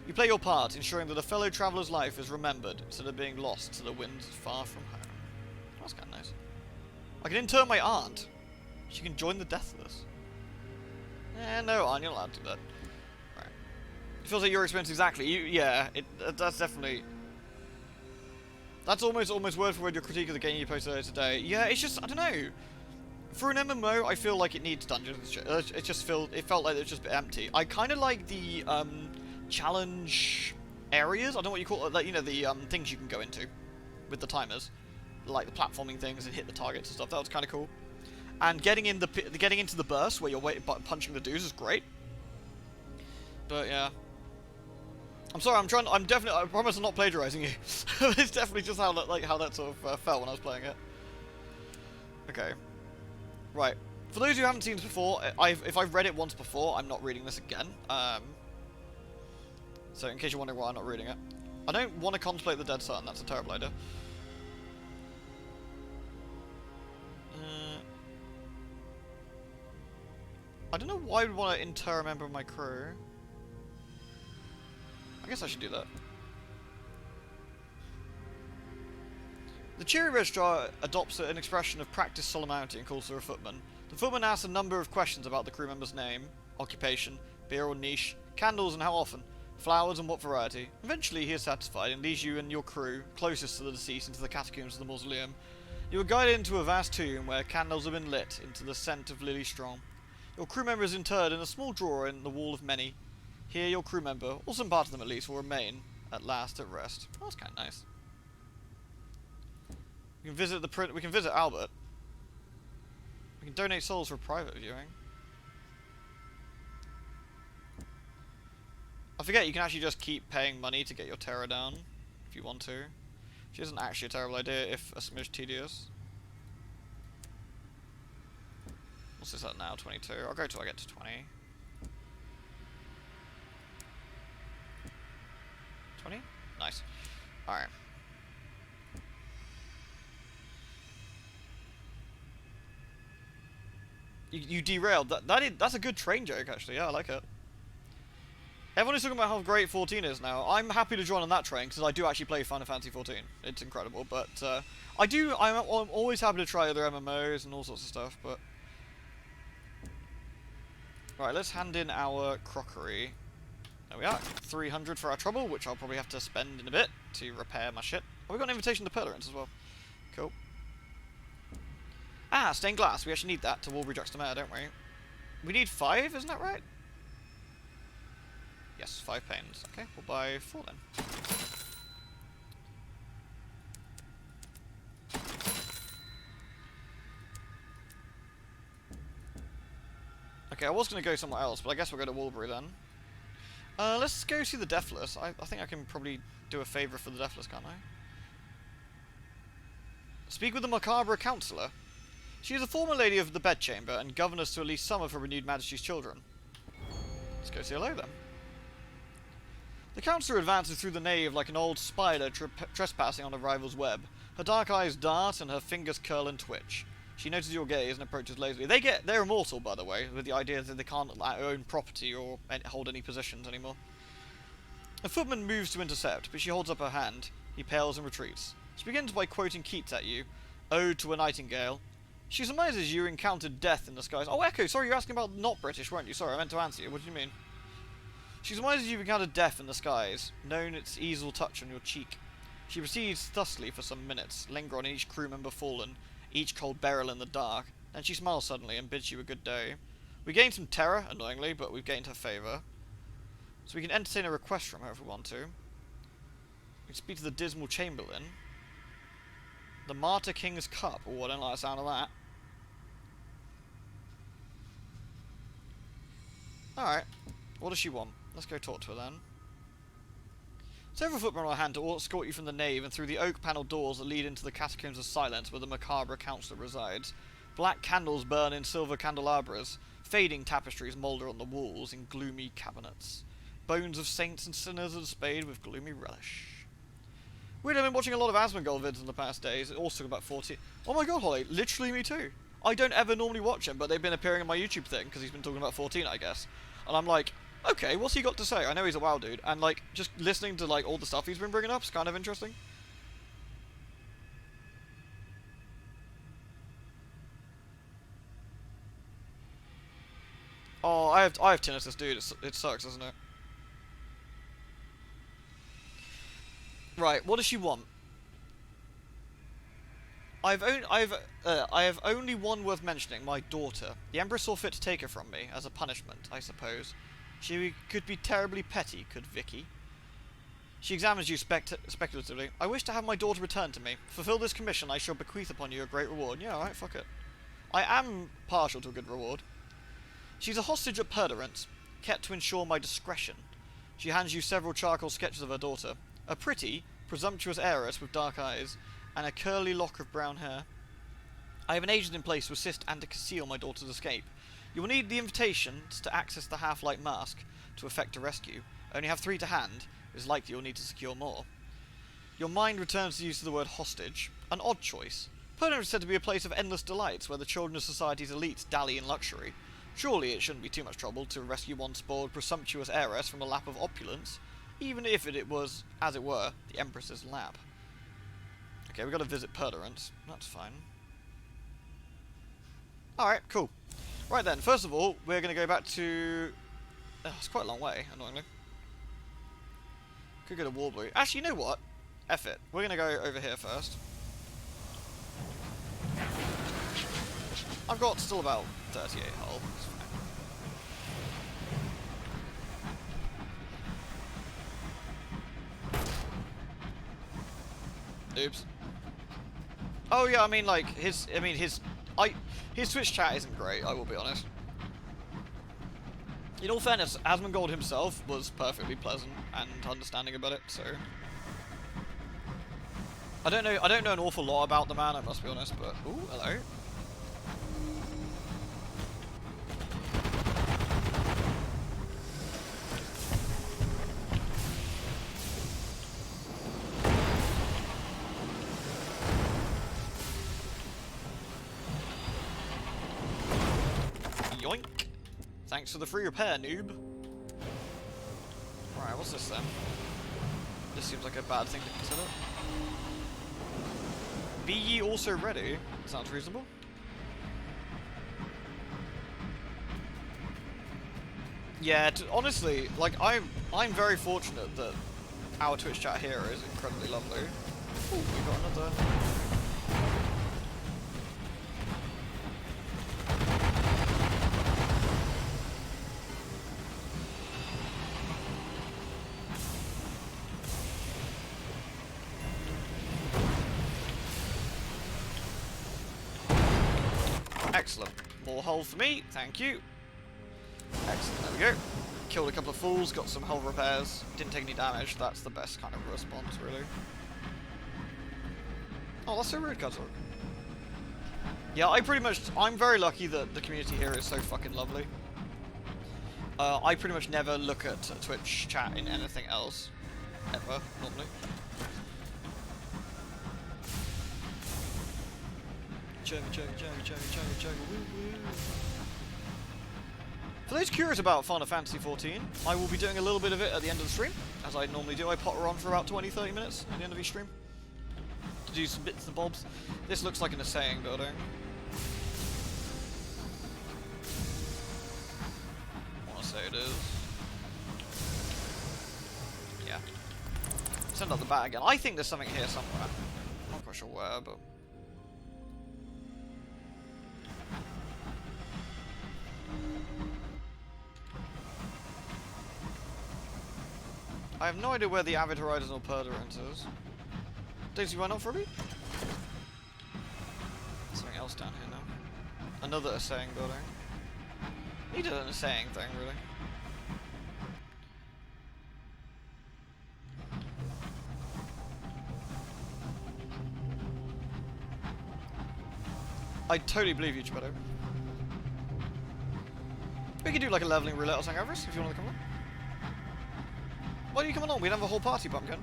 You play your part, ensuring that a fellow traveller's life is remembered instead of being lost to the winds far from home. That's kind of nice. I can inter my aunt. She can join the deathless. No, aunt, you're not allowed to do that. It feels like your experience exactly. Yeah, that's definitely. That's almost word for word your critique of the game you posted earlier today. Yeah, it's just, I don't know. For an MMO, I feel like it needs dungeons and shit. It felt like it was just a bit empty. I kind of like the challenge areas. I don't know what you call it. Like, you know, the things you can go into with the timers, like the platforming things and hit the targets and stuff. That was kind of cool. And getting into the burst where you're punching the dudes is great. But yeah. I'm sorry, I promise I'm not plagiarizing you. It's definitely just how that sort of felt when I was playing it. Okay. Right. For those who haven't seen this before, if I've read it once before, I'm not reading this again. So in case you're wondering why I'm not reading it. I don't want to contemplate the dead sun, that's a terrible idea. I don't know why I would want to inter a member of my crew. I guess I should do that. The cheery registrar adopts an expression of practiced solemnity and calls her a footman. The footman asks a number of questions about the crew member's name, occupation, beer or niche, candles and how often, flowers and what variety. Eventually he is satisfied and leads you and your crew closest to the deceased into the catacombs of the mausoleum. You are guided into a vast tomb where candles have been lit into the scent of lily strong. Your crew member is interred in a small drawer in the wall of many. Here, your crew member, or some part of them at least, will remain at last at rest. Oh, that's kind of nice. We can visit We can visit Albert. We can donate souls for private viewing. I forget you can actually just keep paying money to get your terror down if you want to. Which isn't actually a terrible idea if a smidge tedious. What's this at now? 22. I'll go till I get to 20. 20? Nice. Alright. You derailed. That's a good train joke, actually. Yeah, I like it. Everyone is talking about how great 14 is now. I'm happy to join on that train because I do actually play Final Fantasy 14. It's incredible, but I'm always happy to try other MMOs and all sorts of stuff. But right, let's hand in our crockery. There we are. 300 for our trouble, which I'll probably have to spend in a bit to repair my shit. Oh, we got an invitation to Perlerance as well. Cool. Ah, stained glass. We actually need that to Walbury Juxtamare, don't we? We need 5, isn't that right? Yes, 5 panes. Okay, we'll buy 4 then. Okay, I was going to go somewhere else, but I guess we'll go to Walbury then. Let's go see the Deathless. I think I can probably do a favour for the Deathless, can't I? Speak with the Macabre Counsellor. She is a former lady of the Bedchamber and governess to at least some of her renewed Majesty's children. Let's go say hello then. The counsellor advances through the nave like an old spider trespassing on a rival's web. Her dark eyes dart and her fingers curl and twitch. She notices your gaze and approaches lazily. They're immortal, by the way, with the idea that they can't own property or hold any positions anymore. A footman moves to intercept, but she holds up her hand. He pales and retreats. She begins by quoting Keats at you, Ode to a Nightingale. She surmises you encountered death in the skies. Oh, Echo, sorry, you're asking about not British, weren't you? Sorry, I meant to answer you. What do you mean? She surmises you've encountered death in the skies, known its easel touch on your cheek. She proceeds thusly for some minutes, linger on each crew member fallen, each cold burial in the dark. Then she smiles suddenly and bids you a good day. We gained some terror, annoyingly, but we've gained her favour. So we can entertain a request from her if we want to. We can speak to the Dismal Chamberlain. The Martyr King's Cup. Oh, I don't like the sound of that. Alright. What does she want? Let's go talk to her then. Several footmen are on hand to escort you from the nave and through the oak-panelled doors that lead into the catacombs of silence where the macabre counsellor resides. Black candles burn in silver candelabras. Fading tapestries moulder on the walls in gloomy cabinets. Bones of saints and sinners are displayed with gloomy relish. Weird, I've been watching a lot of Asmongold vids in the past days. It also about 40. Oh my god, Holly, literally me too. I don't ever normally watch him, but they've been appearing on my YouTube thing because he's been talking about 14, I guess. And I'm like, okay, what's he got to say? I know he's a WoW dude, and like, just listening to like all the stuff he's been bringing up is kind of interesting. Oh, I have tinnitus, dude. It sucks, doesn't it? Right, what does she want? I have only one worth mentioning, my daughter. The Emperor saw fit to take her from me, as a punishment, I suppose. She could be terribly petty, could Vicky. She examines you speculatively. I wish to have my daughter returned to me. Fulfill this commission, I shall bequeath upon you a great reward. Yeah, alright, fuck it. I am partial to a good reward. She's a hostage at Perderance, kept to ensure my discretion. She hands you several charcoal sketches of her daughter. A pretty, presumptuous heiress with dark eyes, and a curly lock of brown hair. I have an agent in place to assist and to conceal my daughter's escape. You will need the invitations to access the half-light mask to effect a rescue. Only have 3 to hand. It is likely you'll need to secure more. Your mind returns to the use of the word hostage. An odd choice. Perderance is said to be a place of endless delights where the children of society's elites dally in luxury. Surely it shouldn't be too much trouble to rescue one spoiled, presumptuous heiress from a lap of opulence, even if it was, as it were, the Empress's lap. Okay, we've got to visit Perderance. That's fine. Alright, cool. Right then, first of all, we're going to go back to... Oh, it's quite a long way, annoyingly. Could go to Warblue. Actually, you know what? F it. We're going to go over here first. I've got still about 38 hull. It's fine. Oops. Oh yeah, I mean like his Twitch chat isn't great, I will be honest. In all fairness, Asmongold himself was perfectly pleasant and understanding about it, so I don't know an awful lot about the man, I must be honest, but ooh, hello. Yoink. Thanks for the free repair, noob. Right, what's this then? This seems like a bad thing to consider. Be ye also ready? Sounds reasonable. Yeah, honestly, like I'm very fortunate that our Twitch chat here is incredibly lovely. Ooh, we got another. Excellent. More hull for me, thank you. Excellent, there we go. Killed a couple of fools, got some hull repairs, didn't take any damage, that's the best kind of response, really. Oh, that's so rude, Cuzzle. Yeah, I'm very lucky that the community here is so fucking lovely. I pretty much never look at Twitch chat in anything else. Ever, normally. Chugga, chugga, chugga, chugga, chugga, chugga, woo woo. For those curious about Final Fantasy XIV, I will be doing a little bit of it at the end of the stream, as I normally do. I potter on for about 20-30 minutes at the end of each stream to do some bits and bobs. This looks like an assaying building. I want to say it is. Yeah. Send out the bat again. I think there's something here somewhere. I'm not quite sure where, but... I have no idea where the Avid Horizon or Perderance is. Daisy, why not for me? Something else down here now. Another assaying building. Needed an assaying thing, really. I totally believe you, Chibetto. We could do like a leveling roulette or something over us if you want to come on. Why are you coming on? We'd have a whole party, Pumpkin.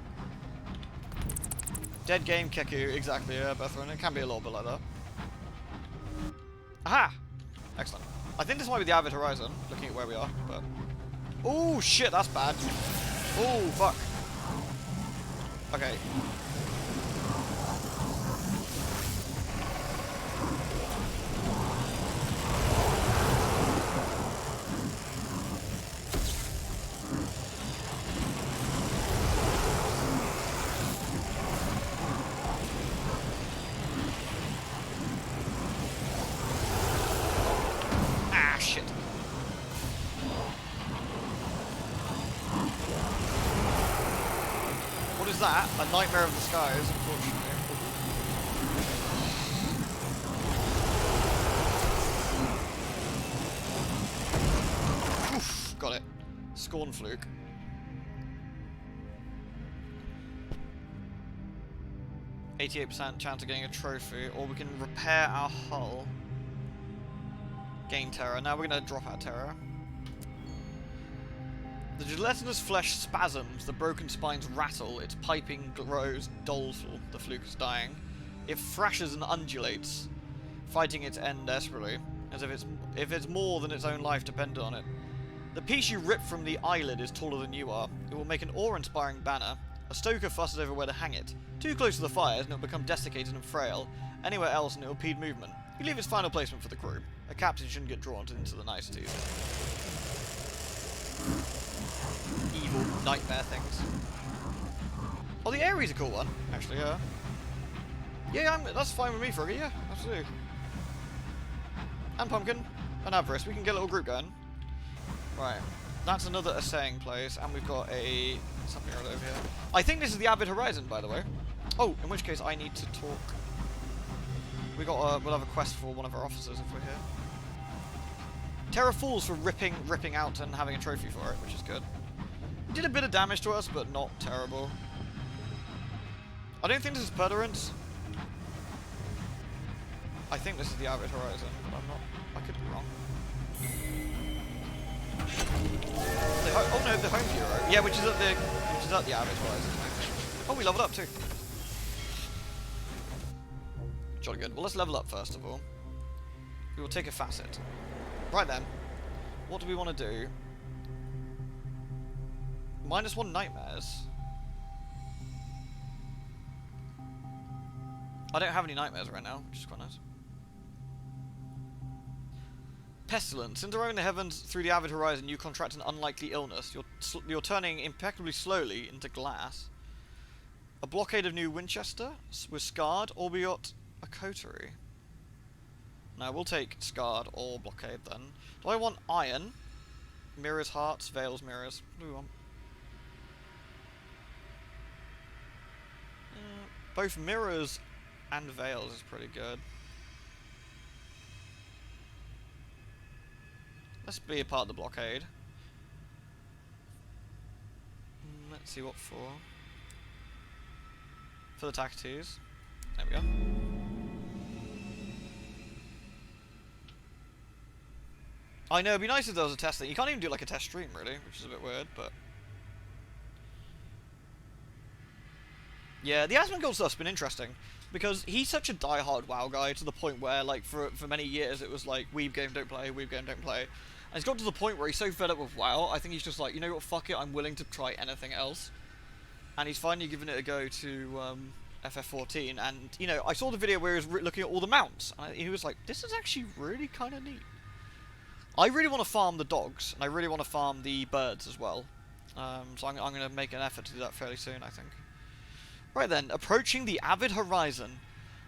Dead game, Keku, exactly, yeah, Bethron. It can be a little bit like that. Aha! Excellent. I think this might be the Avid Horizon, looking at where we are, but... Oh shit, that's bad. Oh, fuck. Okay. That, a nightmare of the skies, unfortunately. Oof, got it. Scorn fluke. %88 chance of getting a trophy, or we can repair our hull. Gain terror. Now we're gonna drop our terror. The gelatinous flesh spasms, the broken spines rattle, its piping grows doleful, the fluke is dying. It thrashes and undulates, fighting its end desperately, as if it's more than its own life depended on it. The piece you rip from the eyelid is taller than you are. It will make an awe-inspiring banner. A stoker fusses over where to hang it. Too close to the fires and it will become desiccated and frail. Anywhere else and it will impede movement. You leave its final placement for the crew. A captain shouldn't get drawn into the niceties. Evil nightmare things. Oh, the Ares a cool one, actually, yeah. Yeah, that's fine with me, Froggy, yeah, absolutely. And Pumpkin, and Avarice, we can get a little group going. Right, that's another assaying place, and we've got a... something right over here. I think this is the Avid Horizon, by the way. Oh, in which case I need to talk... we'll have a quest for one of our officers if we're here. Terra falls for ripping out and having a trophy for it, which is good. It did a bit of damage to us, but not terrible. I don't think this is Perderance. I think this is the Avid Horizon, but I'm not... I could be wrong. Oh no, the home hero. Yeah, which is at the Avid Horizon, I think. Oh, we leveled up too. Jolly good. Well, let's level up first of all. We will take a facet. Right then. What do we want to do? -1 nightmares. I don't have any nightmares right now, which is quite nice. Pestilence. In the heavens through the avid horizon, you contract an unlikely illness. You're turning impeccably slowly into glass. A blockade of New Winchester with scarred, albeit a coterie. No, we'll take scarred or blockade then. Do I want iron? Mirrors, hearts, veils, mirrors. What do we want? Both mirrors and veils is pretty good. Let's be a part of the blockade. Let's see what for. For the tactics. There we go. I know, it'd be nice if there was a test thing. You can't even do like a test stream, really, which is a bit weird, but... Yeah, the Asmongold stuff's been interesting, because he's such a die-hard WoW guy to the point where, like, for many years it was like, weeb game, don't play, weeb game, don't play. And it's got to the point where he's so fed up with WoW, I think he's just like, you know what, fuck it, I'm willing to try anything else. And he's finally given it a go to FF14, and, you know, I saw the video where he was looking at all the mounts, and he was like, this is actually really kind of neat. I really want to farm the dogs, and I really want to farm the birds as well. So I'm going to make an effort to do that fairly soon, I think. Right then, approaching the Avid Horizon.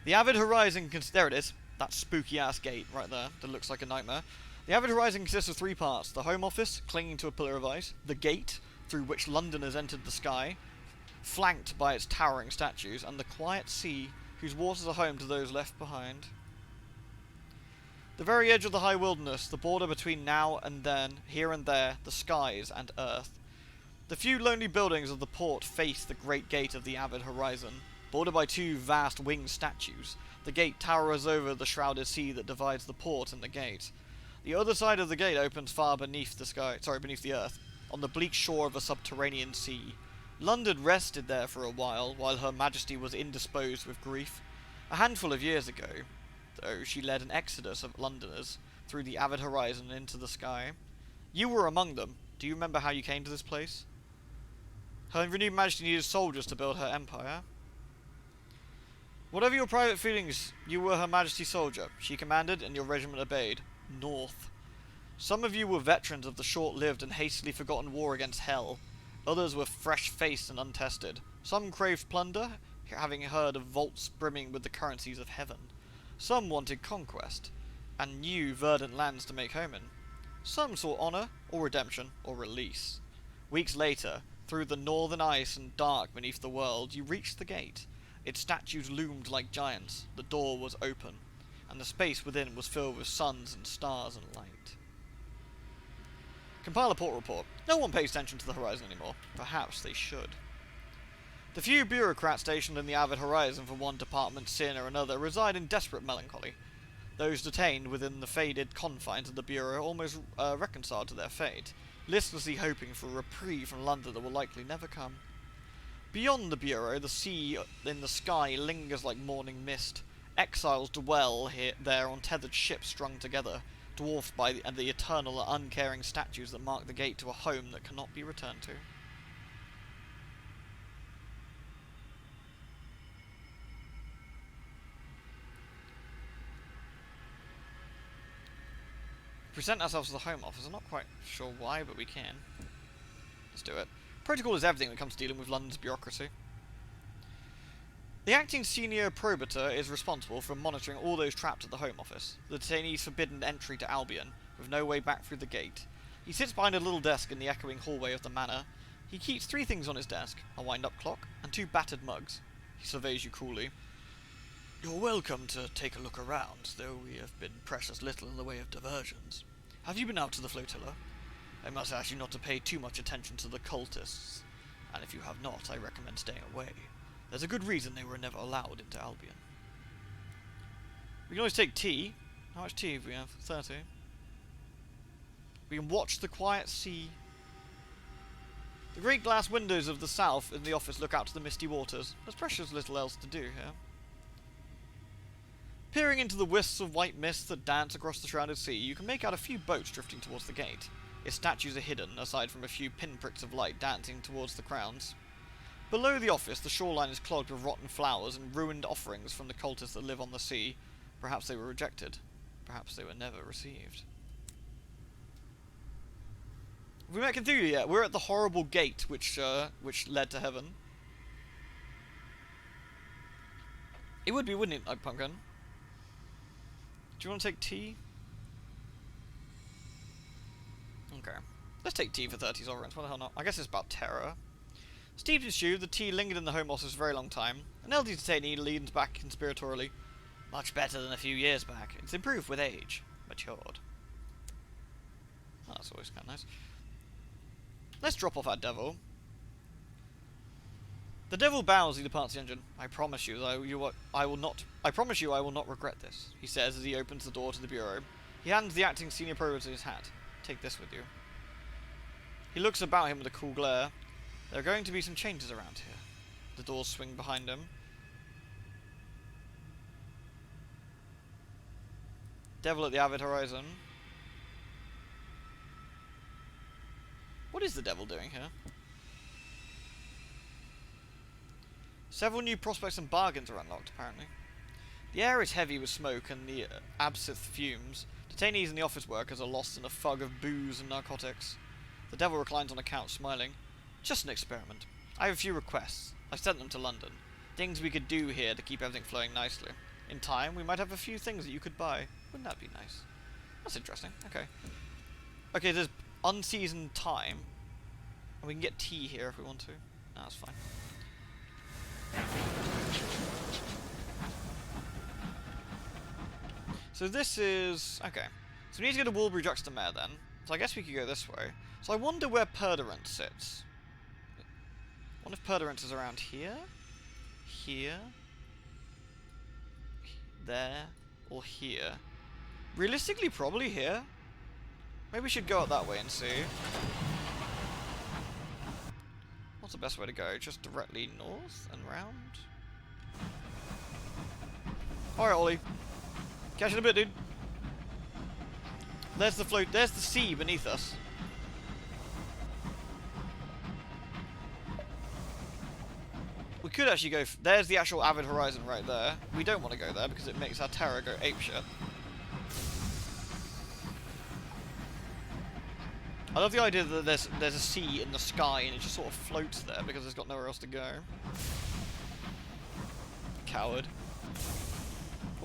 The Avid Horizon, there it is. That spooky-ass gate right there that looks like a nightmare. The Avid Horizon consists of 3 parts. The Home Office, clinging to a pillar of ice. The gate, through which Londoners entered the sky, flanked by its towering statues. And the quiet sea, whose waters are home to those left behind. The very edge of the high wilderness, the border between now and then, here and there, the skies and earth. The few lonely buildings of the port face the great gate of the Avid Horizon, bordered by 2 vast winged statues. The gate towers over the shrouded sea that divides the port and the gate. The other side of the gate opens far beneath beneath the earth, on the bleak shore of a subterranean sea. London rested there for a while Her Majesty was indisposed with grief. A handful of years ago, though, she led an exodus of Londoners through the Avid Horizon into the sky. You were among them. Do you remember how you came to this place? Her renewed Majesty needed soldiers to build her empire. Whatever your private feelings, you were Her Majesty's soldier. She commanded, and your regiment obeyed. North. Some of you were veterans of the short-lived and hastily forgotten war against Hell. Others were fresh-faced and untested. Some craved plunder, having heard of vaults brimming with the currencies of heaven. Some wanted conquest, and new verdant lands to make home in. Some sought honour, or redemption, or release. Weeks later, through the northern ice and dark beneath the world, you reached the gate. Its statues loomed like giants, the door was open, and the space within was filled with suns and stars and light. Compile a port report. No one pays attention to the horizon anymore. Perhaps they should. The few bureaucrats stationed in the Avid Horizon from one department, sin or another reside in desperate melancholy. Those detained within the faded confines of the Bureau are almost reconciled to their fate, listlessly hoping for a reprieve from London that will likely never come. Beyond the Bureau, the sea in the sky lingers like morning mist. Exiles dwell there on tethered ships strung together, dwarfed by the eternal uncaring statues that mark the gate to a home that cannot be returned to. Present ourselves to the Home Office. I'm not quite sure why, but we can. Let's do it. Protocol is everything when it comes to dealing with London's bureaucracy. The acting senior probator is responsible for monitoring all those trapped at the Home Office. The detainees forbidden entry to Albion, with no way back through the gate. He sits behind a little desk in the echoing hallway of the manor. He keeps 3 things on his desk, a wind-up clock and 2 battered mugs. He surveys you coolly. You're welcome to take a look around, though we have been precious little in the way of diversions. Have you been out to the flotilla? I must ask you not to pay too much attention to the cultists, and if you have not, I recommend staying away. There's a good reason they were never allowed into Albion. We can always take tea. How much tea have we have? 30. We can watch the quiet sea. The great glass windows of the south in the office look out to the misty waters. There's precious little else to do here. Peering into the wisps of white mist that dance across the shrouded sea, you can make out a few boats drifting towards the gate. Its statues are hidden, aside from a few pinpricks of light dancing towards the crowns. Below the office, the shoreline is clogged with rotten flowers and ruined offerings from the cultists that live on the sea. Perhaps they were rejected. Perhaps they were never received. Have we met Cthulhu yet? We're at the horrible gate which led to heaven. It would be, wouldn't it, like Pumpkin? Do you want to take tea? Okay. Let's take tea for 30 sovereigns. What the hell not? I guess it's about terror. Steeped in stew, the tea lingered in the home office for a very long time. An elderly detainee leans back conspiratorially. Much better than a few years back. It's improved with age. Matured. Oh, that's always kind of nice. Let's drop off our devil. The devil bows as he departs the engine. I promise you, I will not. I promise you, I will not regret this. He says as he opens the door to the bureau. He hands the acting senior provost his hat. Take this with you. He looks about him with a cool glare. There are going to be some changes around here. The doors swing behind him. Devil at the avid horizon. What is the devil doing here? Several new prospects and bargains are unlocked, apparently. The air is heavy with smoke and the absinthe fumes. Detainees and the office workers are lost in a fog of booze and narcotics. The devil reclines on a couch, smiling. Just an experiment. I have a few requests. I sent them to London. Things we could do here to keep everything flowing nicely. In time, we might have a few things that you could buy. Wouldn't that be nice? That's interesting. Okay. Okay, there's unseasoned time. And we can get tea here if we want to. No, that's fine. So this is... okay. So we need to go to Walbury Juxtamare then. So I guess we could go this way. So I wonder where Perdurant sits. I wonder if Perdurant is around here? Here? There? Or here? Realistically, probably here. Maybe we should go out that way and see. What's the best way to go? Just directly north and round? Alright, Ollie. Catch you in a bit, dude. There's the float. There's the sea beneath us. We could actually go... there's the actual avid horizon right there. We don't want to go there because it makes our terror go apeshit. I love the idea that there's a sea in the sky and it just sort of floats there because it's got nowhere else to go. Coward.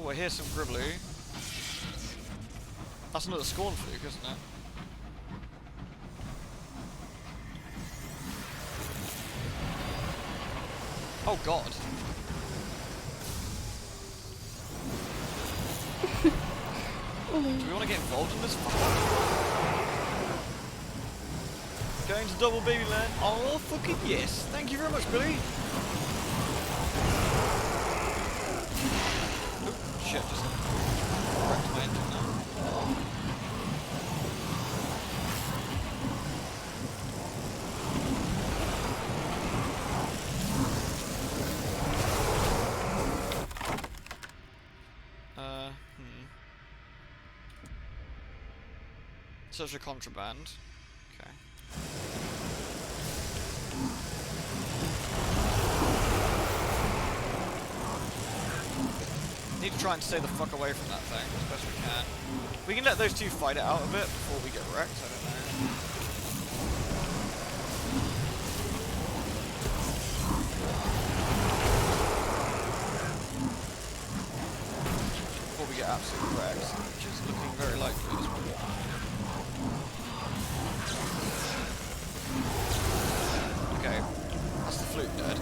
Oh, I hear some gribbly. That's another scorn fluke, isn't it? Oh god. Do we want to get involved in this? Going to double Babyland? Oh fucking yes! Thank you very much, Billy! Oh shit, just wrecked my engine now. Such a contraband. Okay. Need to try and stay the fuck away from that thing as best we can. We can let those two fight it out a bit before we get wrecked, I don't know. Before we get absolutely wrecked, which is looking very likely at this point. Okay, that's the flute dead.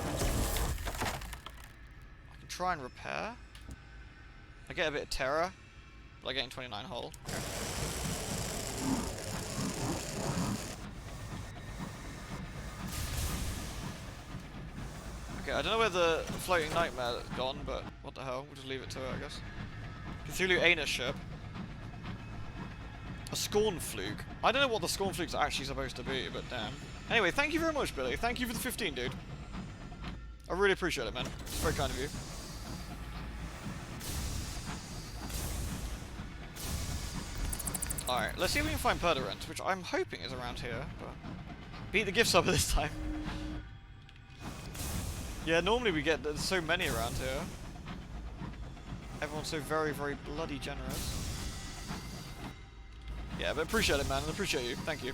I can try and repair. I get a bit of terror, but I get in 29 hull. Okay. Okay, I don't know where the floating nightmare has gone, but what the hell, we'll just leave it to it, I guess. Cthulhu Anus ship. A scorn fluke. I don't know what the scorn flukes are actually supposed to be, but damn. Anyway, thank you very much, Billy. Thank you for the 15, dude. I really appreciate it, man. It's very kind of you. Alright, let's see if we can find Perdurant, which I'm hoping is around here, but... Beat the gift sub this time. Yeah, normally we get there's so many around here. Everyone's so very, very bloody generous. Yeah, but appreciate it, man. I appreciate you. Thank you.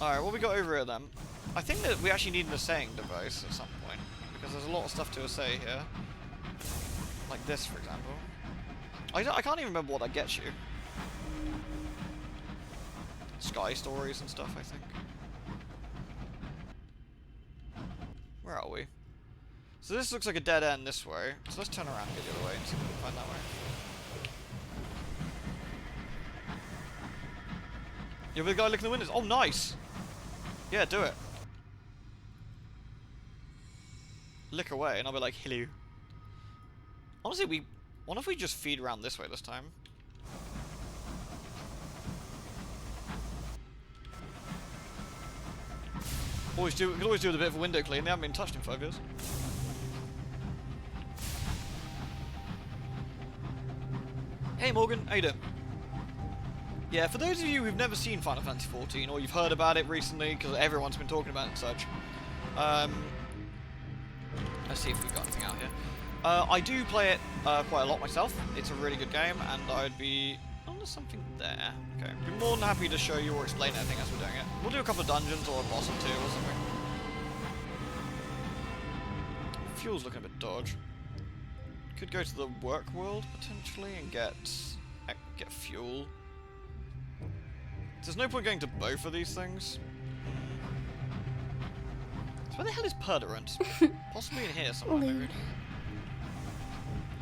Alright, what we got over here then? I think that we actually need an assaying device at some point, because there's a lot of stuff to assay here. Like this, for example. I can't even remember what that gets you. Sky stories and stuff, I think. Where are we? So this looks like a dead end this way. So let's turn around and get the other way and see if we can find that way. You're the guy looking at the windows. Oh, nice! Yeah, do it. Lick away, and I'll be like, hello. Honestly, what if we just feed around this way this time? We could always do with a bit of a window clean. They haven't been touched in 5 years. Hey Morgan, how you doing? Yeah, for those of you who've never seen Final Fantasy XIV, or you've heard about it recently, because everyone's been talking about it and such, let's see if we've got anything out here. I do play it quite a lot myself. It's a really good game, and I'd be... Oh, there's something there. Okay, be more than happy to show you or explain anything as we're doing it. We'll do a couple of dungeons or a boss or two or something. Fuel's looking a bit dodge. Could go to the work world potentially and get fuel. There's no point going to both of these things. So where the hell is Perdurant? Possibly in here somewhere, maybe.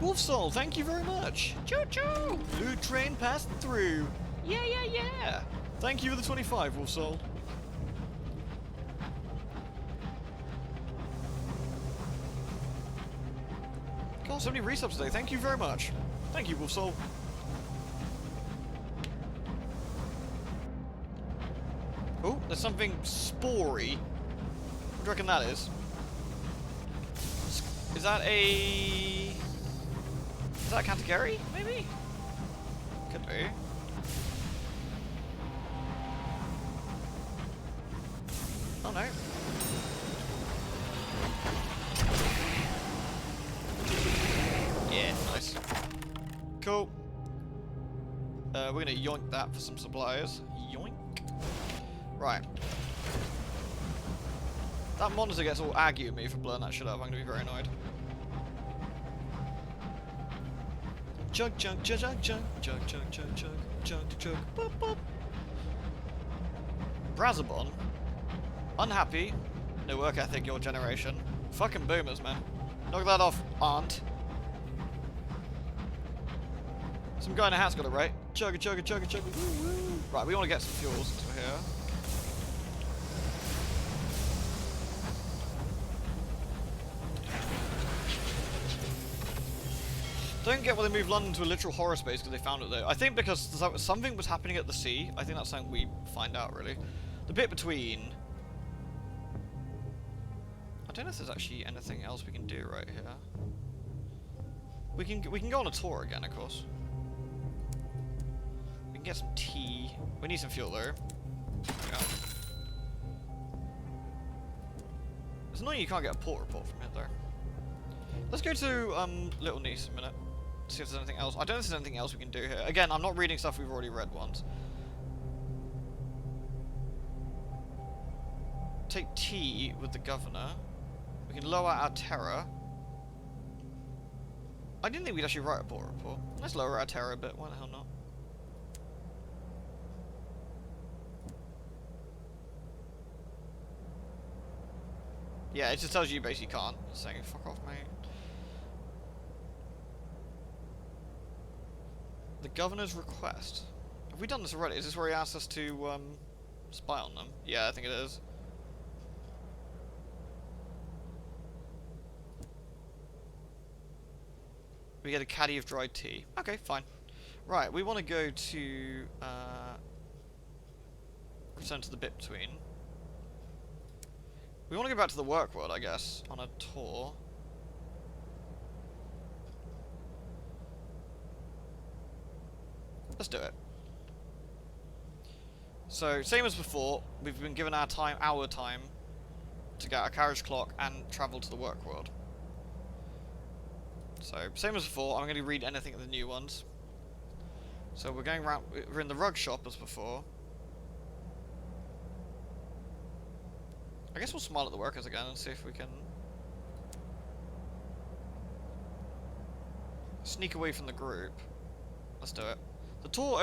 Wolf Soul, thank you very much. Choo-choo! Loot train passed through. Yeah, yeah, yeah. Thank you for the 25, Wolf Soul. God, so many resubs today. Thank you very much. Thank you, Wolf Soul. Oh, there's something spory. What do you reckon that is? Is that a... Is that a Katagari, maybe? Could be. Oh no. Yeah, nice. Cool. We're gonna yoink that for some supplies. Yoink. Right. That monitor gets all aggy at me for blowing that shit up. I'm gonna be very annoyed. Chug, chug, chug, chug, chug, chug, chug, chug, chug, chug, chug, boop, boop. Brazabon. Unhappy. No work ethic, your generation. Fucking boomers, man. Knock that off, aunt. Some guy in a hat's got it right. Chugga, chugga, chugga, chugga, woo, woo. Right, we want to get some fuels since we're here. Don't get why they moved London to a literal horror space because they found it there. I think because something was happening at the sea. I think that's something we find out, really. The bit between... I don't know if there's actually anything else we can do right here. We can go on a tour again, of course. We can get some tea. We need some fuel, though. Yeah. It's annoying you can't get a port report from it, though. Let's go to Little Niece a minute. See if there's anything else. I don't know if there's anything else we can do here. Again, I'm not reading stuff we've already read once. Take tea with the governor. We can lower our terror. I didn't think we'd actually write a port report. Let's lower our terror a bit. Why the hell not? Yeah, it just tells you basically can't. It's saying, fuck off, mate. The governor's request. Have we done this already? Is this where he asked us to spy on them? Yeah, I think it is. We get a caddy of dried tea. Okay, fine. Right, we want to go to... return to the bit between. We want to go back to the work world, I guess, on a tour. Let's do it. So, same as before, we've been given our time to get our carriage clock and travel to the work world. So, same as before, I'm going to read anything of the new ones. So we're going around, we're in the rug shop as before. I guess we'll smile at the workers again and see if we can sneak away from the group. Let's do it. The tour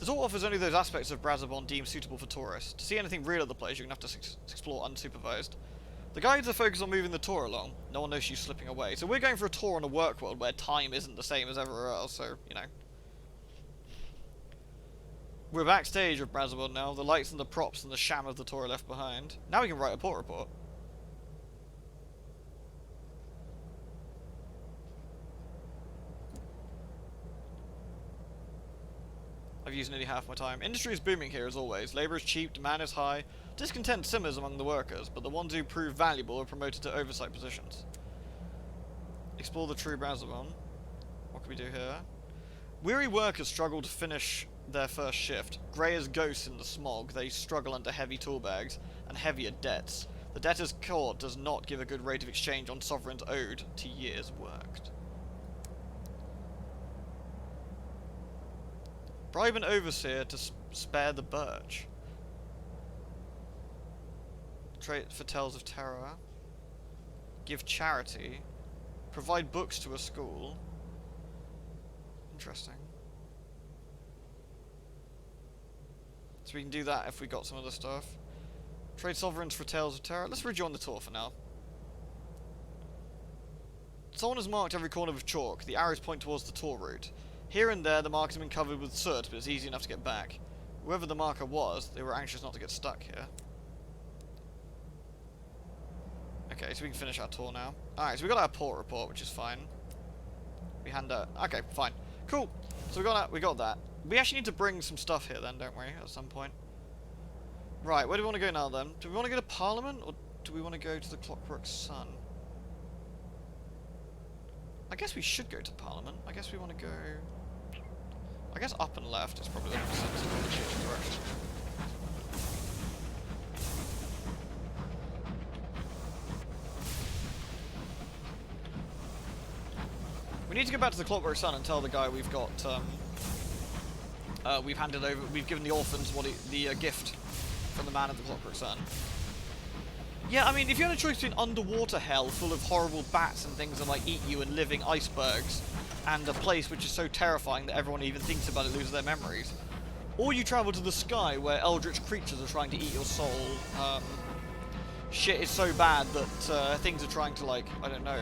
offers only those aspects of Brazabon deemed suitable for tourists. To see anything real of the place, you're going to have to explore unsupervised. The guides are focused on moving the tour along. No one knows you slipping away. So we're going for a tour on a work world where time isn't the same as everywhere else, so, you know. We're backstage with Brazabon now. The lights and the props and the sham of the tour are left behind. Now we can write a port report. I've used nearly half my time. Industry is booming here as always. Labour is cheap, demand is high. Discontent simmers among the workers, but the ones who prove valuable are promoted to oversight positions. Explore the true Brazabon. What can we do here? Weary workers struggle to finish their first shift. Grey as ghosts in the smog, they struggle under heavy tool bags and heavier debts. The debtor's court does not give a good rate of exchange on sovereigns owed to years worked. Bribe an overseer to spare the birch. Trade for tales of terror. Give charity. Provide books to a school. Interesting. So we can do that if we got some other stuff. Trade sovereigns for tales of terror. Let's rejoin the tour for now. Someone has marked every corner with chalk. The arrows point towards the tour route. Here and there the marks have been covered with soot, but it's easy enough to get back. Whoever the marker was, they were anxious not to get stuck here. Okay, so we can finish our tour now. Alright, so we got our port report, which is fine. We hand out... Okay, fine. Cool. So we got that. We actually need to bring some stuff here then, don't we, at some point? Right, where do we want to go now then? Do we want to go to Parliament, or do we want to go to the Clockwork Sun? I guess we should go to Parliament. I guess we want to go... I guess up and left is probably the most sensible direction. We need to go back to the Clockwork Sun and tell the guy we've got, we've handed over, we've given the orphans the gift from the man of the Clockwork Sun. Yeah, I mean, if you had a choice between underwater hell full of horrible bats and things that might eat you and living icebergs, and a place which is so terrifying that everyone even thinks about it loses their memories, or you travel to the sky where eldritch creatures are trying to eat your soul, shit is so bad that things are trying to, like, I don't know,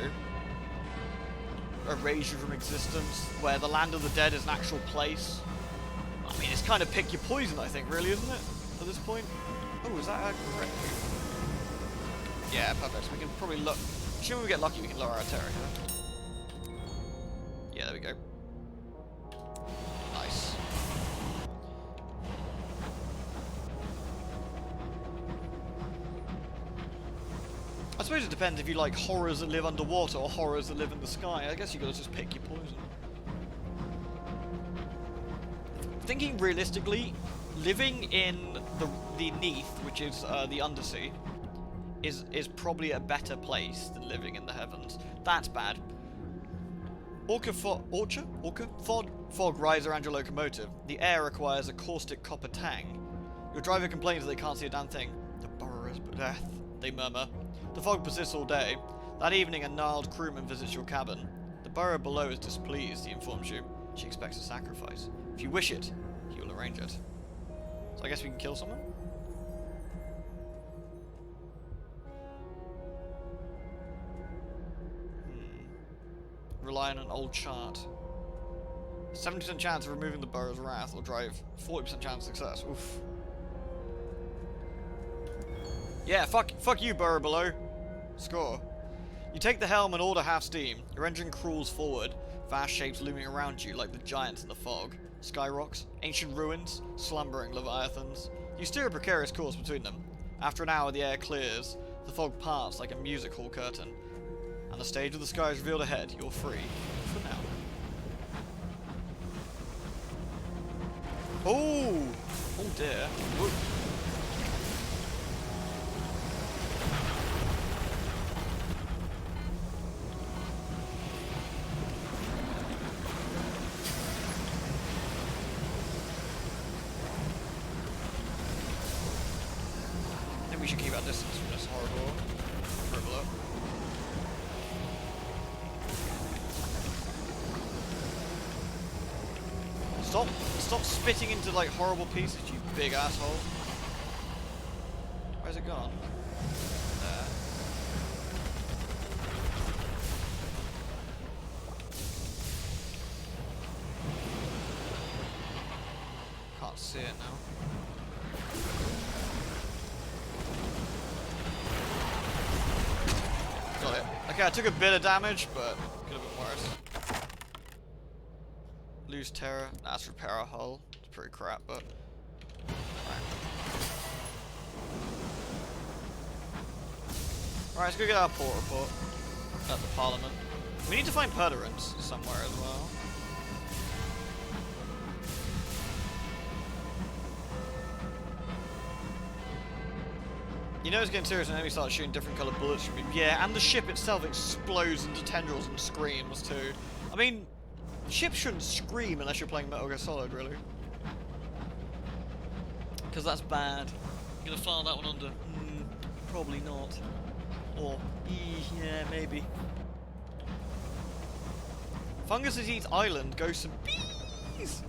erase you from existence, where the land of the dead is an actual place. I mean, it's kind of pick your poison, I think, really, isn't it, at this point? Oh, is that correct? Yeah, perfect. So we can probably look. Assuming we get lucky, we can lower our terror here. Yeah, there we go. Nice. I suppose it depends if you like horrors that live underwater or horrors that live in the sky. I guess you gotta just pick your poison. Thinking realistically, living in the Neath, which is the undersea, is probably a better place than living in the heavens. That's bad. Fog rise around your locomotive. The air requires a caustic copper tang. Your driver complains that they can't see a damn thing. The burrow is death, they murmur. The fog persists all day. That evening a gnarled crewman visits your cabin. The burrow below is displeased, he informs you. She expects a sacrifice. If you wish it, he will arrange it. So I guess we can kill someone? Rely on an old chart. 70% chance of removing the burrow's wrath will drive 40% chance of success. Oof. Yeah, fuck you, burrow below. Score. You take the helm and order half steam. Your engine crawls forward, vast shapes looming around you like the giants in the fog. Sky rocks, ancient ruins, slumbering leviathans. You steer a precarious course between them. After an hour, the air clears. The fog parts like a music hall curtain. And the stage of the sky is revealed ahead. You're free. For now. Oh! Oh dear. Whoa. Maybe we should keep our distance from this horrible dribbler. Stop spitting into like horrible pieces, you big asshole. Where's it gone? There. Can't see it now. Got it. Okay, I took a bit of damage, but could have been worse. Lose terror. Nah, let's repair our hull. It's pretty crap, but. Alright, let's go get our port report at the Parliament. We need to find Perderance somewhere as well. You know it's getting serious when enemy starts shooting different coloured bullets from you. Yeah, and the ship itself explodes into tendrils and screams too. I mean, ships shouldn't scream unless you're playing Metal Gear Solid, really. Because that's bad. You're gonna file that one under? Probably not. Or, yeah, maybe. Fungus that eats island, ghosts and bees!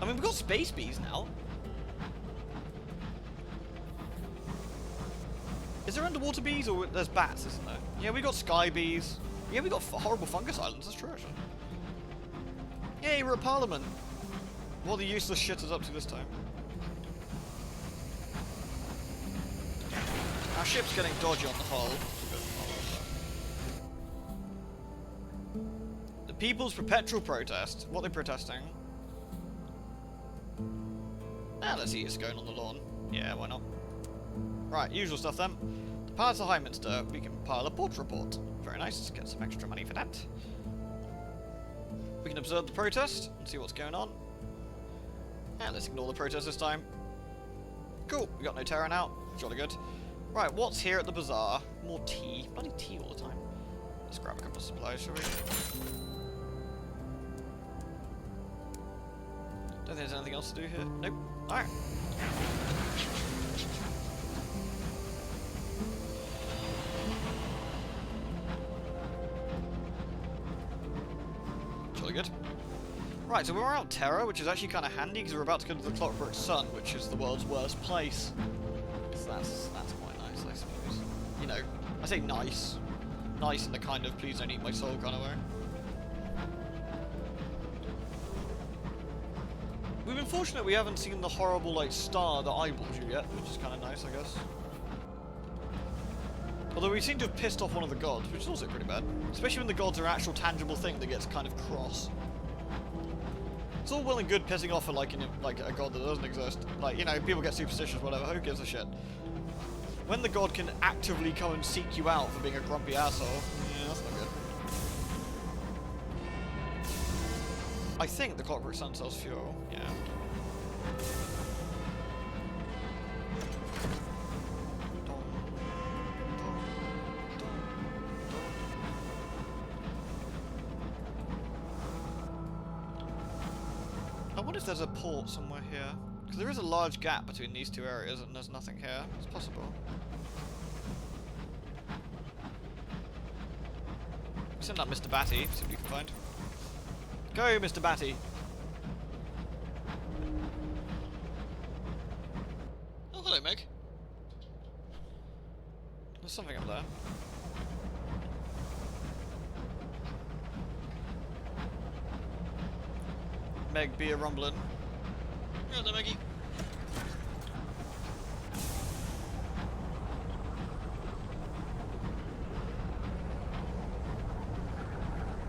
I mean, we've got space bees now. Is there underwater bees or there's bats, isn't there? Yeah, we got sky bees. Yeah, we got horrible fungus islands, that's true actually. Yay, we're at Parliament. What the useless shit is up to this time? Our ship's getting dodgy on the hull. The People's Perpetual Protest. What are they protesting? Ah, let's see it's going on the lawn. Yeah, why not? Right, usual stuff then. The Palace of Highminster, we can pile a port report. Very nice, let's get some extra money for that. We can observe the protest and see what's going on. And let's ignore the protest this time. Cool, we got no terror now. Jolly good. Right, what's here at the bazaar? More tea. Bloody tea all the time. Let's grab a couple of supplies, shall we? Don't think there's anything else to do here. Nope. Alright. Jolly good. Right, so we're out Terror, which is actually kind of handy because we're about to go to the Clockwork Sun, which is the world's worst place. So that's quite nice, I suppose. You know, I say nice. Nice in the kind of please don't eat my soul kind of way. We've been fortunate we haven't seen the horrible, like, star that eyeballs you yet, which is kind of nice, I guess. Although we seem to have pissed off one of the gods, which is also pretty bad. Especially when the gods are an actual tangible thing that gets kind of cross. It's all well and good pissing off at, like, a god that doesn't exist. Like, you know, people get superstitious, whatever, who gives a shit? When the god can actively come and seek you out for being a grumpy asshole, yeah, that's not good. I think the Clockwork Sun sells fuel, yeah. I wonder if there's a port somewhere here. Because there is a large gap between these two areas and there's nothing here. It's possible. Send up Mr. Batty, see what we can find. Go, Mr. Batty! Oh, hello, Meg. There's something up there. Meg be a rumbling. Hello, Meggy.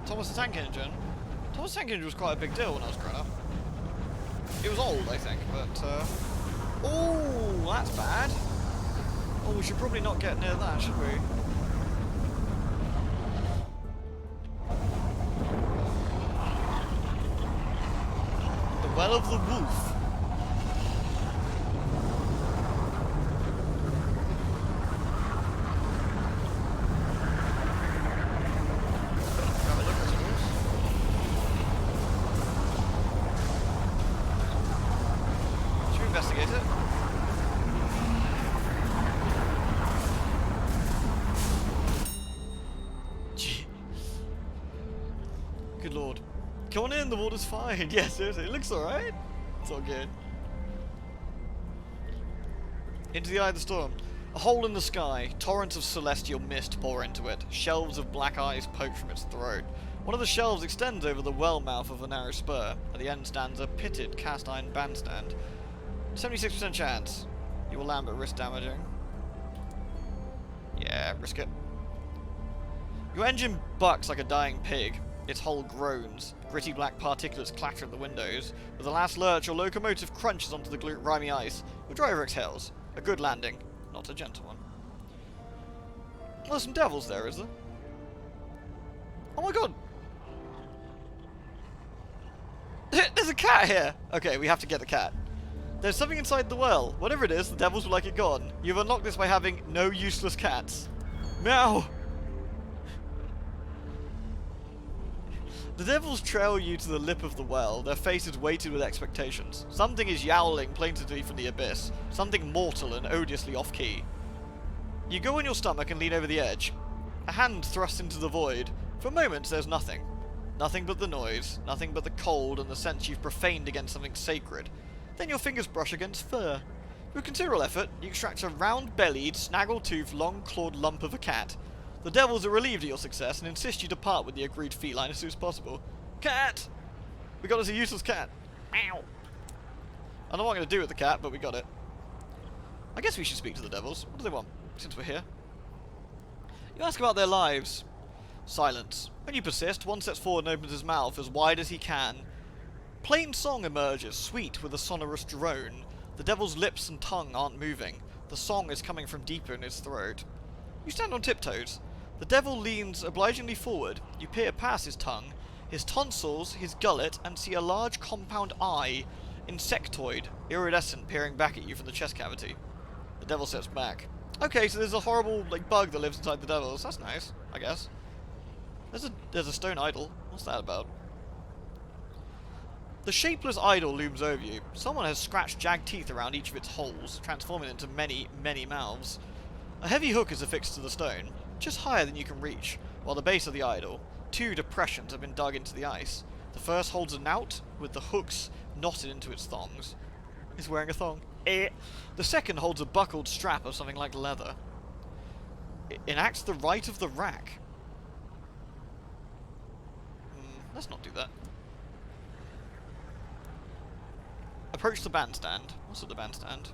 Thomas the Tank Engine. Thomas the Tank Engine was quite a big deal when I was growing up. It was old, I think, but oh, that's bad. Oh, we should probably not get near that, should we? The Well of the Wolf. Good lord. Come on in, the water's fine. Yeah, seriously, it looks alright. It's all good. Into the eye of the storm. A hole in the sky. Torrents of celestial mist pour into it. Shelves of black eyes poke from its throat. One of the shelves extends over the well mouth of a narrow spur. At the end stands a pitted cast iron bandstand. 76% chance. You will land but risk damaging. Yeah, risk it. Your engine bucks like a dying pig. Its hull groans. Gritty black particulates clatter at the windows. With a last lurch, your locomotive crunches onto the grimy ice. Your driver exhales. A good landing. Not a gentle one. Well, there's some devils there, is there? Oh my god! There's a cat here! Okay, we have to get the cat. There's something inside the well. Whatever it is, the devils would like it gone. You've unlocked this by having no useless cats. Meow! The devils trail you to the lip of the well, their faces weighted with expectations. Something is yowling plaintively from the abyss, something mortal and odiously off-key. You go on your stomach and lean over the edge. A hand thrusts into the void. For moments there's nothing. Nothing but the noise, nothing but the cold and the sense you've profaned against something sacred. Then your fingers brush against fur. With considerable effort, you extract a round-bellied, snaggle-toothed, long-clawed lump of a cat. The devils are relieved at your success and insist you depart with the agreed feline as soon as possible. Cat! We got us a useless cat. Meow. I don't know what I'm going to do with the cat, but we got it. I guess we should speak to the devils. What do they want, since we're here? You ask about their lives. Silence. When you persist, one steps forward and opens his mouth as wide as he can. Plain song emerges, sweet with a sonorous drone. The devil's lips and tongue aren't moving. The song is coming from deeper in his throat. You stand on tiptoes. The devil leans obligingly forward. You peer past his tongue, his tonsils, his gullet, and see a large compound eye, insectoid, iridescent, peering back at you from the chest cavity. The devil steps back. Okay, so there's a horrible bug that lives inside the devils. That's nice, I guess. There's a stone idol. What's that about? The shapeless idol looms over you. Someone has scratched jagged teeth around each of its holes, transforming it into many, many mouths. A heavy hook is affixed to the stone, just higher than you can reach, while the base of the idol, 2 depressions have been dug into the ice. The first holds a knout, with the hooks knotted into its thongs. He's wearing a thong. The second holds a buckled strap of something like leather. It enacts the rite of the rack. Let's not do that. Approach the bandstand. What's at the bandstand?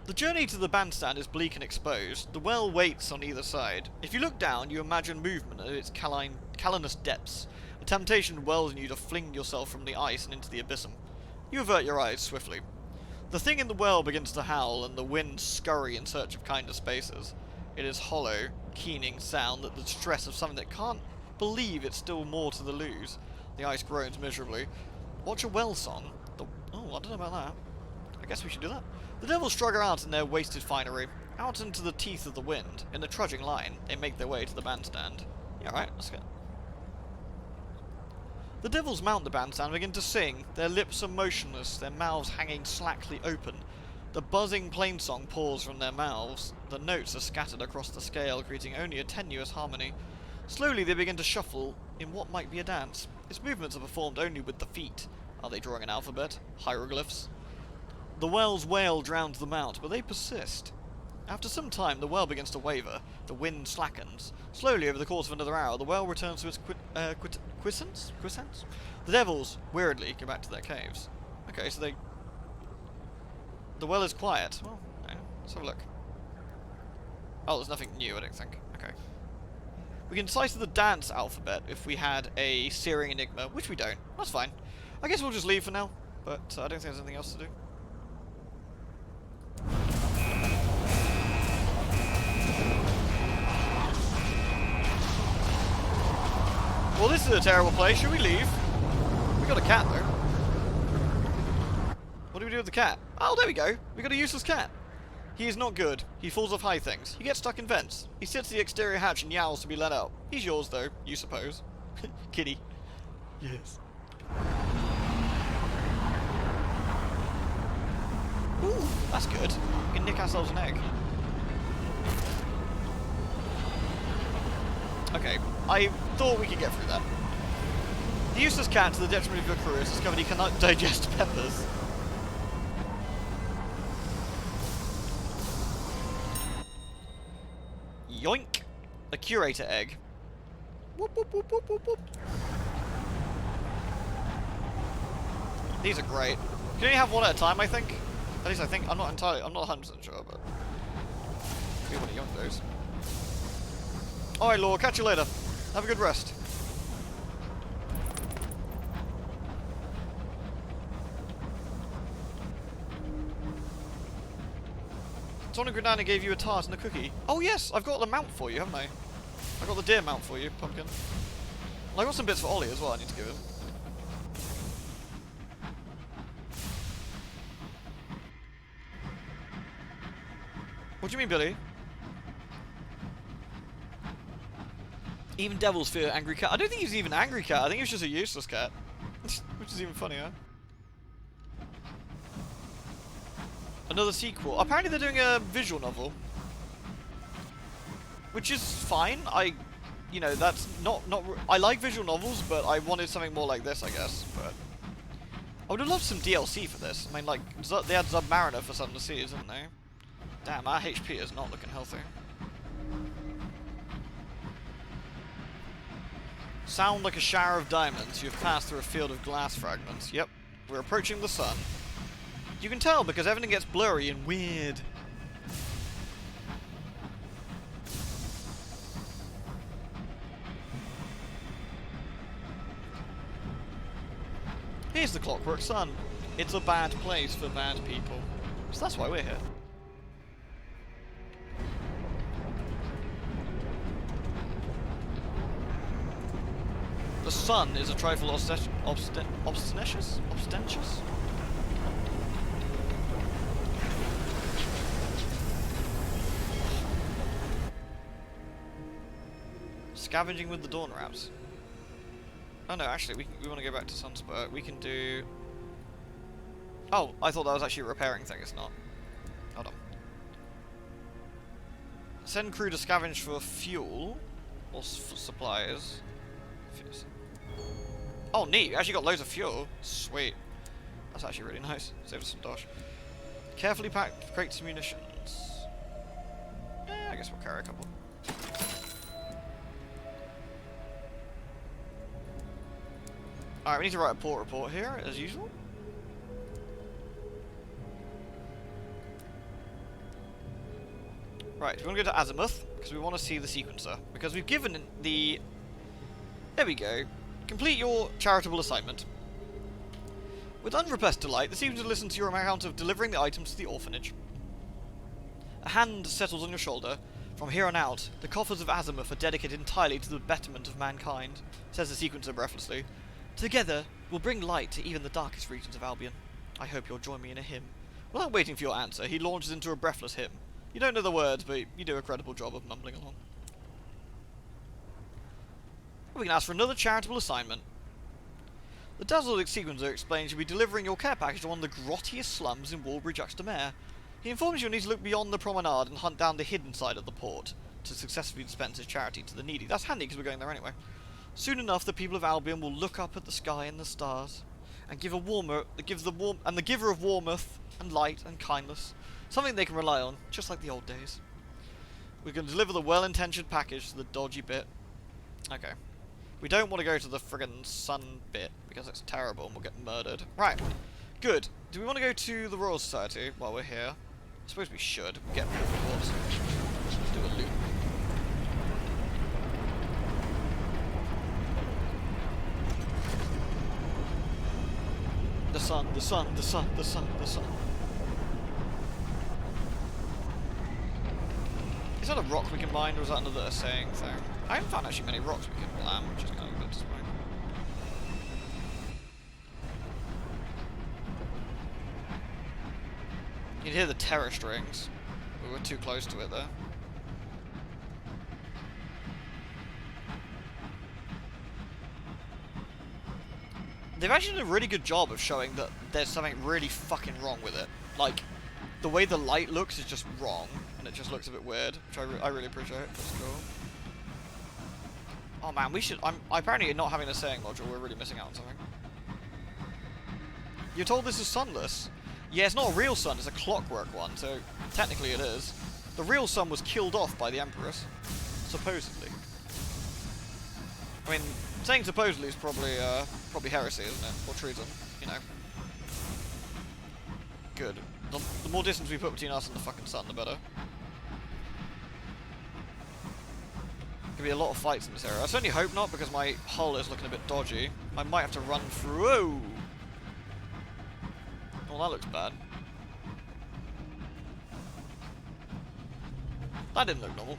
The journey to the bandstand is bleak and exposed. The well waits on either side. If you look down, you imagine movement at its calinous depths. A temptation wells in you to fling yourself from the ice and into the abyssum. You avert your eyes swiftly. The thing in the well begins to howl, and the winds scurry in search of kinder spaces. It is hollow, keening sound that the stress of something that can't believe it's still more to the lose. The ice groans miserably. Watch a well song. Oh, I don't know about that. I guess we should do that. The devils struggle out in their wasted finery, out into the teeth of the wind. In the trudging line, they make their way to the bandstand. Yeah, alright, let's go. The devils mount the bandstand and begin to sing. Their lips are motionless, their mouths hanging slackly open. The buzzing plainsong pours from their mouths. The notes are scattered across the scale, creating only a tenuous harmony. Slowly they begin to shuffle in what might be a dance. Its movements are performed only with the feet. Are they drawing an alphabet? Hieroglyphs? The well's wail drowns them out, but they persist. After some time, the well begins to waver. The wind slackens. Slowly, over the course of another hour, the well returns to its quiescence? The devils, weariedly, go back to their caves. Okay, so the well is quiet. Well, yeah, let's have a look. Oh, there's nothing new, I don't think. Okay. We can decipher the dance alphabet if we had a searing enigma, which we don't. That's fine. I guess we'll just leave for now, but I don't think there's anything else to do. Well, this is a terrible place. Should we leave? We got a cat, though. What do we do with the cat? Oh, there we go. We got a useless cat. He is not good. He falls off high things. He gets stuck in vents. He sits at the exterior hatch and yowls to be let out. He's yours, though, you suppose. Kitty. Yes. Ooh, that's good. We can nick ourselves an egg. Okay, I thought we could get through that. The useless cat, to the detriment of your crew, has discovered he cannot digest peppers. Yoink! A curator egg. Whoop, whoop, whoop, whoop, whoop, whoop. These are great. You can only have one at a time, I think. At least I think. I'm not 100% sure, but we want to yoink those. Alright, Law, catch you later. Have a good rest. Sonic Granada gave you a tart and a cookie. Oh yes, I've got the mount for you, haven't I? I've got the deer mount for you, Pumpkin. And I got some bits for Ollie as well I need to give him. What do you mean, Billy? Even devils fear angry cat. I don't think he's even an angry cat. I think he's just a useless cat. Which is even funnier. Another sequel. Apparently they're doing a visual novel. Which is fine. You know, that's not I like visual novels, but I wanted something more like this, I guess. But I would have loved some DLC for this. I mean, like, they had Submariner for Sunless Skies, didn't they? Damn, our HP is not looking healthy. Sound like a shower of diamonds. You have passed through a field of glass fragments. Yep, we're approaching the sun. You can tell because everything gets blurry and weird. Here's the Clockwork Sun. It's a bad place for bad people. So that's why we're here. The sun is a trifle obstentious? Scavenging with the dawn wraps. Oh no, actually, we want to go back to Sunspur. We can do... Oh, I thought that was actually a repairing thing. It's not. Hold on. Send crew to scavenge for fuel or for supplies. Oh, neat. We actually got loads of fuel. Sweet. That's actually really nice. Save us some dosh. Carefully packed crates of munitions. I guess we'll carry a couple. Alright, we need to write a port report here, as usual. Right, we want to go to Azimuth, because we want to see the sequencer. Because we've given the... There we go. Complete your charitable assignment. With unrepressed delight, the sequencer listens to your account of delivering the items to the orphanage. A hand settles on your shoulder. From here on out, the coffers of Azimuth are dedicated entirely to the betterment of mankind, says the sequencer breathlessly. Together, we'll bring light to even the darkest regions of Albion. I hope you'll join me in a hymn. Without waiting for your answer, he launches into a breathless hymn. You don't know the words, but you do a credible job of mumbling along. We can ask for another charitable assignment. The dazzled sequencer explains you'll be delivering your care package to one of the grottiest slums in Walbury-Juxta-Mare. He informs you'll need to look beyond the promenade and hunt down the hidden side of the port to successfully dispense his charity to the needy. That's handy because we're going there anyway. Soon enough, the people of Albion will look up at the sky and the stars, and the giver of warmth and light and kindness, something they can rely on, just like the old days. We can deliver the well-intentioned package to the dodgy bit. Okay. We don't want to go to the friggin' sun bit, because it's terrible and we'll get murdered. Right. Good. Do we want to go to the Royal Society while we're here? I suppose we should. Get more reports. Do a loop. The sun, the sun, the sun, the sun, the sun. Is that a rock we can mine, or is that another saying thing? I haven't found actually many rocks we can blam, which is kind of a bit disappointing. You can hear the terror strings. We were too close to it there. They've actually done a really good job of showing that there's something really fucking wrong with it. Like, the way the light looks is just wrong, and it just looks a bit weird, which I really appreciate. That's cool. Oh man, we should. Apparently not having a saying module. We're really missing out on something. You're told this is sunless. Yeah, it's not a real sun. It's a clockwork one. So technically it is. The real sun was killed off by the Empress, supposedly. I mean, saying supposedly is probably heresy, isn't it? Or treason, you know. Good. The more distance we put between us and the fucking sun, the better. Gonna be a lot of fights in this area. I certainly hope not, because my hull is looking a bit dodgy. I might have to run through. Whoa! Oh, that looks bad. That didn't look normal.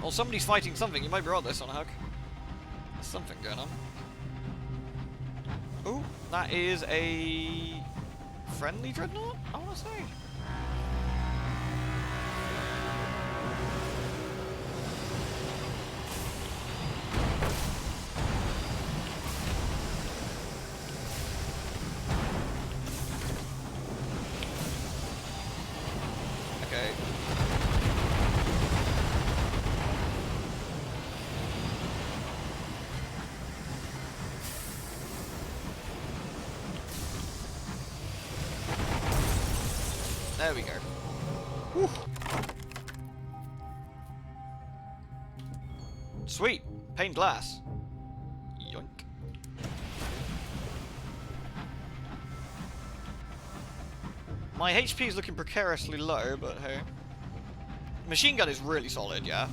Well, somebody's fighting something. You might be right there, Sonahawk. There's something going on. Oh, that is a friendly dreadnought, I want to say. Okay. There we go. Whew. Sweet. Paint glass. Yoink. My HP is looking precariously low, but hey. Machine gun is really solid, yeah.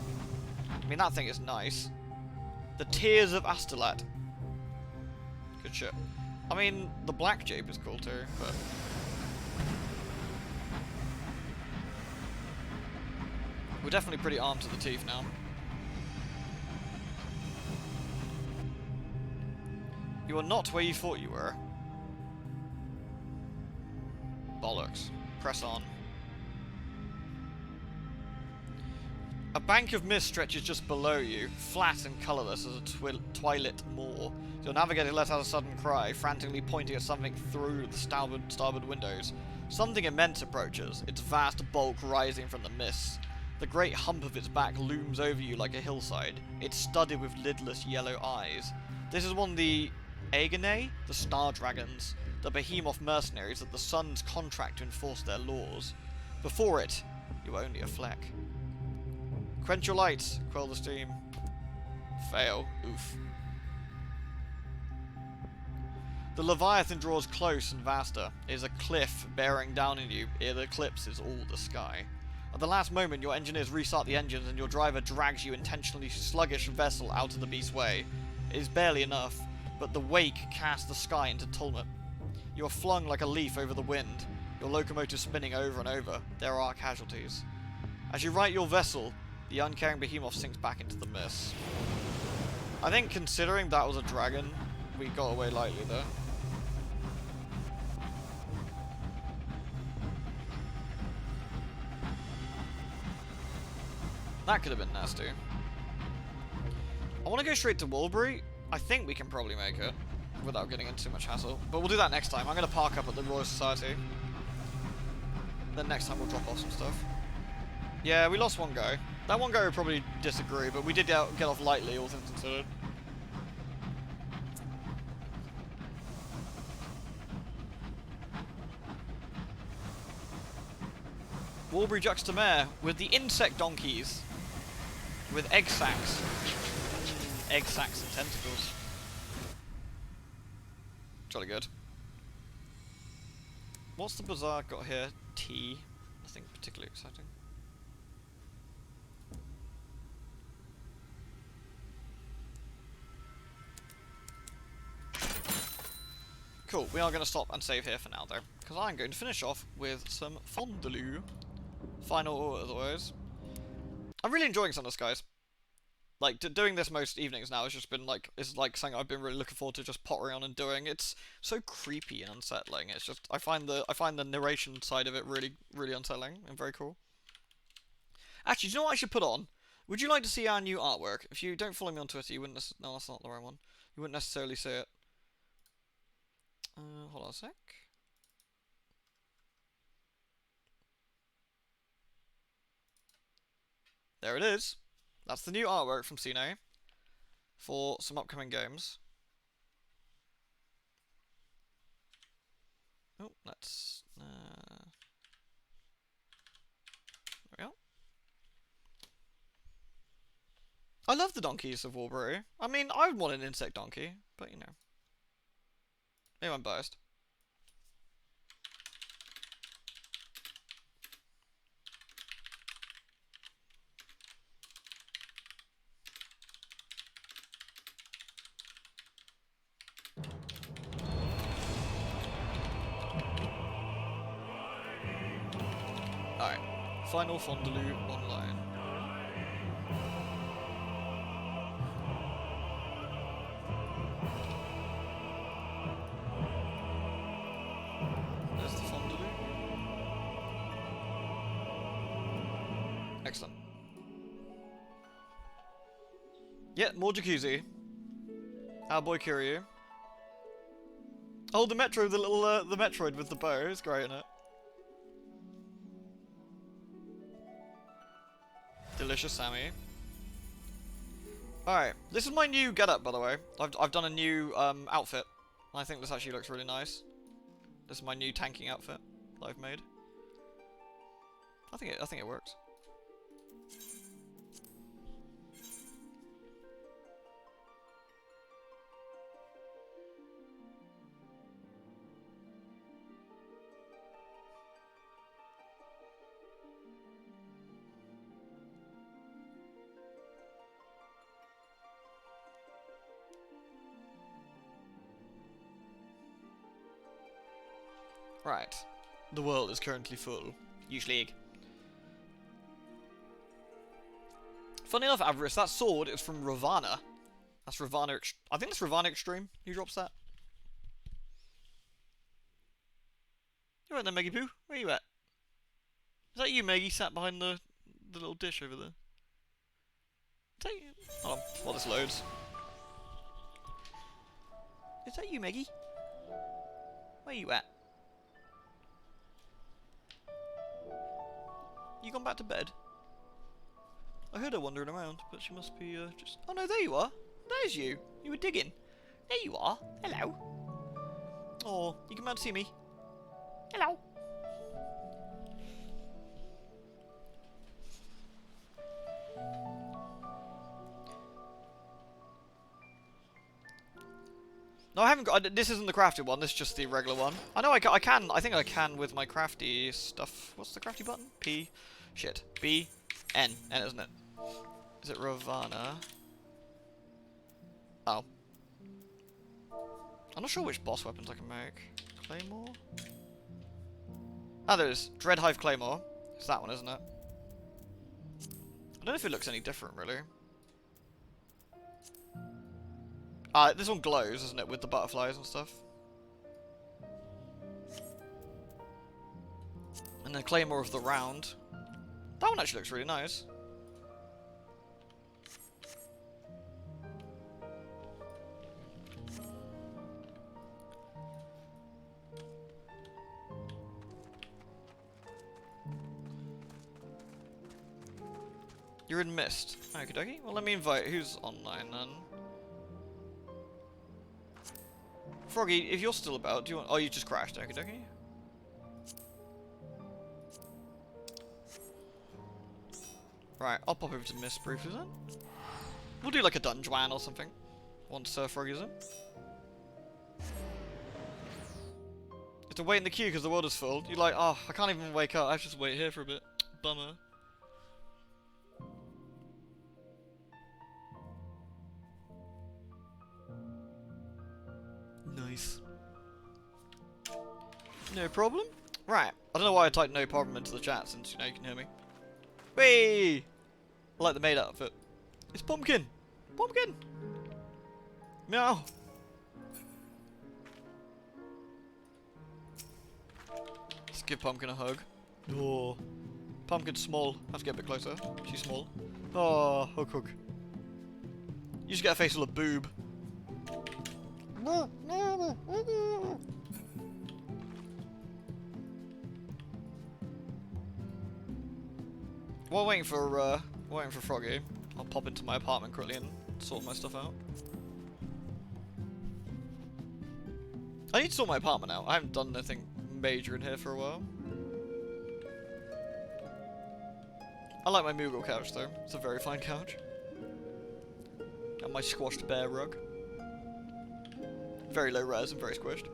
I mean, that thing is nice. The Tears of Astolat. Good shit. I mean, the Black Jape is cool too, but... We're definitely pretty armed to the teeth now. You are not where you thought you were. Bollocks. Press on. A bank of mist stretches just below you, flat and colourless as a twilit moor. Your navigator lets out a sudden cry, frantically pointing at something through the starboard windows. Something immense approaches, its vast bulk rising from the mists. The great hump of its back looms over you like a hillside. It's studded with lidless yellow eyes. This is one of the Aegonei, the Star Dragons, the behemoth mercenaries that the suns contract to enforce their laws. Before it, you are only a fleck. Quench your lights, quell the steam. Fail. Oof. The Leviathan draws close and vaster. It is a cliff bearing down on you. It eclipses all the sky. At the last moment, your engineers restart the engines and your driver drags your intentionally sluggish vessel out of the beast's way. It is barely enough, but the wake casts the sky into tumult. You are flung like a leaf over the wind, your locomotive spinning over and over. There are casualties. As you right your vessel, the uncaring behemoth sinks back into the mist. I think considering that was a dragon, we got away lightly there. That could have been nasty. I want to go straight to Woolbury. I think we can probably make it without getting into too much hassle. But we'll do that next time. I'm going to park up at the Royal Society. Then next time we'll drop off some stuff. Yeah, we lost one guy. That one guy would probably disagree, but we did get off lightly, all things considered. Woolbury Juxtamare with the insect donkeys. With egg sacs. Egg sacs and tentacles. Jolly good. What's the bazaar got here? Tea. Nothing particularly exciting. Cool, we are going to stop and save here for now though, because I'm going to finish off with some fondue. Final as always. I'm really enjoying Sunless Skies. Like, doing this most evenings now has just been like, it's like something I've been really looking forward to just pottering on and doing. It's so creepy and unsettling. It's just, I find the narration side of it really, really unsettling and very cool. Actually, do you know what I should put on? Would you like to see our new artwork? If you don't follow me on Twitter, you wouldn't no, that's not the right one. You wouldn't necessarily see it. Hold on a sec. There it is. That's the new artwork from Cine. for some upcoming games. Oh, let's... there we go. I love the donkeys of Warbury. I mean, I would want an insect donkey, but you know. Maybe I'm biased. Alright. Final Fondaloo online. There's the Fondaloo. Excellent. Yeah, more jacuzzi. Our boy Kiryu. Oh, the Metro, the little, the Metroid with the bow is great, isn't it? Delicious Sammy. Alright, this is my new getup, by the way. I've done a new outfit. I think this actually looks really nice. This is my new tanking outfit that I've made. I think it works. Right. The world is currently full. Usually. Funny enough, Avarice, that sword is from Ravana. That's Ravana. I think that's Ravana Extreme. Who drops that? You right there, Meggy Poo? Where you at? Is that you, Meggy, sat behind the little dish over there? Is that you? Oh, well, this loads. Is that you, Meggy? Where you at? You gone back to bed? I heard her wandering around, but she must be just... Oh no, there you are. There's you. You were digging. There you are. Hello. Oh, you come out to see me. Hello. No, I haven't got... This isn't the crafted one, this is just the regular one. I know I can. I think I can with my crafty stuff. What's the crafty button? P. Shit. B. N. N, isn't it? Is it Ravana? Oh. I'm not sure which boss weapons I can make. Claymore? Ah, there is. Dreadhive Claymore. It's that one, isn't it? I don't know if it looks any different, really. This one glows, isn't it, with the butterflies and stuff. And then Claymore of the Round. That one actually looks really nice. You're in Mist. Okie dokie. Well, let me invite. Who's online then? Froggy, if you're still about, do you want... Oh, you just crashed. Okie dokie. Right, I'll pop over to Mist briefly then. We'll do like a Dungeon or something. Once Froggy's in. You have to wait in the queue because the world is full. You're like, oh, I can't even wake up. I have to just wait here for a bit. Bummer. Nice. No problem. Right. I don't know why I typed no problem into the chat since, you know, you can hear me. Whee! I like the maid outfit. It's Pumpkin! Pumpkin! Meow! Let's give Pumpkin a hug. Oh. Pumpkin's small. I have to get a bit closer. She's small. Oh, hug hug. You just get a face full of boob. While waiting for Froggy, I'll pop into my apartment quickly and Sort my stuff out. I need to sort my apartment out. I haven't done anything major in here for a while. I like my Moogle couch though. It's a very fine couch. And my squashed bear rug. Very low res and very squished.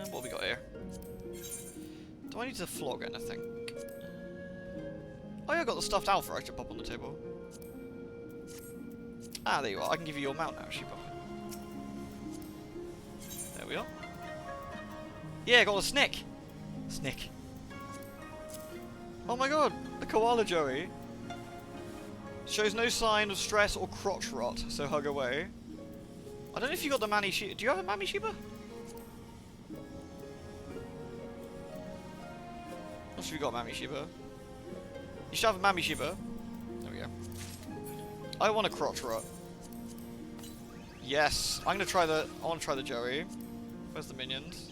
What have we got here? Do I need to flog anything? Oh yeah, I got the stuffed alpha I should pop on the table. Ah, there you are. I can give you your mount now, Sheba. There we are. Yeah, got a snick. Snick. Oh my god, the koala Joey. Shows no sign of stress or crotch rot, so hug away. I don't know if you got the Mammy Sheba. Do you have a Mammy Sheba? Not sure if you got a Mammy Sheba. You should have a Mammy Sheba. There we go. I want a crotch rot. Yes, I'm gonna try the. I want to try the Joey. Where's the minions?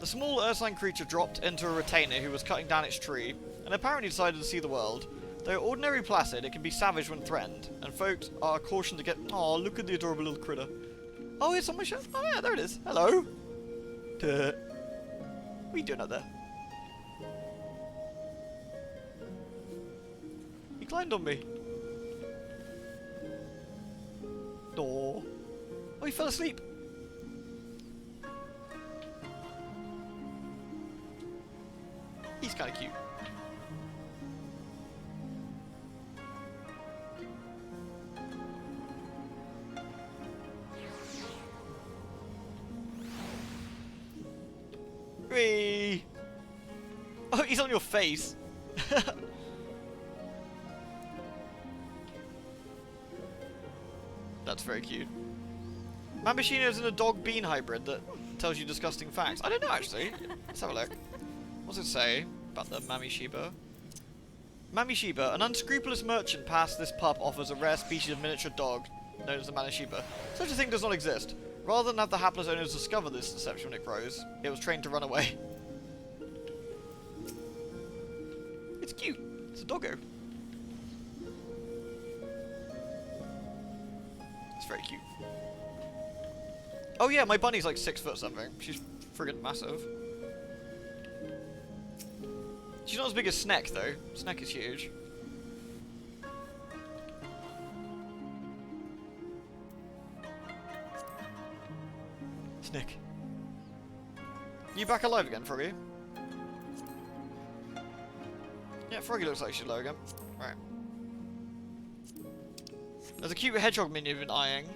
The small earth-sign creature dropped into a retainer who was cutting down its tree, and apparently decided to see the world. Though ordinary placid, it can be savage when threatened, and folk are cautioned to get. Oh, look at the adorable little critter. Oh, it's on my shelf. Oh yeah, there it is. Hello. Duh. What are you doing up there? He climbed on me. Oh. Oh, he fell asleep. He's kind of cute. Whee! Oh, he's on your face. That's very cute. Mamashino is in a dog-bean hybrid that tells you disgusting facts. I don't know, actually. Let's have a look. What's it say about the Mammy Sheba? Mammy Sheba, an unscrupulous merchant past this pup offers a rare species of miniature dog known as the Mammy Sheba. Such a thing does not exist. Rather than have the hapless owners discover this deception when it grows, it was trained to run away. It's cute. It's a doggo. It's very cute. Oh yeah, my bunny's like 6 foot something. She's friggin' massive. She's not as big as Sneck though. Sneck is huge. Sneck. You back alive again, Froggy? Yeah, Froggy looks like she's low again. Right. There's a cute hedgehog minion you've been eyeing.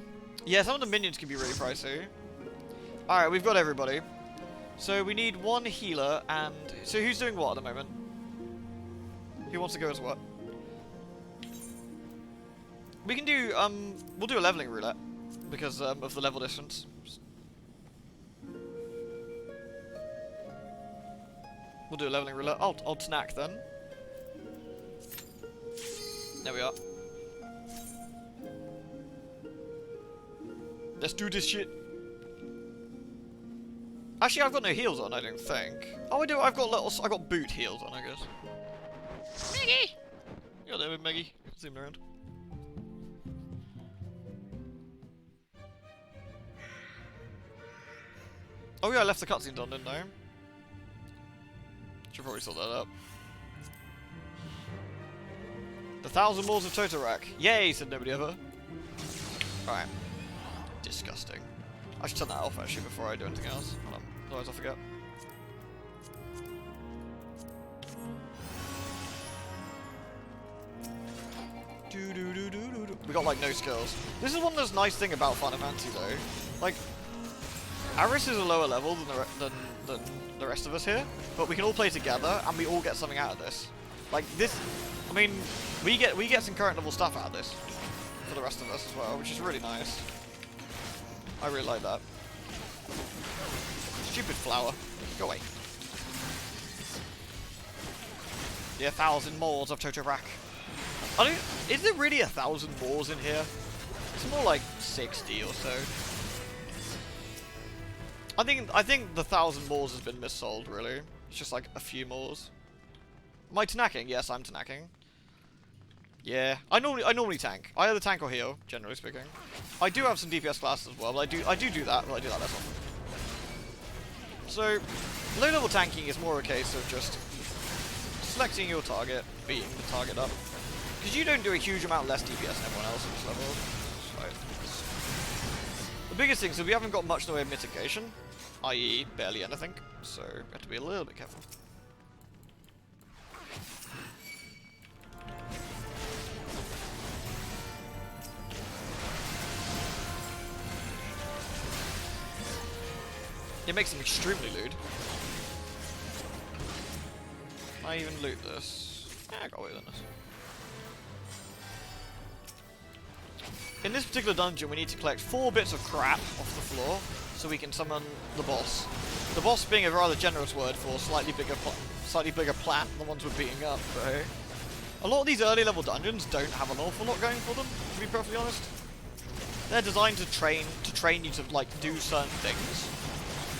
Yeah, some of the minions can be really pricey. Alright, we've got everybody. So we need one healer and... So who's doing what at the moment? Who wants to go as what? We can do, we'll do a leveling roulette. Because of the level distance. We'll do a leveling roulette. I'll snack then. There we are. Let's do this shit. Actually, I've got no heals on, I don't think. Oh, I do. I've got boot heals on, I guess. Maggie! You're there with Maggie. Zoom around. Oh yeah, I left the cutscenes on, didn't I? Should probably sort that up. The 1,000 Moors of Totorak. Yay, said nobody ever. Alright. Disgusting. I should turn that off actually before I do anything else. Hold on. Otherwise I'll forget. We got like no skills. This is one of those nice thing about Final Fantasy though. Like, Aris is a lower level than the rest of us here, but we can all play together and we all get something out of this. Like this, I mean, we get some current level stuff out of this for the rest of us as well, which is really nice. I really like that. Stupid flower, go away. The 1,000 Moors of Totorak. Is there really 1,000 Moors in here? It's more like 60 or so. I think the 1,000 Moors has been missold, really. It's just like a few Moors. Am I tanking? Yes, I'm tanking. Yeah, I normally tank. I either tank or heal, generally speaking. I do have some DPS classes as well, but I do that, but I do that less often. So, low level tanking is more a case of just selecting your target, beating the target up. Because you don't do a huge amount less DPS than everyone else at this level. So, the biggest thing is that we haven't got much in the way of mitigation, i.e. barely anything, so we have to be a little bit careful. It makes him extremely lewd. Can I even loot this? Yeah, I got away with this. In this particular dungeon, we need to collect 4 bits of crap off the floor so we can summon the boss. The boss being a rather generous word for slightly bigger plant than the ones we're beating up, but hey. A lot of these early level dungeons don't have an awful lot going for them, to be perfectly honest. They're designed to train you to like do certain things.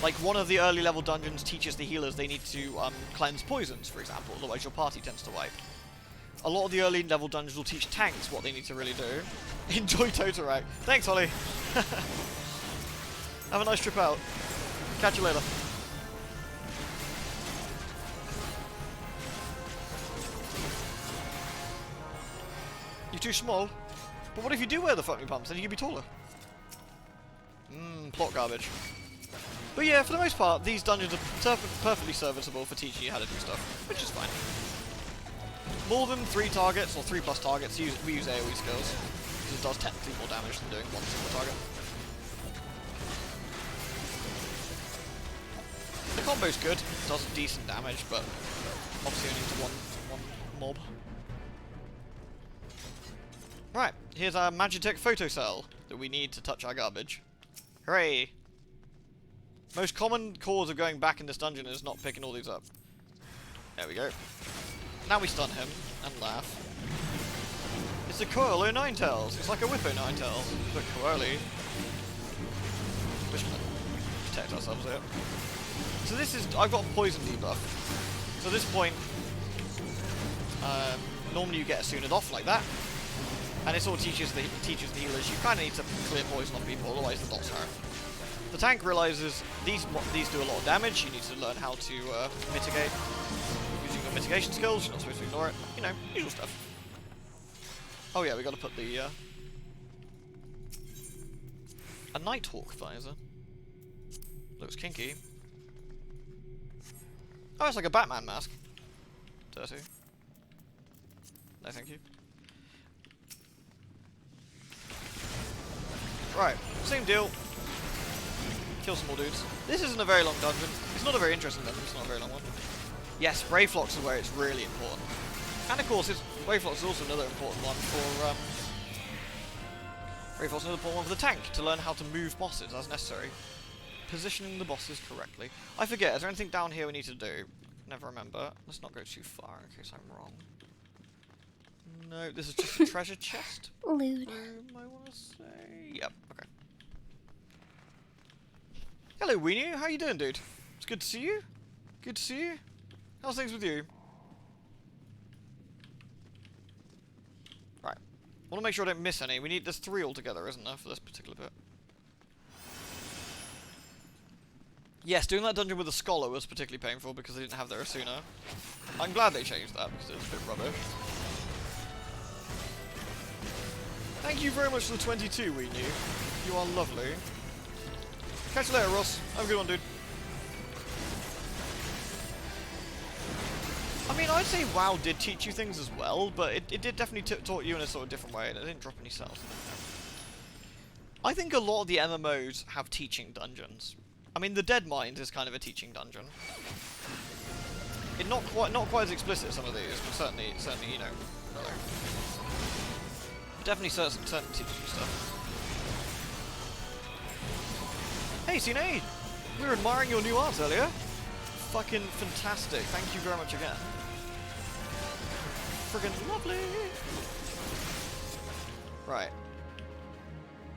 Like, one of the early level dungeons teaches the healers they need to cleanse poisons, for example, otherwise your party tends to wipe. A lot of the early level dungeons will teach tanks what they need to really do. Enjoy Totorak. Thanks, Holly. Have a nice trip out. Catch you later. You're too small. But what if you do wear the fucking pumps? Then you can be taller. Plot garbage. But yeah, for the most part, these dungeons are perfectly serviceable for teaching you how to do stuff, which is fine. More than 3 targets, or 3 plus targets, we use AoE skills, because it does technically more damage than doing one single target. The combo's good, it does decent damage, but obviously only to one mob. Right, here's our Magitech photocell that we need to touch our garbage. Hooray! Most common cause of going back in this dungeon is not picking all these up. There we go. Now we stun him and laugh. It's a Coilo Ninetales. It's like a Whippo Ninetales, but Coily. We should protect ourselves here. So this is, I've got a poison debuff. So at this point, normally you get a Sunid off like that, and it sort of teaches the healers you kind of need to clear poison on people, otherwise the dots hurt. The tank realizes these do a lot of damage. You need to learn how to mitigate using your mitigation skills. You're not supposed to ignore it. You know, usual stuff. Oh yeah, we got to put the a Nighthawk visor. Looks kinky. Oh, it's like a Batman mask. Dirty. No, thank you. Right, same deal. Kill some more dudes. This isn't a very long dungeon. It's not a very interesting dungeon, it's not a very long one. Yes, Brayflox is where it's really important. And of course, Brayflox is also another important one for Brayflox is another important one for the tank, to learn how to move bosses as necessary. Positioning the bosses correctly. I forget, is there anything down here we need to do? Never remember. Let's not go too far in case I'm wrong. No, this is just a treasure chest. Lewd. I want to say. Yep, okay. Hello, Weenie. How you doing, dude? It's good to see you. Good to see you. How's things with you? Right. I want to make sure I don't miss any. There's 3 altogether, isn't there, for this particular bit? Yes, doing that dungeon with a scholar was particularly painful because they didn't have their Asuna. I'm glad they changed that because it was a bit rubbish. Thank you very much for the 22, Weenie. You are lovely. Catch you later, Ross. Have a good one, dude. I mean, I'd say WoW did teach you things as well, but it did definitely taught you in a sort of different way, and it didn't drop any cells. I think a lot of the MMOs have teaching dungeons. I mean, the Dead Mines is kind of a teaching dungeon. It's not quite as explicit as some of these, but certainly, you know, definitely certain teaches you stuff. Hey, Sinead! We were admiring your new art earlier. Fucking fantastic. Thank you very much again. Friggin' lovely! Right.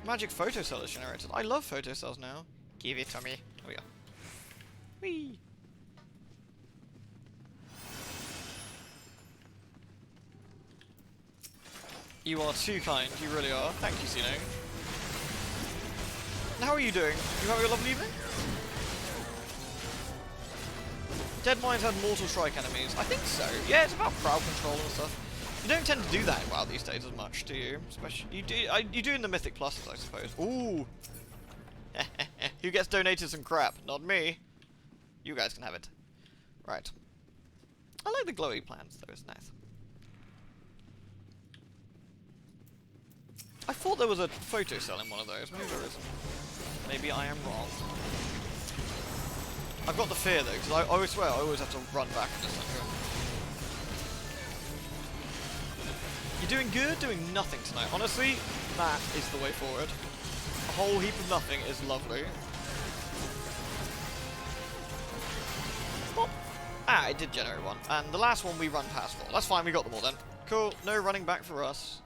Magic photocell is generated. I love photocells now. Give it to me. Oh yeah. Whee! You are too kind, you really are. Thank you, Sino. And how are you doing? You having a lovely evening? Dead Mines had Mortal Strike enemies. I think so. Yeah, it's about crowd control and stuff. You don't tend to do that in WoW these days as much, do you? Especially you do in the Mythic Pluses, I suppose. Ooh. Who gets donated some crap? Not me. You guys can have it. Right. I like the glowy plants though, it's nice. I thought there was a photo cell in one of those. Maybe there isn't. Maybe I am wrong. I've got the fear though, because I always swear I always have to run back in this dungeon. You're doing good, doing nothing tonight. Honestly, that is the way forward. A whole heap of nothing is lovely. Well, I did generate one. And the last one we run past for. That's fine, we got them all then. Cool, no running back for us.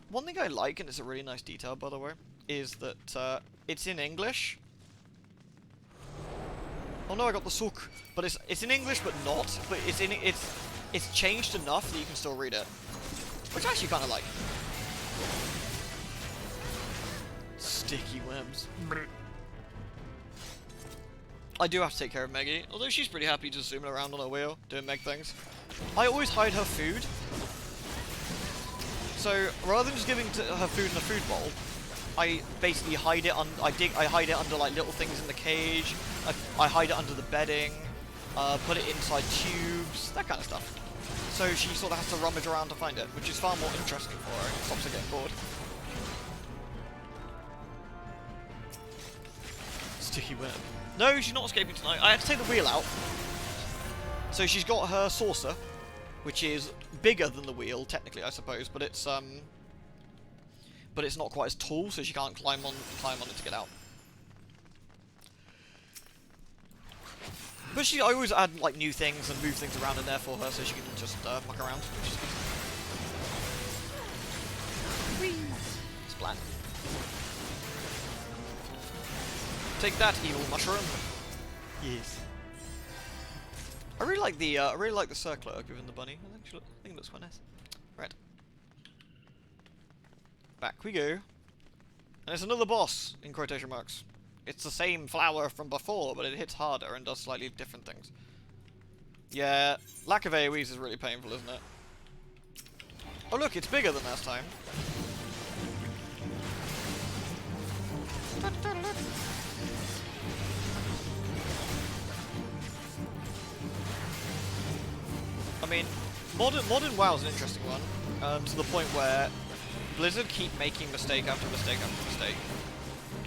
One thing I like, and it's a really nice detail by the way, is that it's in English. Oh no, I got the sook. But it's in English but not. But it's changed enough that you can still read it. Which I actually kinda like. Sticky webs. I do have to take care of Meggie, although she's pretty happy just zooming around on her wheel, doing Meg things. I always hide her food. So rather than just giving her food in a food bowl, I basically hide it I hide it under like little things in the cage. I hide it under the bedding, put it inside tubes, that kind of stuff. So she sort of has to rummage around to find it, which is far more interesting for her. It stops her getting bored. Sticky web. No, she's not escaping tonight. I had to take the wheel out. So she's got her saucer, which is bigger than the wheel, technically, I suppose, but it's not quite as tall, so she can't climb on it to get out. But I always add like new things and move things around in there for her, so she can just muck around, which is good. Whee! Splat. Take that, evil mushroom. Yes. I really like the circlet given the bunny. I think it looks quite nice. Right. Back we go. And it's another boss, in quotation marks. It's the same flower from before, but it hits harder and does slightly different things. Yeah, lack of AoEs is really painful, isn't it? Oh look, it's bigger than last time. I mean, modern WoW is an interesting one, to the point where Blizzard keep making mistake after mistake after mistake.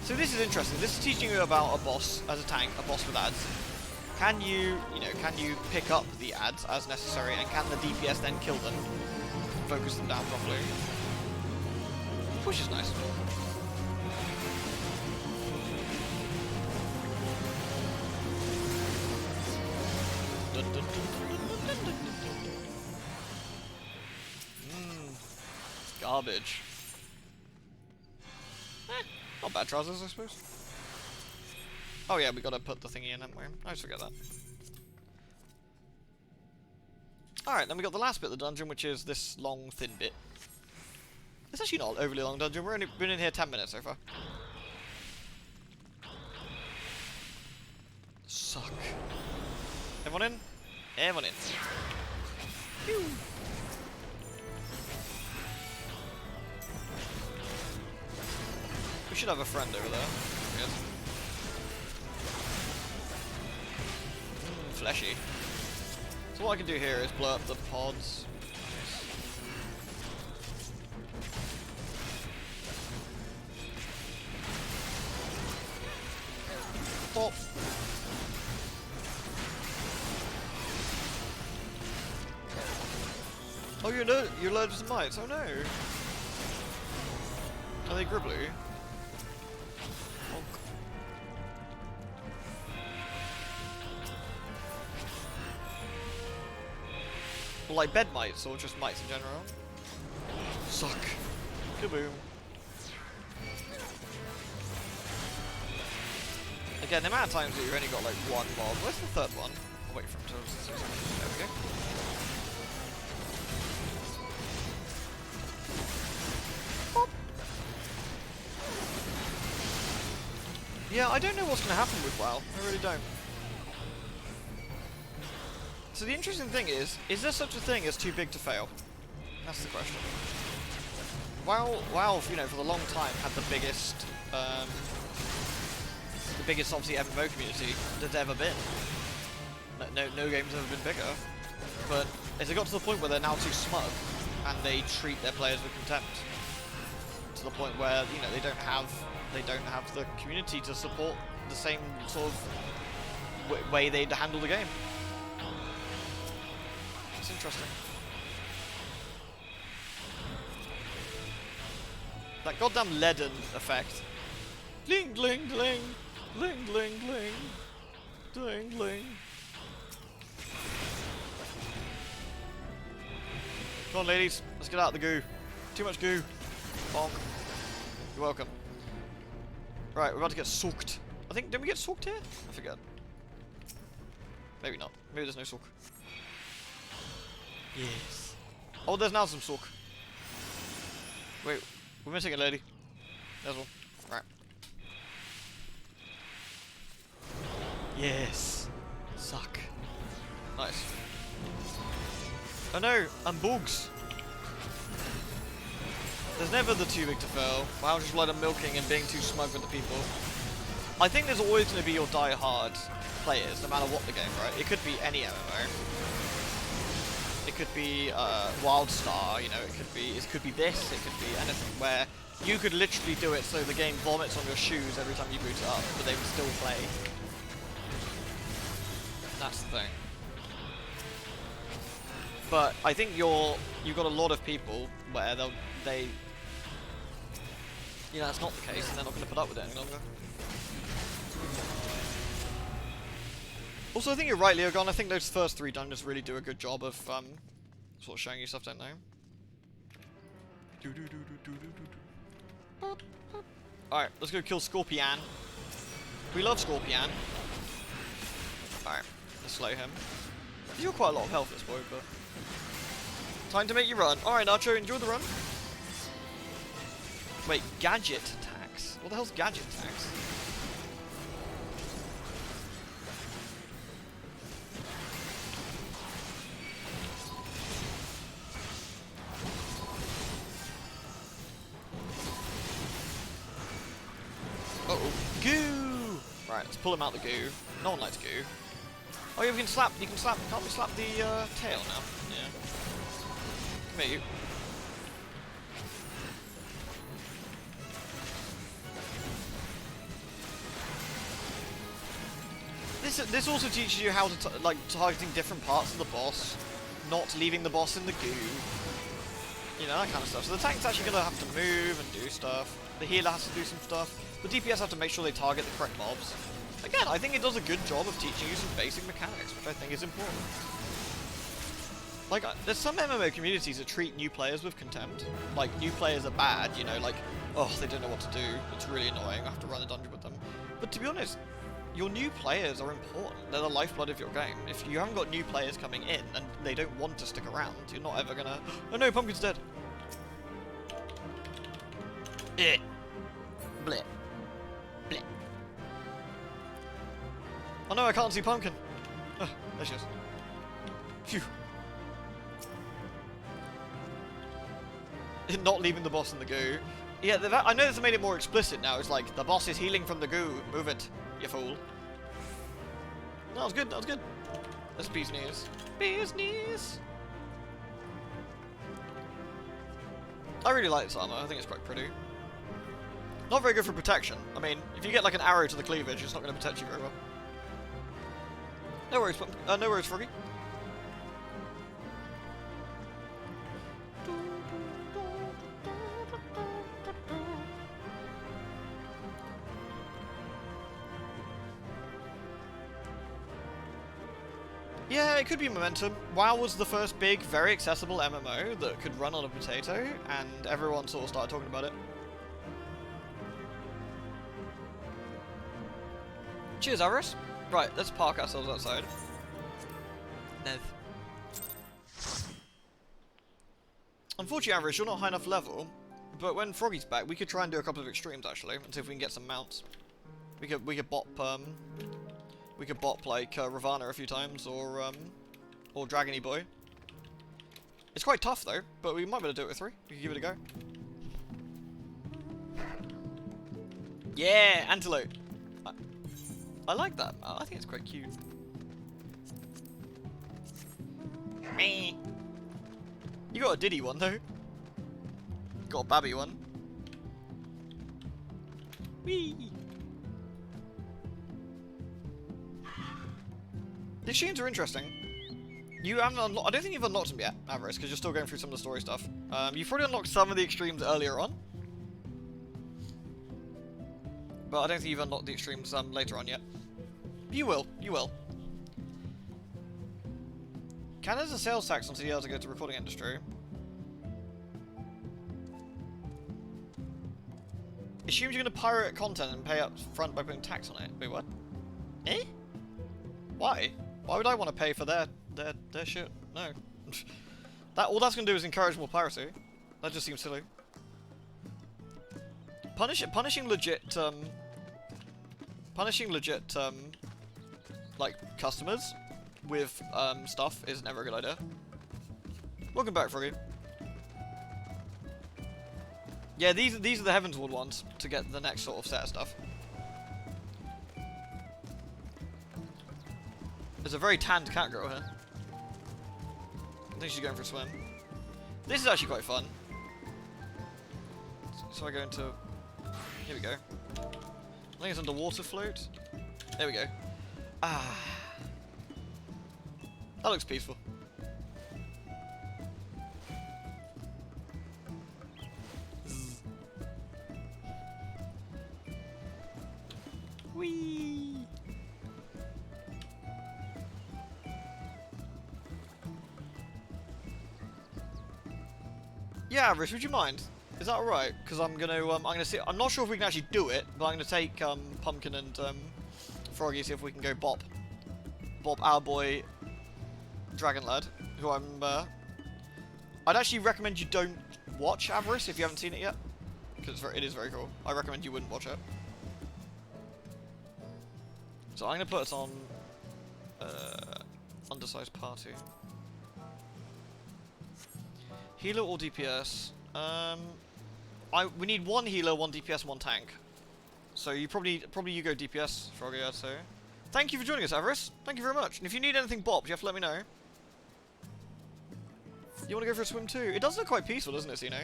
So this is interesting. This is teaching you about a boss as a tank, a boss with ads. Can you pick up the ads as necessary, and can the DPS then kill them, focus them down properly? Which is nice. Garbage. Not bad trousers, I suppose. Oh yeah, we gotta put the thingy in, haven't we? I always forget that. Alright, then we got the last bit of the dungeon, which is this long, thin bit. It's actually not an overly long dungeon. We've only been in here 10 minutes so far. Suck. Everyone in? Everyone in. Phew. We should have a friend over there. Good. Fleshy. So what I can do here is blow up the pods. Pop. Oh, you're allergic to mites. Oh no. Are they gribbly? Well, like bed mites, or just mites in general? Suck. Kaboom. Again, the amount of times that you've only got like one mob. Where's the third one? I'll wait for him to. There we go. Boop. Yeah, I don't know what's going to happen with WoW. I really don't. So the interesting thing is there such a thing as too big to fail? That's the question. WoW, you know, for the long time had the biggest obviously MMO community there's ever been. No game's ever been bigger. But as it got to the point where they're now too smug and they treat their players with contempt, to the point where, you know, they don't have the community to support the same sort of way they'd handle the game. It's interesting. That goddamn leaden effect. Gling gling gling. Gling gling gling. Gling gling. Come on, ladies. Let's get out of the goo. Too much goo. Bonk. You're welcome. Right, we're about to get soaked. I think, did we get soaked here? I forget. Maybe not. Maybe there's no soak. Yes. Oh, there's now some soak. Wait, we're missing a lady. There's one. Right. Yes. Suck. Nice. Oh no, I'm bugs. There's never the too big to fail. WoW just let them milking and being too smug with the people. I think there's always going to be your die-hard players, no matter what the game, right? It could be any MMO. It could be WildStar, you know. It could be this. It could be anything where you could literally do it so the game vomits on your shoes every time you boot it up, but they would still play. That's the thing. But I think you've got a lot of people where they you know, that's not the case, and they're not going to put up with it any longer. Also, I think you're right, Leogon. I think those first 3 dungeons really do a good job of sort of showing you stuff, don't they? Alright, let's go kill Scorpion. We love Scorpion. Alright, let's slow him. He's got quite a lot of health, this boy, but... Time to make you run. Alright, Nacho, enjoy the run. Wait, gadget attacks? What the hell's gadget attacks? Uh-oh. Goo! Right, let's pull him out the goo. No one likes goo. Oh yeah, you can slap, can't we slap the tail now? Yeah. Come here, you. This also teaches you how to like targeting different parts of the boss, not leaving the boss in the goo. You know, that kind of stuff. So the tank's actually gonna have to move and do stuff. The healer has to do some stuff. The DPS have to make sure they target the correct mobs. Again, I think it does a good job of teaching you some basic mechanics, which I think is important. Like, there's some MMO communities that treat new players with contempt. Like, new players are bad, you know, like, oh, they don't know what to do. It's really annoying. I have to run a dungeon with them. But to be honest, your new players are important. They're the lifeblood of your game. If you haven't got new players coming in and they don't want to stick around, you're not ever gonna... Oh no, Pumpkin's dead. Eh. Bleh. Bleh. Oh no, I can't see Pumpkin. Oh, there she is. Phew. Not leaving the boss in the goo. Yeah, I know they've made it more explicit now. It's like, the boss is healing from the goo. Move it, you fool. That was good, that was good. That's bee's knees. Bee's knees! I really like this armor. I think it's quite pretty. Not very good for protection. I mean, if you get like an arrow to the cleavage, it's not going to protect you very well. No worries, no worries, Froggy. Yeah, it could be momentum. WoW was the first big, very accessible MMO that could run on a potato, and everyone sort of started talking about it. Cheers, Avarice. Right, let's park ourselves outside. Nev. Unfortunately, Avarice, you're not high enough level, but when Froggy's back, we could try and do a couple of extremes actually, and see if we can get some mounts. We could bop like Ravana a few times, or Dragony Boy. It's quite tough though, but we might be able to do it with 3. We can give it a go. Yeah, Antelope. I like that. I think it's quite cute. Me. You got a Diddy one though. Got a Babby one. Whee. The extremes are interesting. You haven't unlocked. I don't think you've unlocked them yet, Avarice, because you're still going through some of the story stuff. You've probably unlocked some of the extremes earlier on, but I don't think you've unlocked the extremes later on yet. You will. You will. Canada's a sales tax on CDL to go to recording industry. Assumes you're going to pirate content and pay up front by putting tax on it. Wait, what? Eh? Why? Why would I want to pay for their shit? No. All that's going to do is encourage more piracy. That just seems silly. Punishing legit like customers with stuff is never a good idea. Welcome back, Froggy. Yeah, these are the Heavensward ones to get the next sort of set of stuff. There's a very tanned cat girl here. I think she's going for a swim. This is actually quite fun. So I go into... Here we go. I think it's underwater float. There we go. Ah. That looks peaceful. Zzz. Whee! Yeah, Rich, would you mind? Is that alright? Because I'm gonna see. I'm not sure if we can actually do it, but I'm gonna take Pumpkin and Froggy, see if we can go bop our boy Dragon Lad, who I'd actually recommend you don't watch Avarice if you haven't seen it yet, because it is very cool. I recommend you wouldn't watch it. So I'm gonna put us on undersized party. Healer or DPS? We need 1 healer, 1 DPS, 1 tank. So you probably you go DPS, Froggy, I'd say. Thank you for joining us, Avarice. Thank you very much. And if you need anything bopped, you have to let me know. You want to go for a swim too? It does look quite peaceful, doesn't it, Sino?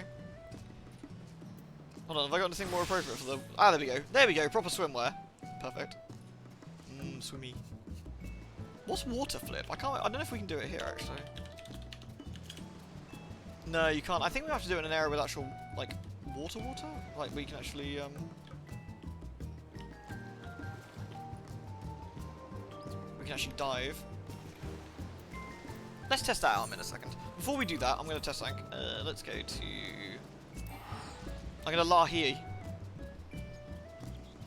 Hold on, have I got anything more appropriate for the... Ah, there we go. There we go, proper swimwear. Perfect. Swimmy. What's water flip? I don't know if we can do it here, actually. No, you can't. I think we have to do it in an area with actual, like, water? Like, we can actually, we can actually dive. Let's test that out in a second. Before we do that, I'm going to test something. Let's go to... I'm going to Lahi.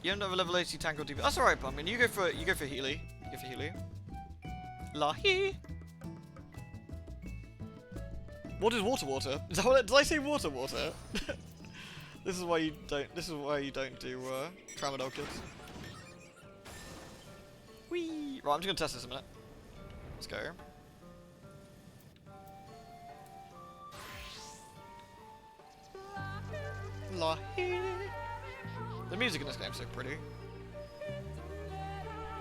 You don't have a level 80 tank or DP. That's alright, Pumpkin. You go for Healy. You go for Healy. Lahi. What is water? Is that what, did I say water? This is why you don't do Tramadol kills. Whee! Right, I'm just gonna test this in a minute. Let's go. The music in this game is so pretty.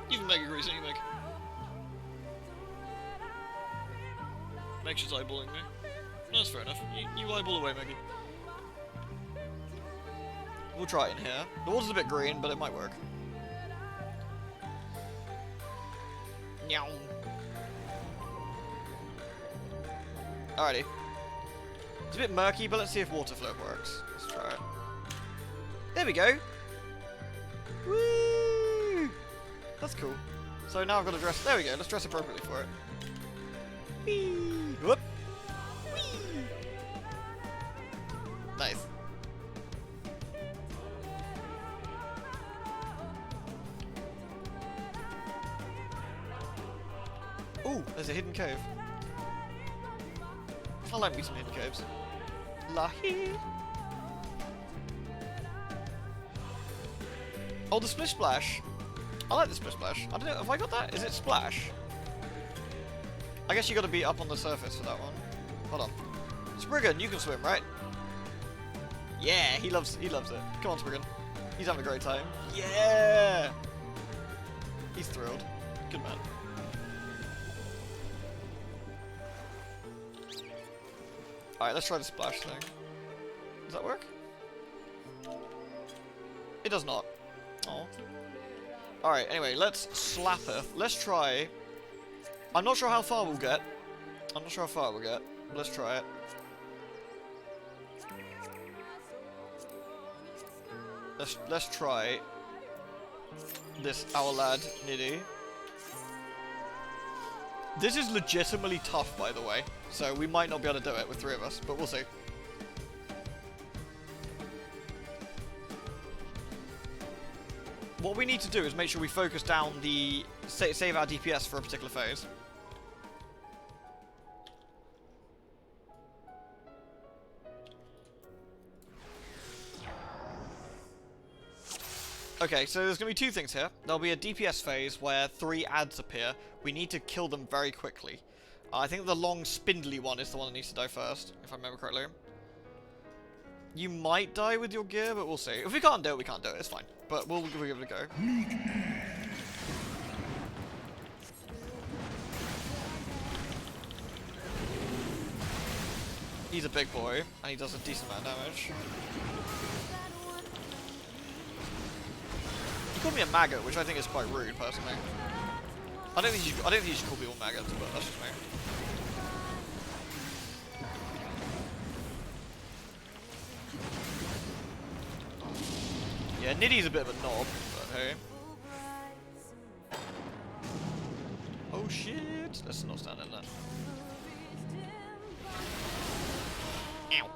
Even Mega agrees, don't you, Meg? Meg's just eyeballing me. No, that's fair enough. You eyeball away, Meggy. We'll try it in here. The water's a bit green, but it might work. Meow. Alrighty. It's a bit murky, but let's see if water float works. Let's try it. There we go! Woo! That's cool. So now I've got to dress... There we go, let's dress appropriately for it. Whee! Whoop! Whee! Nice. Ooh, there's a hidden cave. I like me some hidden caves. Lahi. Oh, the Splish Splash. I like the Splish Splash. I don't know, have I got that? Is it Splash? I guess you gotta be up on the surface for that one. Hold on. Spriggan, you can swim, right? Yeah, he loves it. Come on, Spriggan. He's having a great time. Yeah! He's thrilled. Good man. Alright, let's try the splash thing. Does that work? It does not. Oh. Alright, anyway, let's Slappeth. Let's try. I'm not sure how far we'll get. Let's try it. Let's try this, our lad, Niddy. This is legitimately tough, by the way, so we might not be able to do it with 3 of us, but we'll see. What we need to do is make sure we focus down the... save our DPS for a particular phase. Okay, so there's going to be 2 things here. There'll be a DPS phase where 3 ads appear. We need to kill them very quickly. I think the long, spindly one is the one that needs to die first, if I remember correctly. You might die with your gear, but we'll see. If we can't do it, we can't do it. It's fine. But we'll give it a go. He's a big boy, and he does a decent amount of damage. He called me a maggot, which I think is quite rude, personally. I don't think you should call people maggots, but that's just me. Yeah, Niddy's a bit of a knob, but hey. Oh shit! Let's not stand in that. Ow.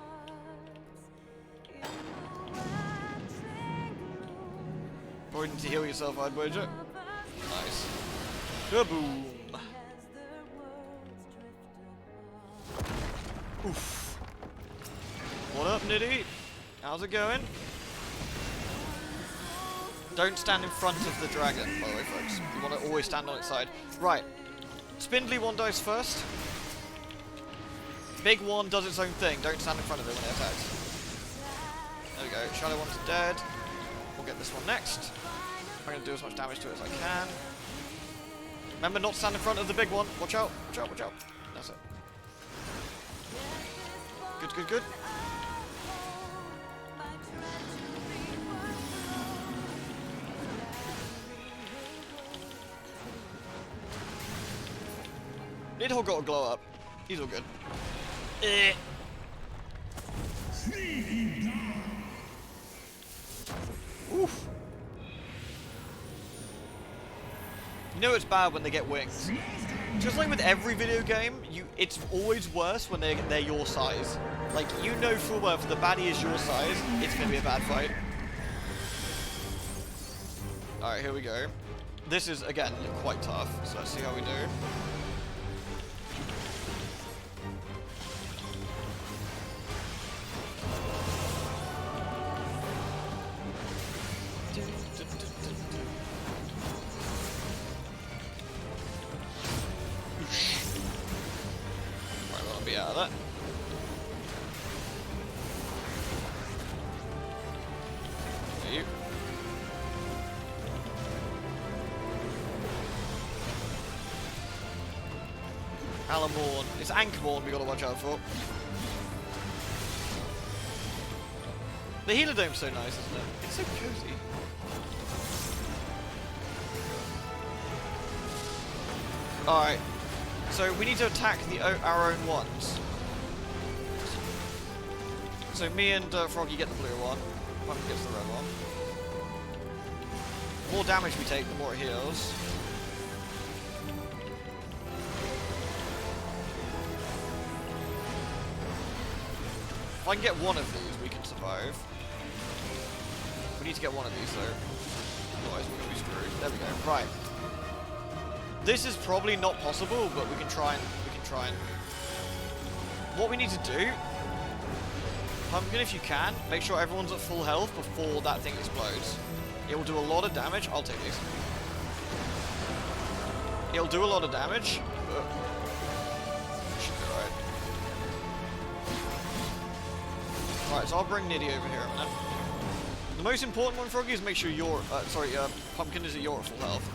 Probably need to heal yourself, I'd wager. Nice. Kaboom! Oof. What up, Niddy? How's it going? Don't stand in front of the dragon, by the way, folks. You want to always stand on its side. Right. Spindly one dies first. Big one does its own thing. Don't stand in front of it when it attacks. There we go. Shadow one's dead. We'll get this one next. I'm going to do as much damage to it as I can. Remember not to stand in front of the big one. Watch out. Watch out. Watch out. That's it. Good, good, good. Nidhogg got a glow up. He's all good. Oof. You know it's bad when they get wings. Just like with every video game, it's always worse when they're your size. Like, you know full well if the baddie is your size, it's gonna be a bad fight. Alright, here we go. This is, again, quite tough, so let's see how we do. Right, well, I'll be out of that. You. Alamorn. It's Anchormorn we gotta watch out for. The healer dome's so nice, isn't it? It's so cozy. Alright. So we need to attack our own ones. So me and Froggy get the blue one. Pumpkin gets the red one. The more damage we take, the more it heals. If I can get one of these, we can survive. We need to get one of these though. Otherwise we're going to be screwed. There we go. Right. This is probably not possible, but we can try and What we need to do, Pumpkin, if you can, make sure everyone's at full health before that thing explodes. It will do a lot of damage. I'll take these. It'll do a lot of damage, but should be alright. Right, so I'll bring Niddy over here a minute. The most important one, Froggy, is make sure you're, Pumpkin, is at your full health.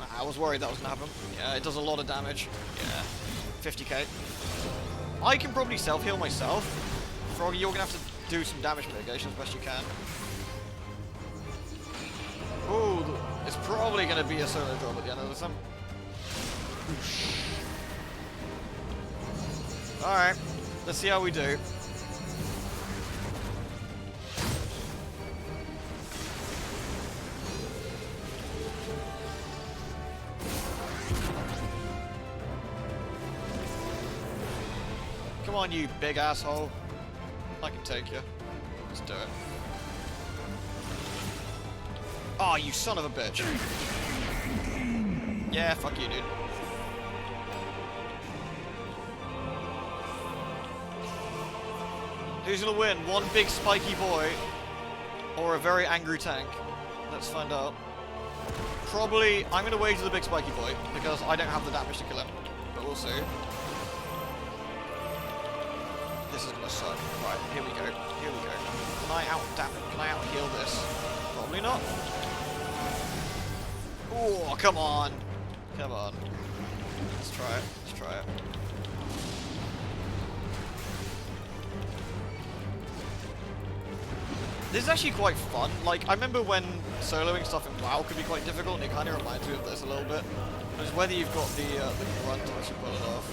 I was worried that was gonna happen. Yeah, it does a lot of damage. Yeah, 50k. I can probably self-heal myself. Froggy, you're gonna have to do some damage mitigation as best you can. Ooh, it's probably gonna be a solo job at the end of this one. Alright, let's see how we do. Come on, you big asshole. I can take you. Let's do it. Oh, you son of a bitch. Yeah, fuck you, dude. Who's gonna win? One big spiky boy or a very angry tank? Let's find out. Probably, I'm gonna wager the big spiky boy because I don't have the damage to kill him. But we'll see. This is gonna suck. Right, here we go. Here we go. Can I out-heal this? Probably not. Oh, come on. Come on. Let's try it. Let's try it. This is actually quite fun. Like, I remember when soloing stuff in WoW could be quite difficult, and it kind of reminds me of this a little bit. But it's whether you've got the grunt to actually pull it off.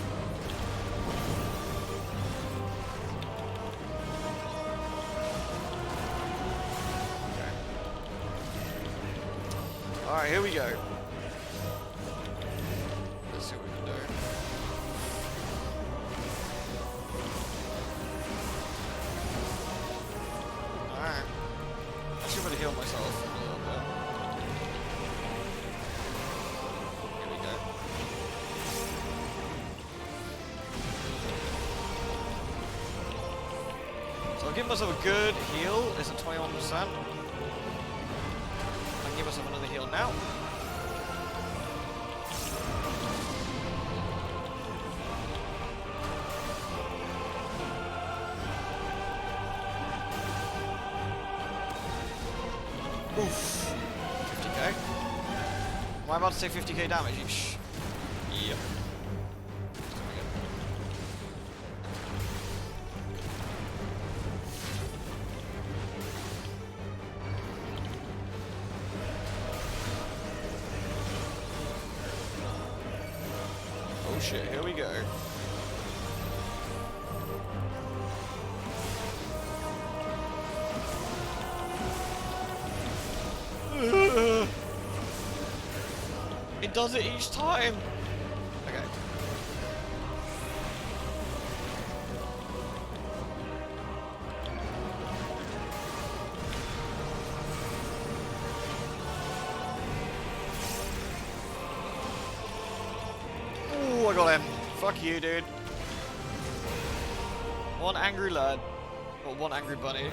Alright, here we go. Let's see what we can do. Alright. Actually, I'm gonna heal myself a little bit. Here we go. So I'll give myself a good heal. It's at 21%. Give myself another heal now. Oof. 50k. Am I about to take 50k damage each? Yep. Oh shit, here we go. It does it each time. Okay. Oh, I got him. Fuck you, dude. One angry lad. Or one angry bunny.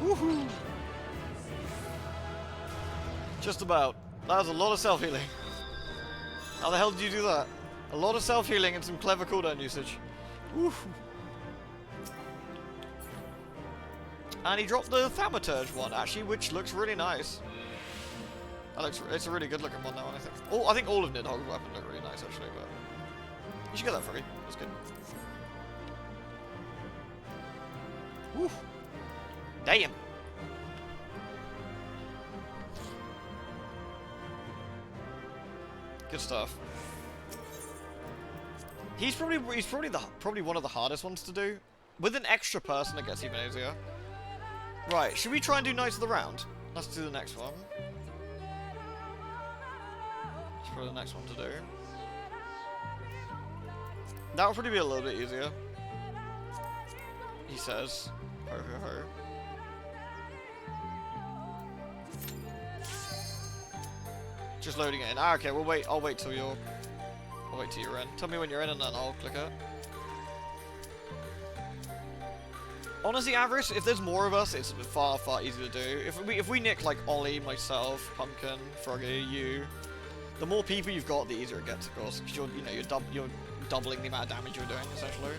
Woohoo! Just about. That was a lot of self-healing. How the hell did you do that? A lot of self-healing and some clever cooldown usage. Woo. And he dropped the Thaumaturge one, actually, which looks really nice. That looks, it's a really good looking one, that one, I think. Oh, I think all of Nidhogg's weapons look really nice, actually, but... You should get that free. That's good. Woo. Damn. Good stuff. He's probably one of the hardest ones to do. With an extra person, it gets even easier. Right, should we try and do Knights of the Round? Let's do the next one. It's probably the next one to do. That will probably be a little bit easier. He says. Ho ho ho. Just loading it in. Ah, okay, we'll wait. I'll wait till you're in. Tell me when you're in and then I'll click it. Honestly, Avarice, if there's more of us, it's far, far easier to do. If we nick, like, Ollie, myself, Pumpkin, Froggy, you, the more people you've got, the easier it gets, of course. Because you're doubling the amount of damage you're doing, essentially.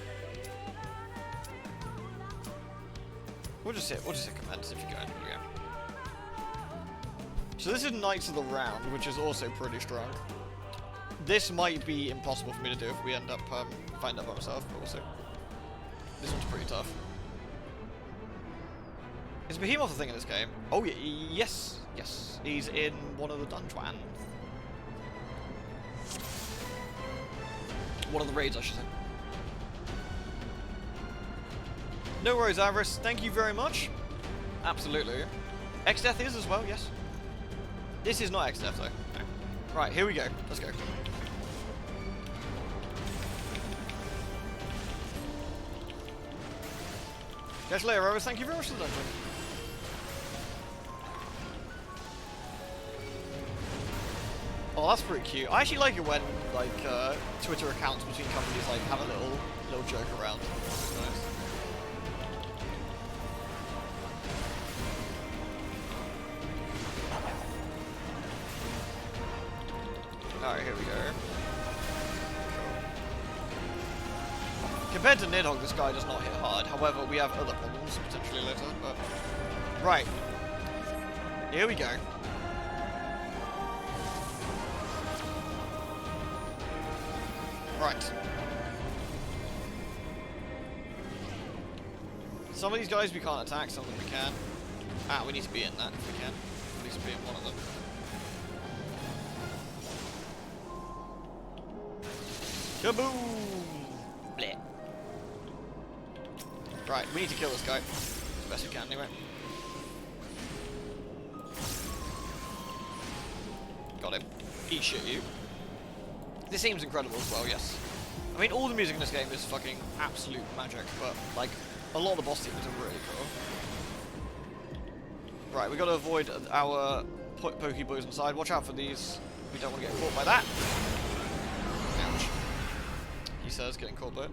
We'll just hit commence if you go in. Yeah. So this is Knights of the Round, which is also pretty strong. This might be impossible for me to do if we end up find out by myself, but we'll see. This one's pretty tough. Is Behemoth a thing in this game? Oh yeah, yes, yes. He's in one of the dungeons. One of the raids, I should say. No worries, Avarice. Thank you very much. Absolutely. X-Death is as well, yes. This is not X-Death though. No. Right, here we go. Let's go. Catch you later, Avarice. Thank you very much for the dungeon. Oh, that's pretty cute. I actually like it when, like, Twitter accounts between companies, like, have a little joke around. It's nice. Alright, here we go. Compared to Nidhogg, this guy does not hit hard. However, we have other problems, potentially later, but... Right. Here we go. Right. Some of these guys we can't attack, some of them we can. Ah, we need to be in that if we can. We need to be in one of them. Kaboom! Bleh. Right, we need to kill this guy. As best we can, anyway. Got him. Eat shit, you. This seems incredible as well, yes. I mean, all the music in this game is fucking absolute magic, but, like, a lot of the boss themes are really cool. Right, we gotta avoid our Pokeballs inside. Watch out for these. We don't want to get caught by that. Ouch. He says, getting caught by it.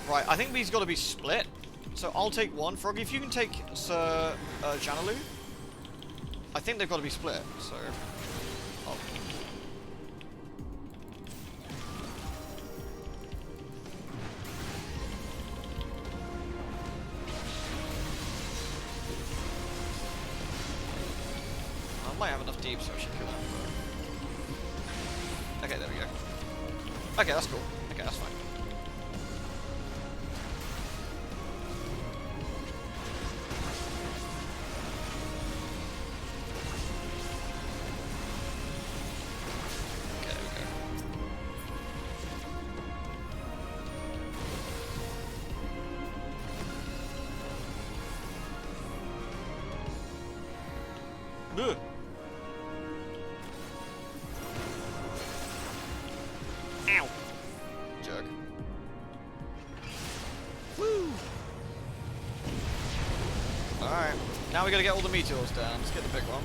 Right, I think these gotta be split. So I'll take one. Froggy, if you can take Sir Janalu. I think they've got to be split, so... Oh. I might have enough deep, so I should kill him. Okay, there we go. Okay, that's cool. Okay, that's fine. Ugh. Ow. Jerk. Woo. Alright. Now we gotta get all the meteors down. Let's get the big one.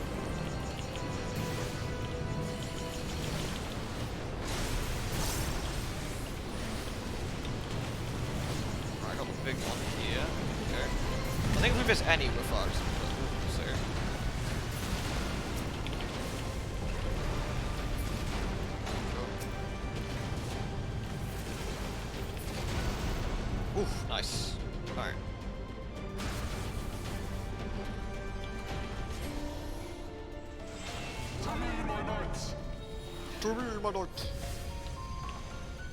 Alright, I got the big one here. Okay. I think if we miss any, we're fucked. Oof, nice. Alright. To me, my knights! To me, my knights!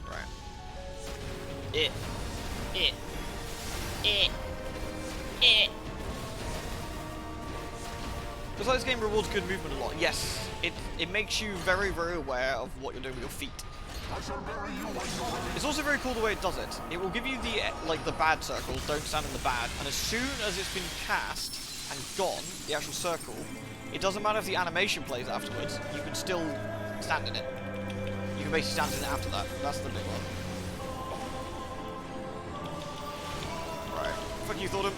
Right. It. Because this game rewards good movement a lot. Yes, it makes you very, very aware of what you're doing with your feet. It's also very cool the way it does it. It will give you the bad circle, don't stand in the bad, and as soon as it's been cast and gone, the actual circle, it doesn't matter if the animation plays afterwards, you can still stand in it. You can basically stand in it after that. That's the big one. Right. Fuck you, Thordum.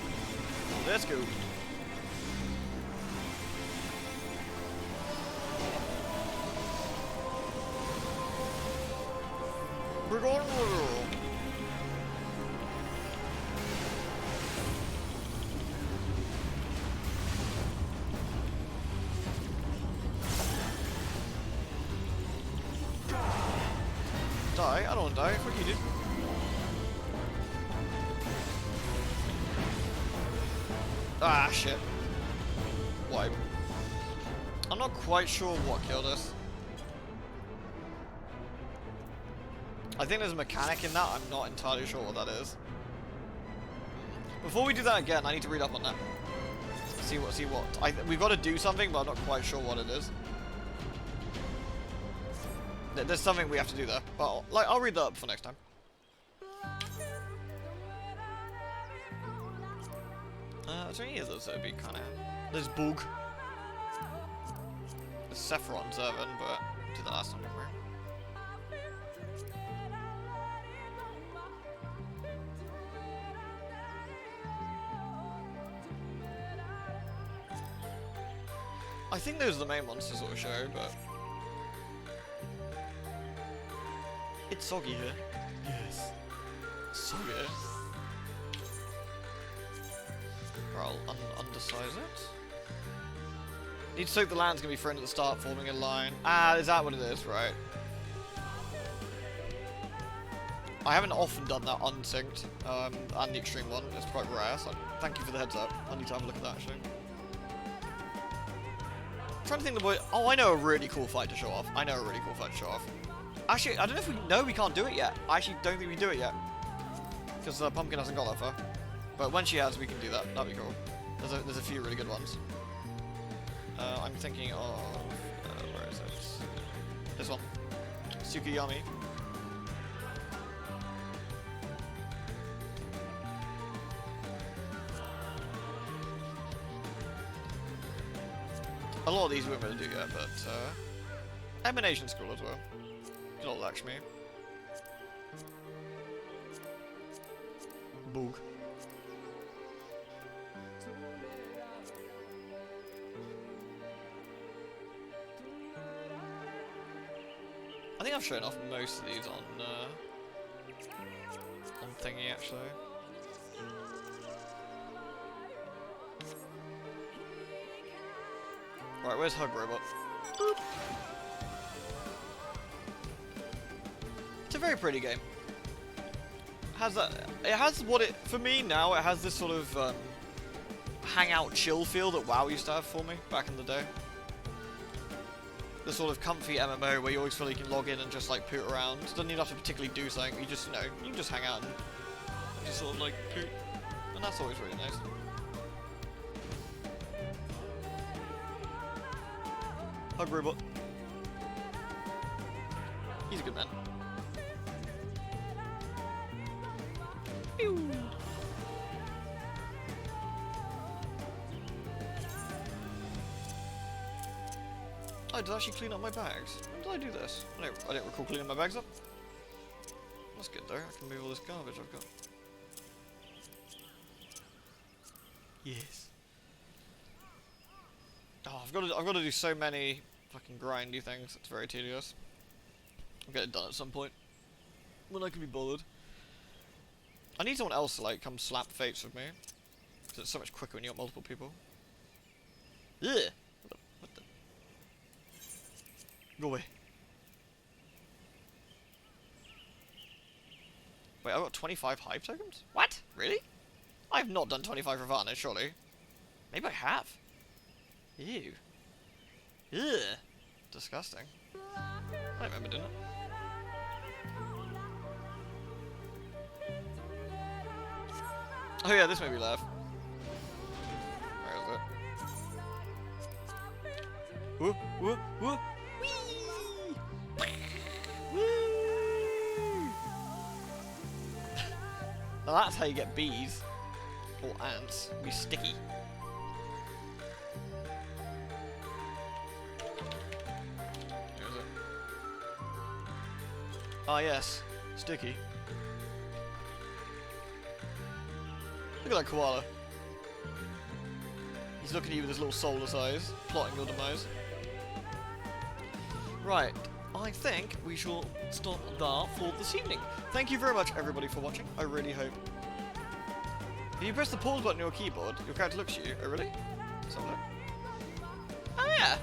Let's go. die. I don't want to die. Fuck you, dude. Ah, shit. Wipe. I'm not quite sure what killed us. I think there's a mechanic in that. I'm not entirely sure what that is. Before we do that again, I need to read up on that. See what. We've got to do something, but I'm not quite sure what it is. There's something we have to do there, but I'll read that up for next time. Is there any others that would be kind of... There's Bug. There's Sephiron Zervan, but did that last time, didn't we? I think those are the main ones to sort of show, but... It's soggy here. Yes. Soggy. I'll undersize it. Need to soak the land's gonna be friend at the start, forming a line. Ah, is that what it is? Right. I haven't often done that unsynced, and the extreme one. It's quite rare, so thank you for the heads up. I need to have a look at that actually. I'm trying to think the way. Oh, I know a really cool fight to show off. Actually, I don't know if we know we can't do it yet. I actually don't think we can do it yet. Because Pumpkin hasn't got that far. But when she has, we can do that. That'd be cool. There's a few really good ones. I'm thinking of... where is it? This one. Tsukiyami. A lot of these we won't be able to do yet, but... Emanation School as well. Good old Lakshmi. Boog. I think I've shown off most of these on thingy actually. Right, where's Hug Robot? Boop. It's a very pretty game. It has what it, for me now, it has this sort of hangout chill feel that WoW used to have for me back in the day. The sort of comfy MMO where you always feel you can log in and just like poot around. Doesn't even have to particularly do something, you just, you can just hang out and just sort of like poot. And that's always really nice. Hug Robot. He's a good man. Pew. I did actually clean up my bags. When did I do this? I don't recall cleaning my bags up. That's good though. I can move all this garbage I've got. Yes. Oh, I've got to do so many fucking grindy things. It's very tedious. I'll get it done at some point when I can be bothered. I need someone else to like come slap fates with me, because it's so much quicker when you got multiple people. Ugh. What the? Go away. Wait, I've got 25 hype tokens? What? Really? I have not done 25 Ravana, surely. Maybe I have. Ew. Ugh. Disgusting. I remember doing it. Oh yeah, this made me laugh. Where is it? Whoop, whoop, whoop. Whee! Woo! Now that's how you get bees. Or ants. Be sticky. Where is it? Ah yes, sticky. Look at that koala. He's looking at you with his little soulless eyes, plotting your demise. Right, I think we shall stop there for this evening. Thank you very much, everybody, for watching. I really hope. If you press the pause button on your keyboard, your character looks at you. Oh, really? Let's have a look. Oh, yeah!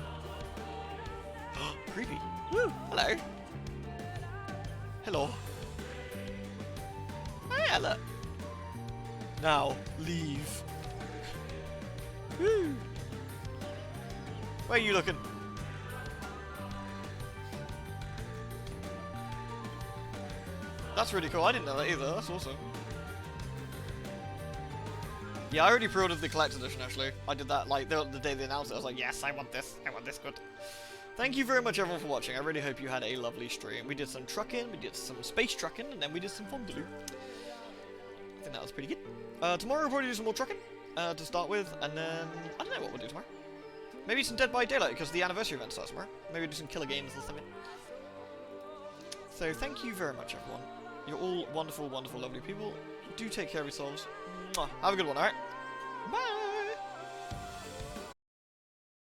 Creepy. Woo! Hello. Hello. Oh yeah, look. Now, leave. Woo. Where are you looking? That's really cool. I didn't know that either. That's awesome. Yeah, I already pre-ordered the collector's edition, actually. I did that, like, the day they announced it. I was like, yes, I want this. I want this good. Thank you very much, everyone, for watching. I really hope you had a lovely stream. We did some trucking, we did some space trucking, and then we did some fondue. I think that was pretty good. Tomorrow we'll probably do some more trucking to start with, and then I don't know what we'll do tomorrow. Maybe some Dead by Daylight, because the anniversary event starts tomorrow. Maybe do some killer games or something. So thank you very much, everyone. You're all wonderful, wonderful, lovely people. Do take care of yourselves. Mwah. Have a good one, alright? Bye!